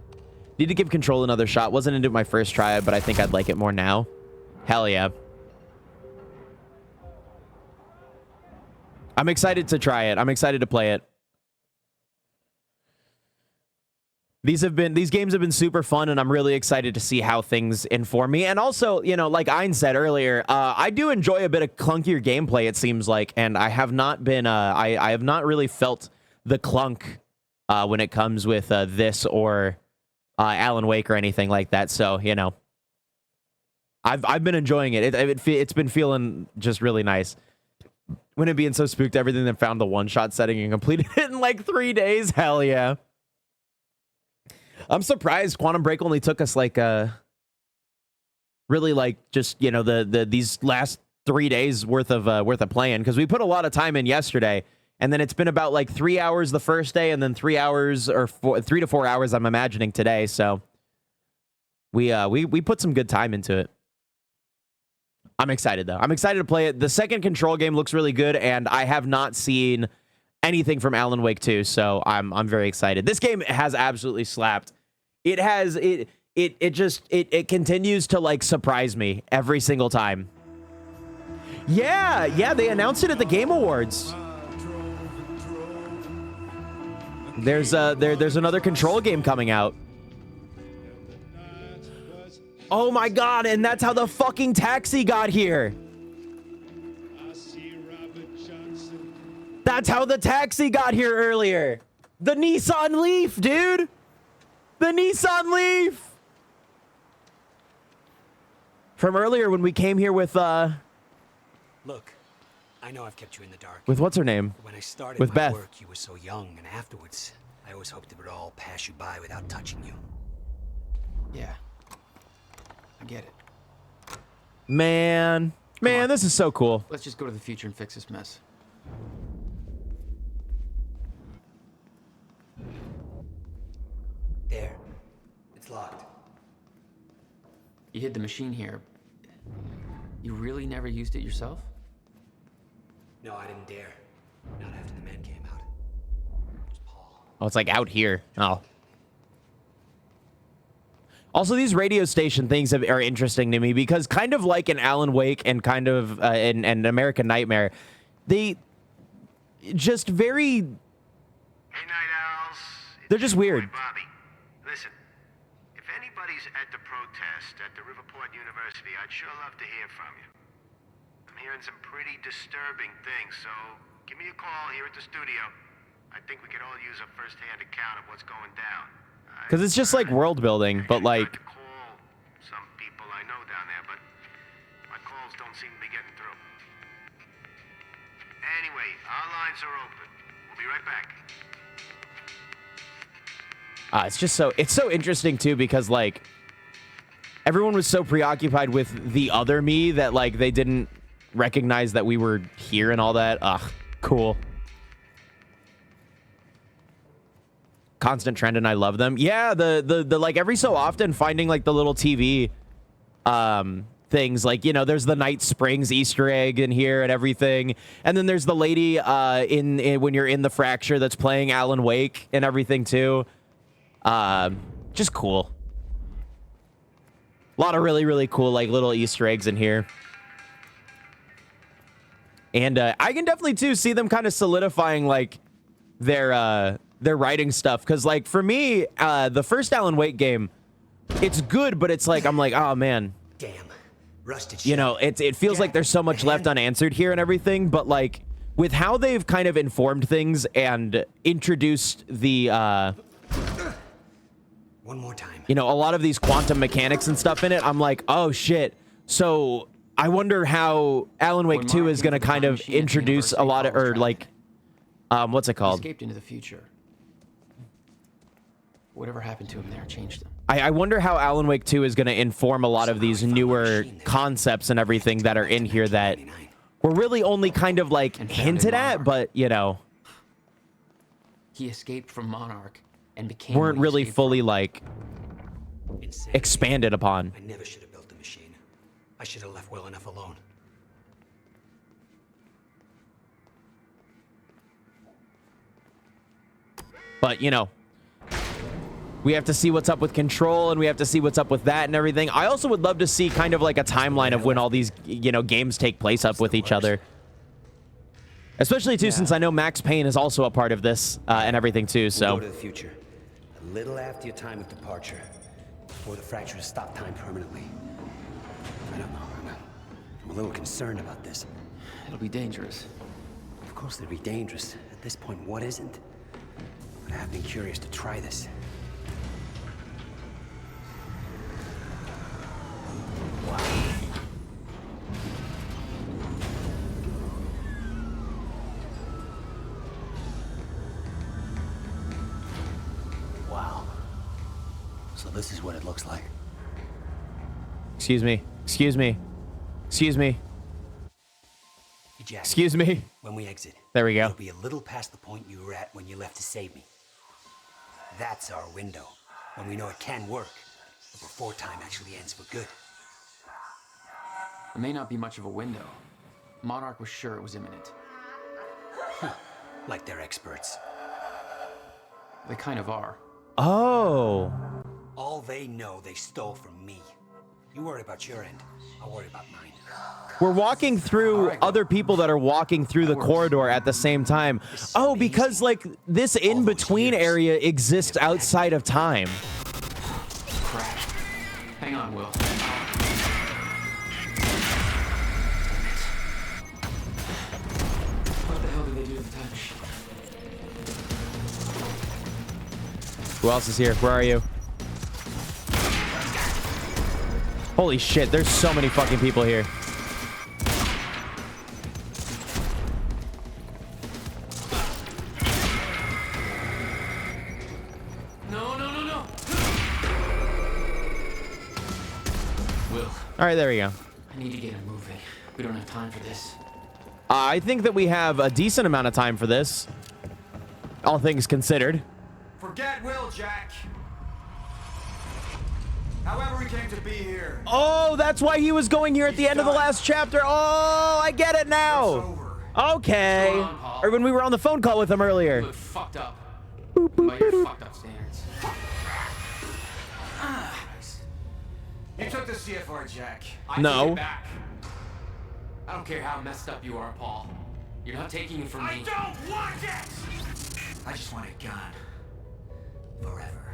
Need to give Control another shot. Wasn't into my first try, but I think I'd like it more now. Hell yeah. I'm excited to try it. I'm excited to play it. These games have been super fun, and I'm really excited to see how things inform me. And also, you know, like Ein said earlier, I do enjoy a bit of clunkier gameplay, it seems like, and I have not been, I have not really felt the clunk when it comes with this or Alan Wake or anything like that. So, you know, I've been enjoying it. It's been feeling just really nice. When it being so spooked, everything that found the one-shot setting and completed it in like 3 days. Hell yeah. I'm surprised Quantum Break only took us like really like just, you know, these last 3 days worth of playing, because we put a lot of time in yesterday And then it's been about like 3 hours the first day, and then 3 hours or 3 to 4 hours, I'm imagining, today. So we put some good time into it. I'm excited though. I'm excited to play it. The second Control game looks really good, and I have not seen anything from Alan Wake 2, so I'm very excited. This game has absolutely slapped. It has it continues to like surprise me every single time. Yeah, they announced it at the Game Awards. There's another Control game coming out. Oh my god, and that's how the fucking taxi got here. That's how the taxi got here earlier. The Nissan Leaf, dude. The Nissan Leaf. From earlier when we came here with Look, I know I've kept you in the dark. with what's her name? When I started With my Beth. work, you were so young, and afterwards, I always hoped it would all pass you by without touching you. Yeah. I get it. Man, this is so cool. Let's just go to the future and fix this mess. There. It's locked. You hid the machine here. You really never used it yourself? No, I didn't dare. Not after the men came out. Oh, it's like out here. Oh. Also, these radio station things are interesting to me because kind of like in Alan Wake and kind of in American Nightmare, they just very... Hey, Night Owls. They're just weird. Bobby, listen. If anybody's at the protest at the Riverport University, I'd sure love to hear from you. I'm hearing some pretty disturbing things, so give me a call here at the studio. I think we could all use a first-hand account of what's going down. Because it's just like world building, but like... Some people I know down there, but my calls don't seem to be getting through. Anyway, our lines are open. We'll be right back. It's just it's so interesting too because like everyone was so preoccupied with the other me that like they didn't recognize that we were here and all that. Ugh, cool. Constant trend, and I love them. Yeah, the like every so often finding like the little TV things, like, you know, there's the Night Springs Easter egg in here and everything, and then there's the lady in when you're in the fracture that's playing Alan Wake and everything too. Just cool. A lot of really cool like little Easter eggs in here. And I can definitely too see them kind of solidifying like their writing stuff, because like for me, the first Alan Wake game, it's good, but it's like I'm like, oh man, damn, rusted. You know, it feels like there's so much left unanswered here and everything, but like with how they've kind of informed things and introduced the one more time, you know, a lot of these quantum mechanics and stuff in it, I'm like, oh shit. So I wonder how Alan Wake 2 is going to kind of introduce a lot of, or like, what's it called? Escaped into the future. Whatever happened to him there changed him. I wonder how Alan Wake 2 is going to inform a lot of these newer concepts and everything that are in here that were really only kind of like hinted at, but, you know, he escaped from Monarch and became weren't really fully like expanded upon. I never should have built the machine. I should have left well enough alone. But, you know, we have to see what's up with Control, and we have to see what's up with that and everything. I also would love to see kind of like a timeline of when all these, you know, games take place up with each other. Especially, too, since I know Max Payne is also a part of this and everything, too, so. We'll go to the future. A little after your time of departure. Before the fracture has stopped time permanently. I don't know. I'm a little concerned about this. It'll be dangerous. Of course it'll be dangerous. At this point, what isn't? But I have been curious to try this. Wow. So this is what it looks like. Excuse me. Excuse me. Excuse me. Jack. Excuse me. When we exit. There we go. It'll be a little past the point you were at when you left to save me. That's our window. When we know it can work. But before time actually ends for good. It may not be much of a window. Monarch was sure it was imminent. Like they're experts. They kind of are. Oh. All they know they stole from me. You worry about your end. I'll worry about mine. We're walking through other people that are walking through the corridor at the same time. Oh, because like this in-between area exists outside of time. Crap. Hang on, Will. What the hell did they do to the time machine? Who else is here? Where are you? Holy shit, there's so many fucking people here. No. Will. All right, there we go. I need to get him moving. We don't have time for this. I think that we have a decent amount of time for this. All things considered. Forget Will, Jack. However we came to be here. Oh, that's why he was going here at the end of the last chapter. Oh, I get it now. Okay. Or when we were on the phone call with him earlier. You look fucked up. By your fucked up standards. You took the CFR, Jack. I No. take it back. I don't care how messed up you are, Paul. You're not taking it from me. I don't want it! I just want it gone. Forever.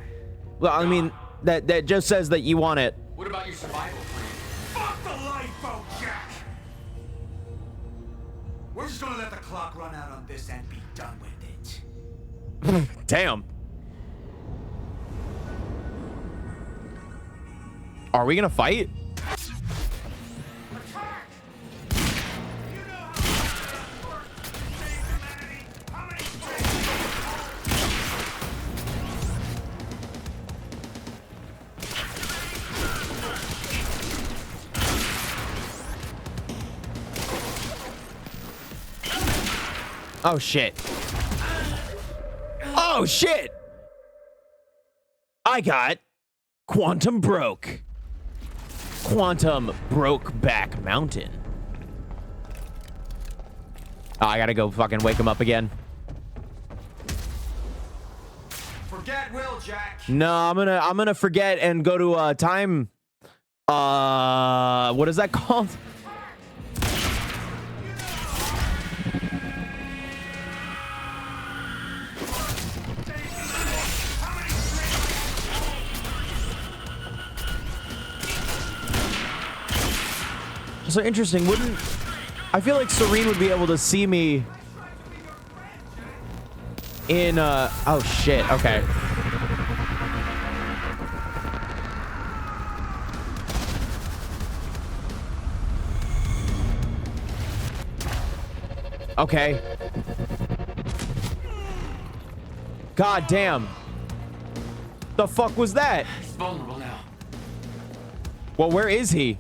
Well, I mean, that just says that you want it. What about your survival plan? Fuck the lifeboat, Jack! We're just gonna let the clock run out on this and be done with it. Damn. Are we gonna fight? Oh shit. Oh shit. I got Quantum Broke. Quantum Broke Back Mountain. Oh, I gotta go fucking wake him up again. Forget Will, Jack. No, I'm gonna forget and go to time. What is that called? So interesting. Wouldn't I feel like Serene would be able to see me in oh shit, okay. Okay. God damn. The fuck was that? He's vulnerable now. Well, where is he?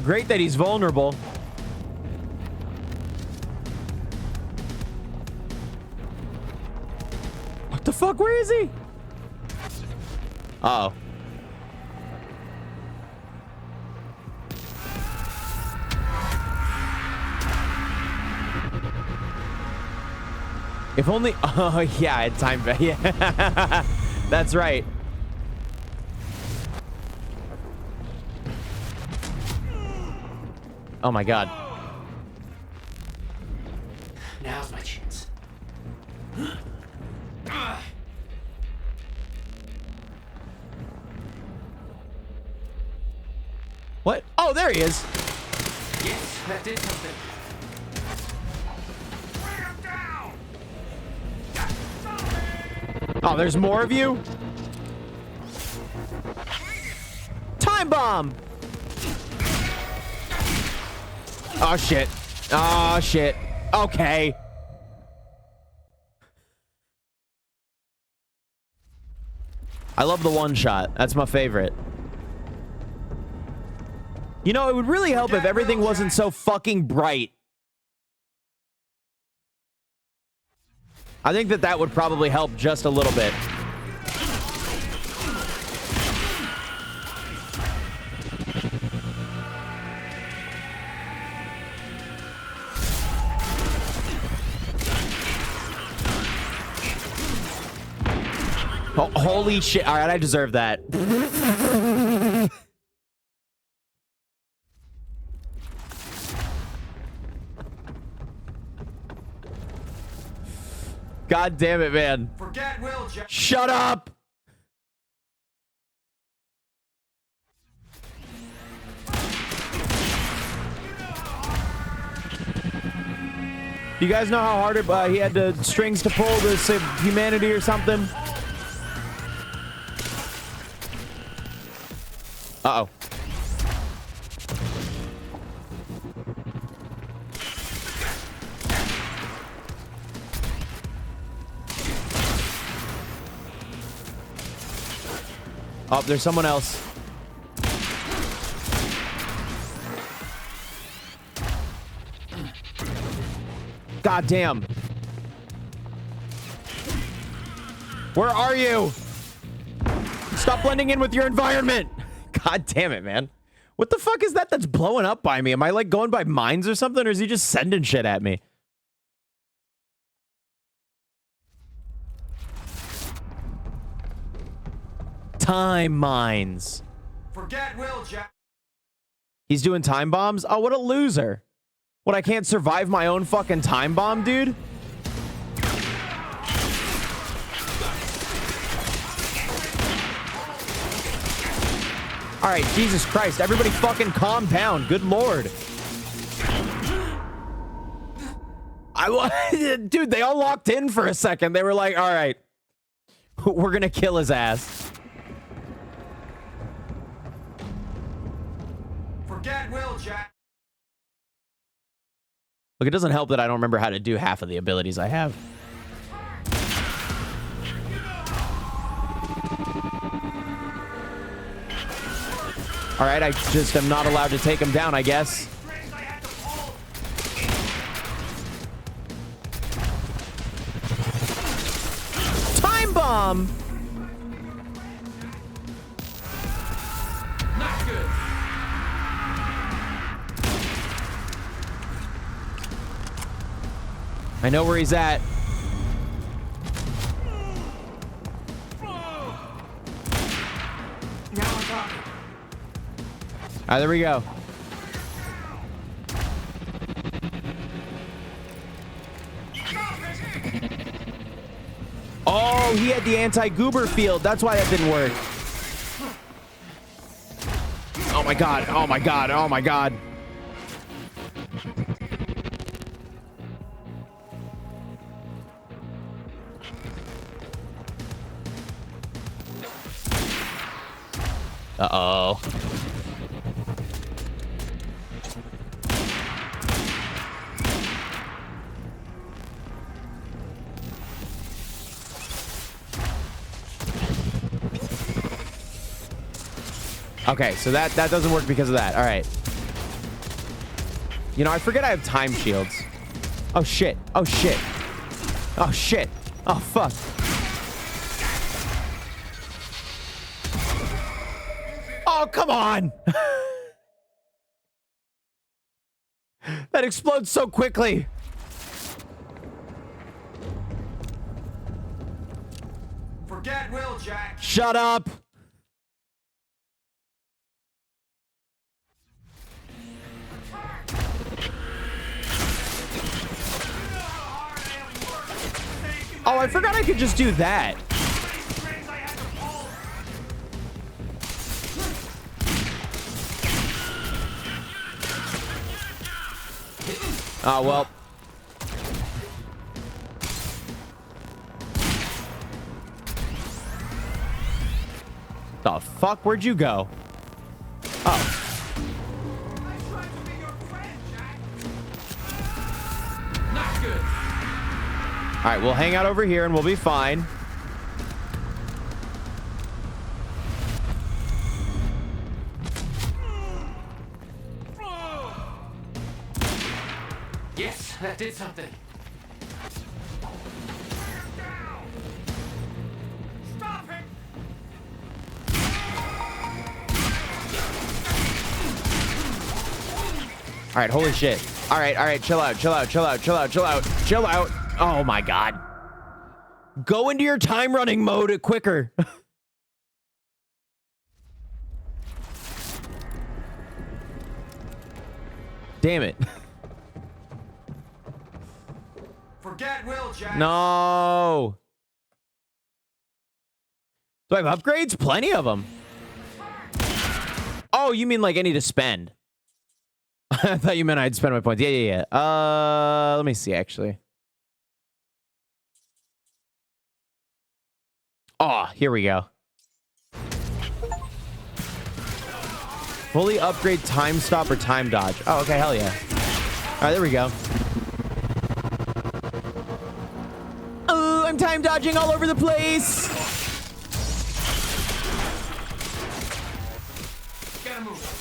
Great that he's vulnerable. What the fuck? Where is he? Uh-oh. If only... Oh, yeah, it's time... Yeah. That's right. Oh my god. Now's my chance. What? Oh, there he is. Yes, that did something. Oh, there's more of you? Time bomb! Oh, shit. Oh, shit. Okay. I love the one shot. That's my favorite. You know, it would really help if everything wasn't so fucking bright. I think that would probably help just a little bit. Oh, holy shit. All right, I deserve that. God damn it, man. Forget Will, Jack. Shut up. Do you guys know how hard he had the strings to pull to save humanity or something? Uh-oh. Oh, there's someone else. God damn. Where are you? Stop blending in with your environment. God damn it, man. What the fuck is that that's blowing up by me? Am I like going by mines or something? Or is he just sending shit at me? Time mines. Forget Will, Jack. He's doing time bombs? Oh, what a loser. What, I can't survive my own fucking time bomb, dude? All right, Jesus Christ. Everybody fucking calm down. Good Lord. Dude, they all locked in for a second. They were like, all right, we're going to kill his ass. Forget Will, Jack. Look, it doesn't help that I don't remember how to do half of the abilities I have. All right, I just am not allowed to take him down, I guess. Time bomb! Not good. I know where he's at. All right, there we go. Oh, he had the anti-goober field. That's why that didn't work. Oh my god. Oh my god. Oh my god. Uh-oh. Okay, so that doesn't work because of that. All right. You know, I forget I have time shields. Oh, shit. Oh, shit. Oh, shit. Oh, fuck. Oh, come on. That explodes so quickly. Forget Will, Jack. Shut up. Oh, I forgot I could just do that. Oh, well. The fuck? Where'd you go? Oh. Not good. All right, we'll hang out over here and we'll be fine. That did something. Stop it! All right, holy shit. All right, chill out. Oh my God. Go into your time running mode quicker. Damn it. Forget Will, Jack. No. Do I have upgrades? Plenty of them. Oh, you mean like I need to spend? I thought you meant I'd spend my points. Yeah. Let me see, actually. Oh, here we go. Fully upgrade time stop or time dodge. Oh, okay, hell yeah. All right, there we go. Oh, I'm time dodging all over the place. Gotta move.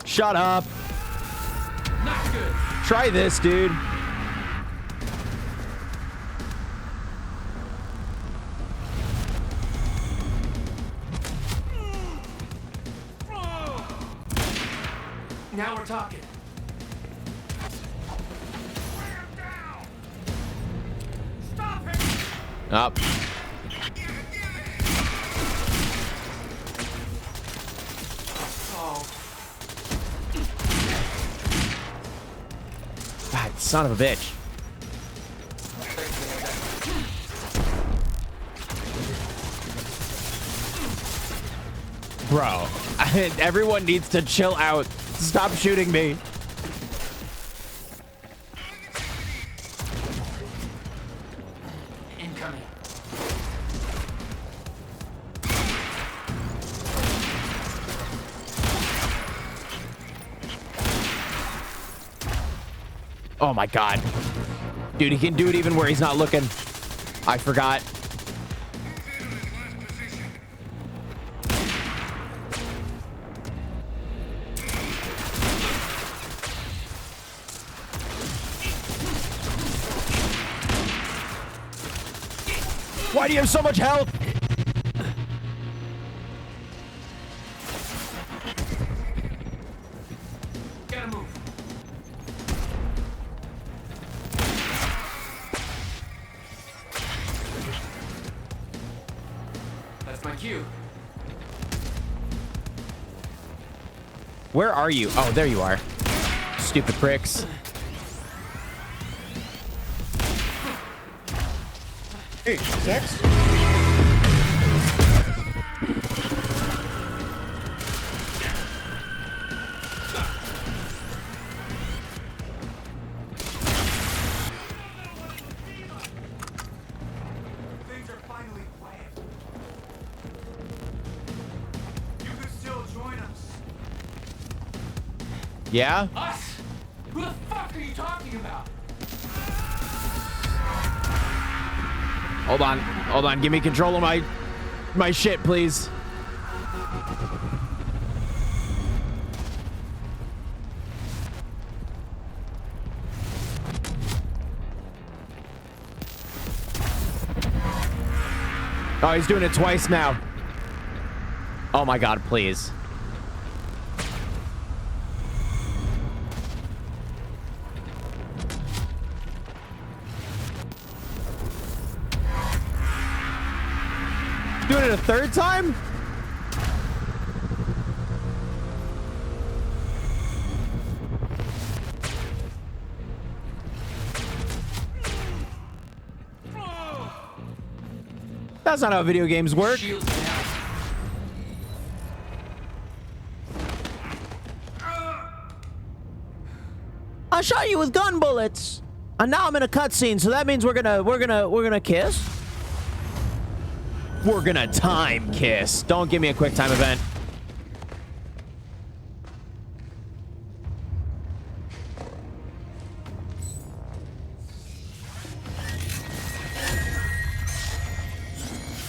Shut up. Not good. Try this, dude. Now we're talking. Stop him! Up. Oh. God, son of a bitch. Bro, everyone needs to chill out. Stop shooting me. Incoming. Oh my God. Dude, he can do it even where he's not looking. I forgot. Why do you have so much health? Gotta move. That's my cue. Where are you? Oh, there you are. Stupid pricks. Hey, Sex? Things are finally quiet. You can still join us. Yeah? Us? Who the fuck are you talking about? Hold on. Give me control of my shit, please. Oh, he's doing it twice now. Oh my God, please. Doing it a third time? That's not how video games work. I shot you with gun bullets, and now I'm in a cutscene, so that means we're gonna kiss. We're gonna time kiss. Don't give me a quick time event.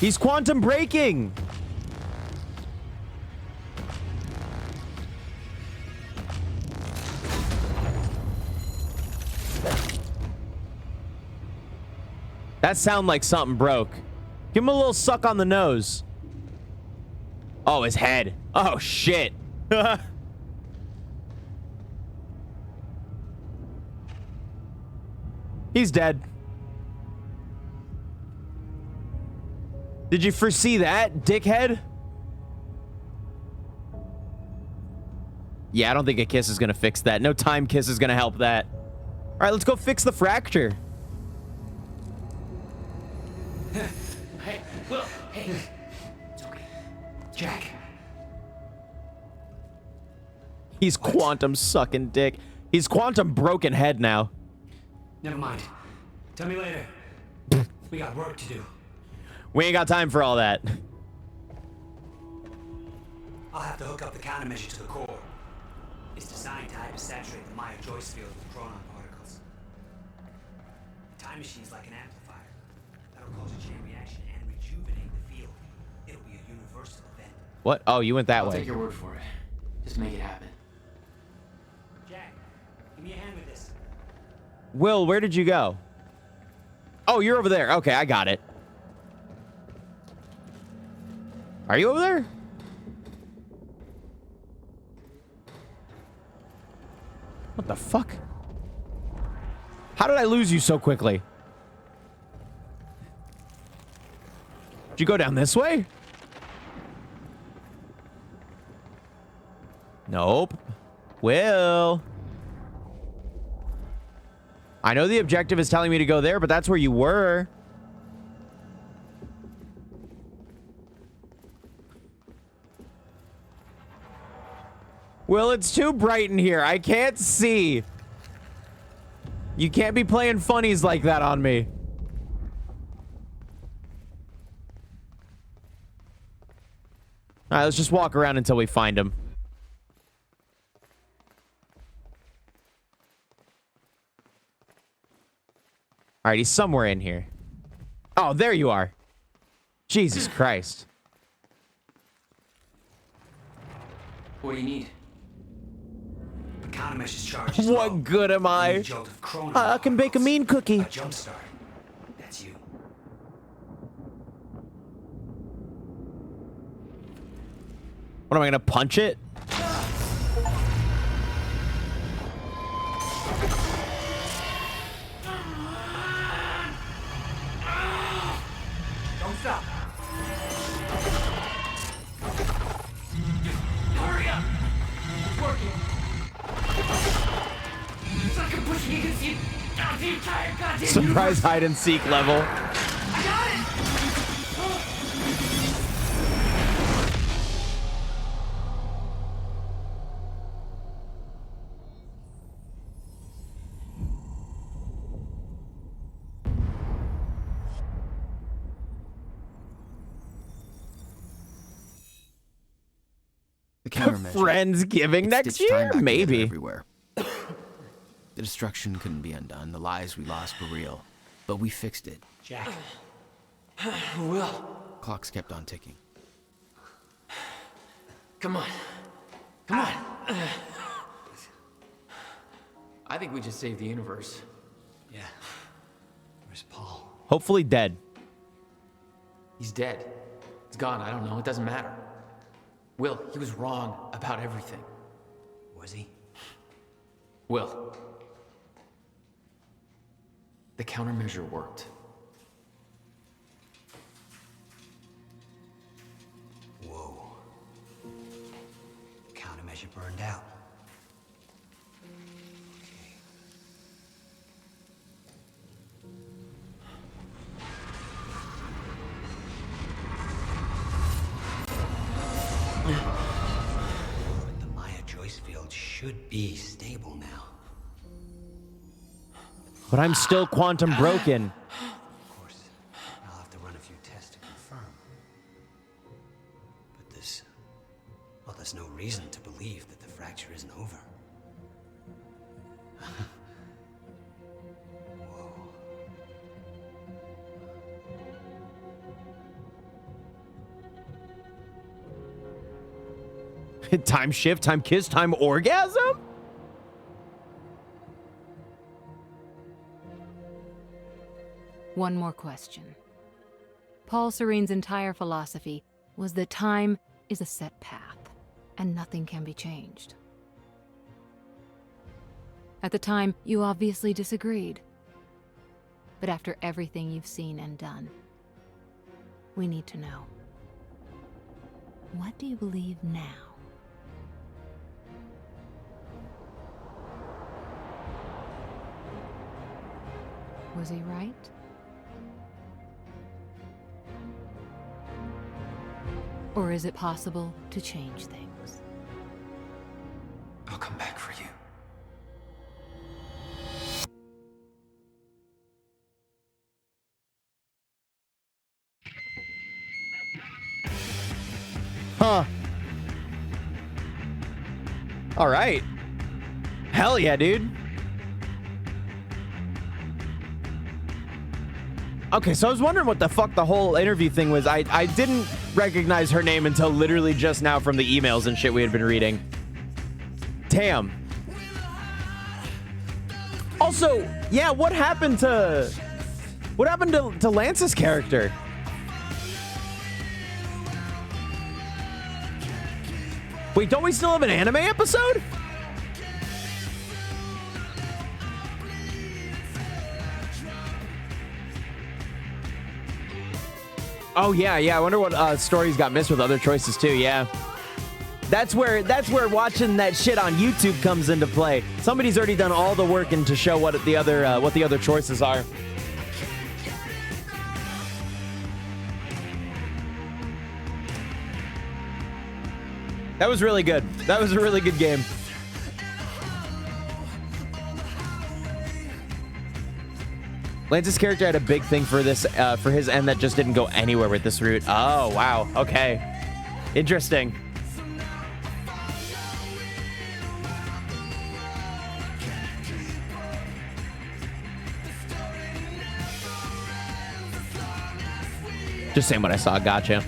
He's quantum breaking. That sounded like something broke. Give him a little suck on the nose. Oh, his head. Oh, shit. He's dead. Did you foresee that, dickhead? Yeah, I don't think a kiss is gonna fix that. No time kiss is gonna help that. All right, let's go fix the fracture. Hey, Will, hey. It's okay. Jack. He's quantum sucking dick. He's quantum broken head now. Never mind. Tell me later. We got work to do. We ain't got time for all that. I'll have to hook up the countermeasure to the core. It's designed to hypersaturate the Maya Joyce field with chronon particles. The time machine's like an amplifier. That'll cause a chain reaction and rejuvenate the field. It'll be a universal event. What? Oh, you went that I'll way. take your word for it. Just make it happen. Jack, give me a hand with this. Will, where did you go? Oh, you're over there. Okay, I got it. Are you over there? What the fuck? How did I lose you so quickly? Did you go down this way? Nope. Will. I know the objective is telling me to go there, but that's where you were. Will, it's too bright in here. I can't see. You can't be playing funnies like that on me. All right, let's just walk around until we find him. All right, he's somewhere in here. Oh, there you are. Jesus Christ. What do you need? The countermeasure's charge is What low. good am I? Need a jolt of chronon I can bake a mean cookie. A jump start. That's you. What am I gonna punch it? Don't stop. Hurry up. It's working. It's like I'm pushing against the entire goddamn Surprise hide and seek level. I got it. The countermeasure. Friendsgiving next Stitched time year? back together Maybe. Everywhere. The destruction couldn't be undone. The lives we lost were real. But we fixed it. Jack. Will. Clocks kept on ticking. Come on. Come on. I think we just saved the universe. Yeah. Where's Paul? Hopefully dead. He's dead. He's gone. I don't know. It doesn't matter. Will, he was wrong about everything. Was he? Will. The countermeasure worked. Whoa. Countermeasure burned out. But the Maya Joyce field should be stable now. But I'm still quantum broken. Of course, I'll have to run a few tests to confirm. But there's no reason to believe that the fracture isn't over. Whoa. Time shift, time kiss, time orgasm? One more question. Paul Serene's entire philosophy was that time is a set path, and nothing can be changed. At the time, you obviously disagreed. But after everything you've seen and done, we need to know. What do you believe now? Was he right? Or is it possible to change things? I'll come back for you. Huh. All right. Hell yeah, dude. Okay, so I was wondering what the fuck the whole interview thing was. I didn't recognize her name until literally just now from the emails and shit we had been reading. Damn. Also, yeah, what happened to Lance's character? Wait, don't we still have an anime episode? Oh yeah, I wonder what stories got missed with other choices too. Yeah, that's where watching that shit on YouTube comes into play. Somebody's already done all the work and to show what the other choices are. That was really good. That was a really good game. Lance's character had a big thing for this, for his end that just didn't go anywhere with this route. Oh, wow. Okay. Interesting. Just saying what I saw. Gotcha.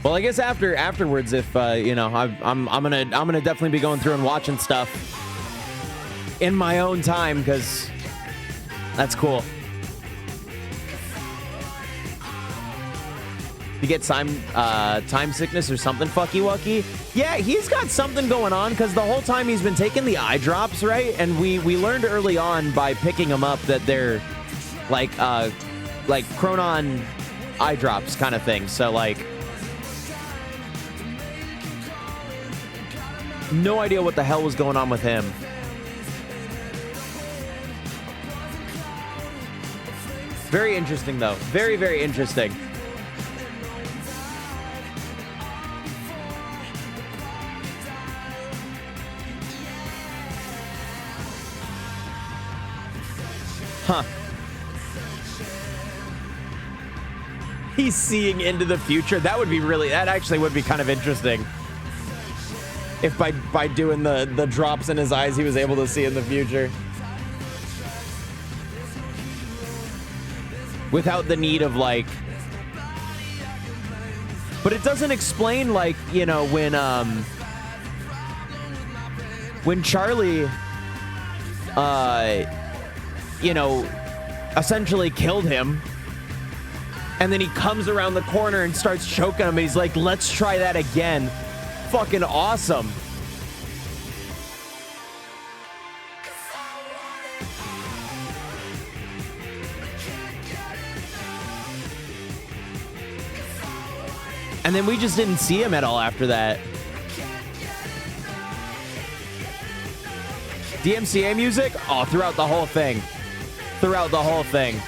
Well, I guess afterwards, if you know, I'm gonna definitely be going through and watching stuff in my own time because that's cool. You get time sickness or something fucky wucky. Yeah, he's got something going on because the whole time he's been taking the eye drops, right? And we learned early on by picking them up that they're like Chronon eye drops kind of thing. So like, no idea what the hell was going on with him. Very interesting, though. Very, very interesting. Huh. He's seeing into the future. That actually would be kind of interesting. If by doing the drops in his eyes, he was able to see in the future. Without the need of like... But it doesn't explain, like, you know, when Charlie, you know, essentially killed him. And then he comes around the corner and starts choking him. And he's like, let's try that again. Fucking awesome. And then we just didn't see him at all after that. DMCA music? Oh, throughout the whole thing. Throughout the whole thing.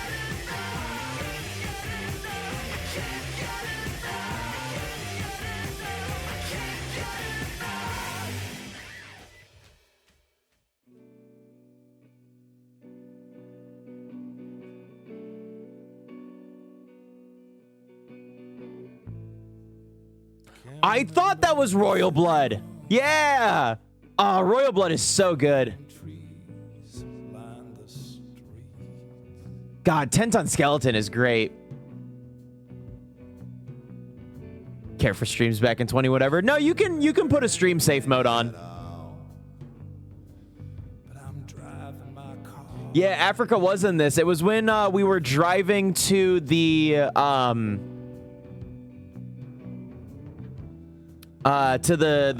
I thought that was Royal Blood. Yeah. Royal Blood is so good. God, 10-Ton Skeleton is great. care for streams back in 20 whatever. No, you can put a stream safe mode on. Yeah, Africa was in this. It was when we were driving to the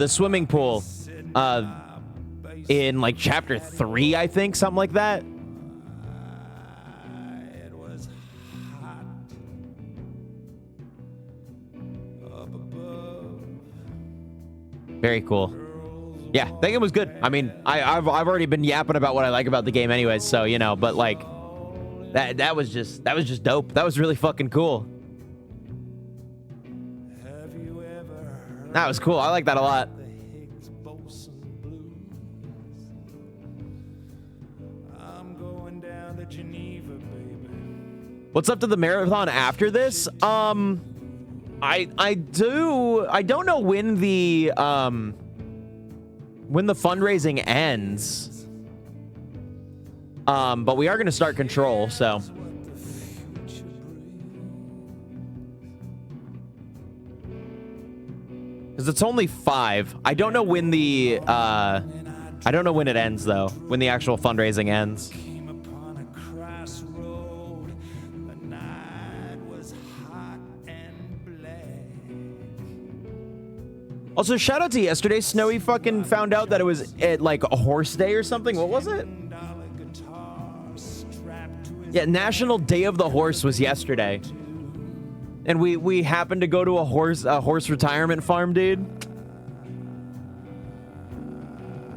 swimming pool in like chapter 3, I think, something like that. Very cool. Yeah, I think it was good. I mean, I've already been yapping about what I like about the game anyways, so you know, but like that was just dope. That was really fucking cool. That was cool. I like that a lot. What's up to the marathon after this? I don't know when the fundraising ends. But we are going to start Control, so. Because it's only 5. I don't know when the, I don't know when it ends, though. When the actual fundraising ends. Also, shout out to yesterday. Snowy fucking found out that it was at like a horse day or something. What was it? Yeah, National Day of the Horse was yesterday. And we happened to go to a horse retirement farm, dude.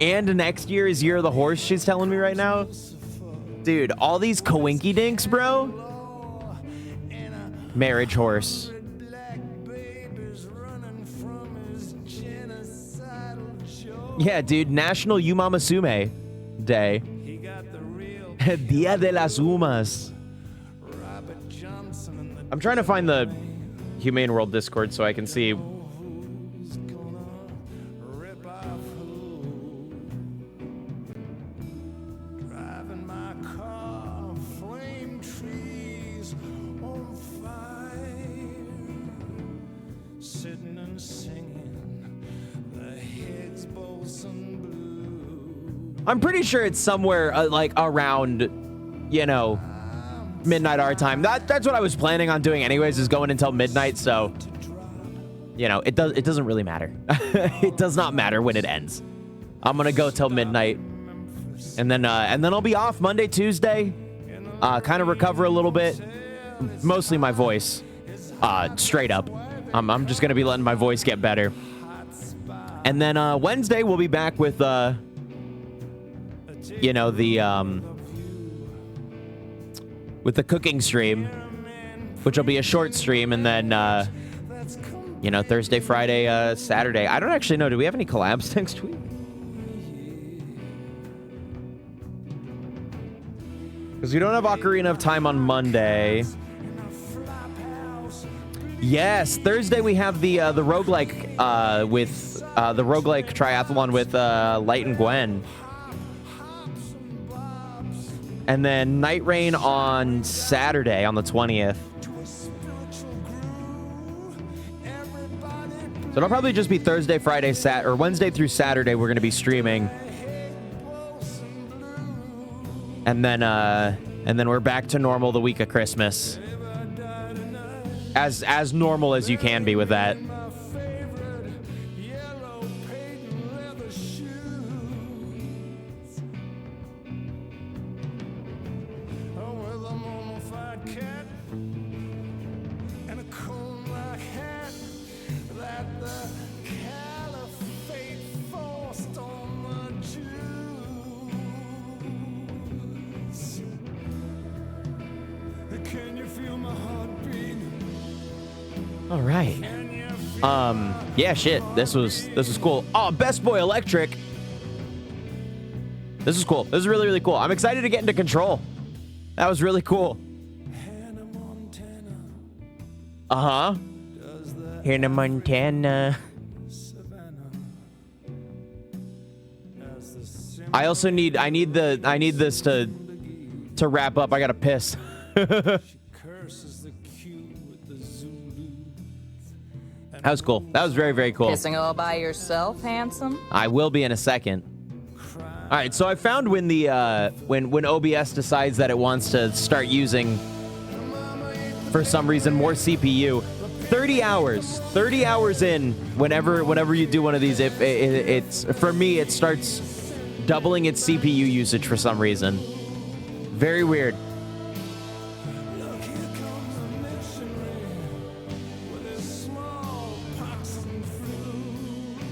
And next year is Year of the Horse, she's telling me right now. Dude, all these coinky dinks, bro. Marriage horse. Yeah, dude, National Umamasume Day. Dia de las Umas. I'm trying to find the Humane World Discord so I can see. I'm pretty sure it's somewhere like around, you know, midnight our time. That's what I was planning on doing anyways, is going until midnight. So, you know, it doesn't really matter. It does not matter when it ends. I'm gonna go till midnight, and then I'll be off Monday, Tuesday. Kind of recover a little bit, mostly my voice. Straight up, I'm just gonna be letting my voice get better. And then Wednesday we'll be back with you know, with the cooking stream, which will be a short stream, and then you know, Thursday, Friday, Saturday. I don't actually know. Do we have any collabs next week? Because we don't have Ocarina of Time on Monday. Yes, Thursday we have the roguelike with the roguelike triathlon with Light and Gwen. And then Night Rain on Saturday on the 20th. So it'll probably just be Thursday, Friday, or Wednesday through Saturday we're going to be streaming. And then we're back to normal the week of Christmas. As normal as you can be with that. All right. Yeah, shit. This was cool. Oh, Best Boy Electric. This is cool. This is really, really cool. I'm excited to get into Control. That was really cool. Uh-huh. Hannah Montana. I also need this to wrap up. I gotta piss. That was cool. That was very, very cool. Kissing all by yourself, handsome? I will be in a second. All right, so I found when the when OBS decides that it wants to start using, for some reason, more CPU. 30 hours in, whenever you do one of these, it's for me, it starts doubling its CPU usage for some reason. Very weird.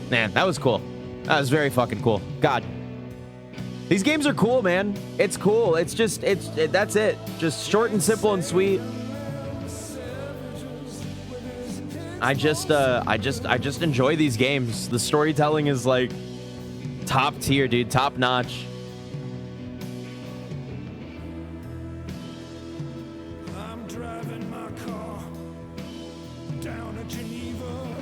Man, that was cool. That was very fucking cool. God. These games are cool, man. It's cool. It's just, that's it. Just short and simple and sweet. I just enjoy these games. The storytelling is like top tier, dude. Top notch. I'm driving my car down to Geneva.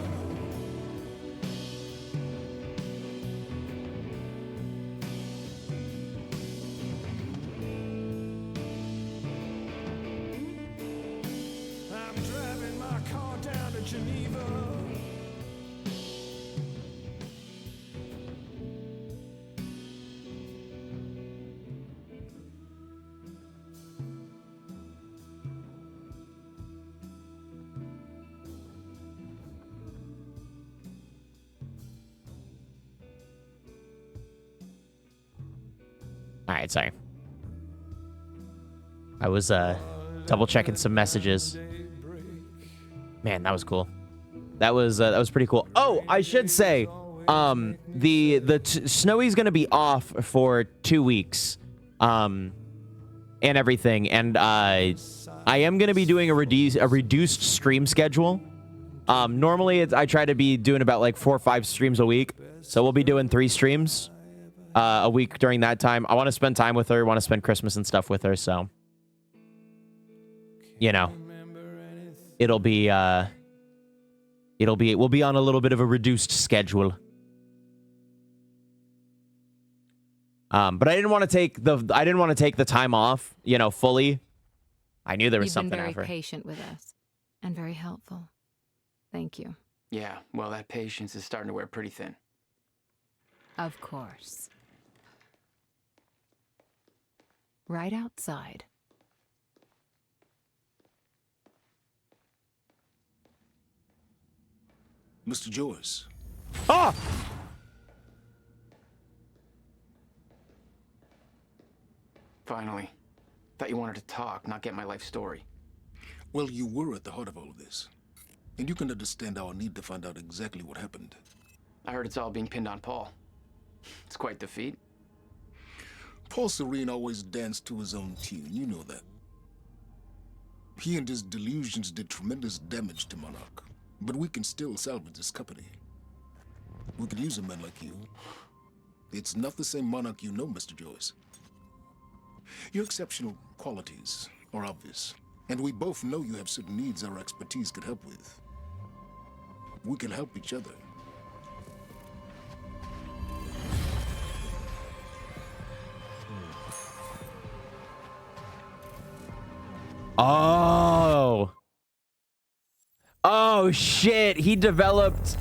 I'm driving my car down to Geneva. All right, sorry. I was double checking some messages. Man, that was cool. That was pretty cool. Oh, I should say, Snowy's gonna be off for 2 weeks, and everything, and I am gonna be doing a reduced stream schedule. Normally I try to be doing about like 4 or 5 streams a week, so we'll be doing 3 streams a week during that time. I want to spend time with her, want to spend Christmas and stuff with her, so you know, we'll be on a little bit of a reduced schedule. But I didn't want to take the time off, you know, fully. I knew there was something You've been over. very patient with us and very helpful. Thank you. Yeah, well, that patience is starting to wear pretty thin. Of course. Right outside. Mr. Joyce. Ah! Finally. Thought you wanted to talk, not get my life story. Well, you were at the heart of all of this. And you can understand our need to find out exactly what happened. I heard it's all being pinned on Paul. It's quite the feat. Paul Serene always danced to his own tune, you know that. He and his delusions did tremendous damage to Monarch. But we can still salvage this company. We could use a man like you. It's not the same Monarch you know, Mr. Joyce. Your exceptional qualities are obvious, and we both know you have certain needs our expertise could help with. We can help each other. Oh. Oh shit, he developed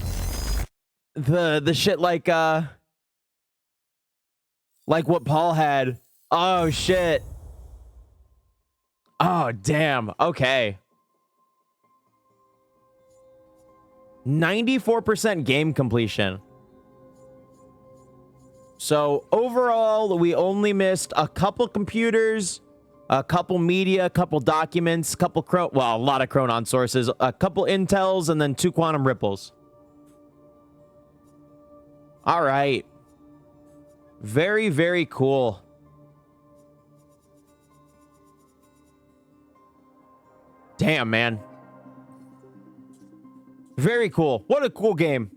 the shit like what Paul had. Oh shit. Oh damn. Okay. 94% game completion. So overall, we only missed a couple computers, a couple media, a couple documents, a lot of Chronon sources, a couple intels, and then 2 quantum ripples. All right. Very, very cool. Damn, man. Very cool. What a cool game.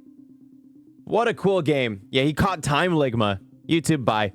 What a cool game. Yeah, he caught Time Ligma. YouTube, bye.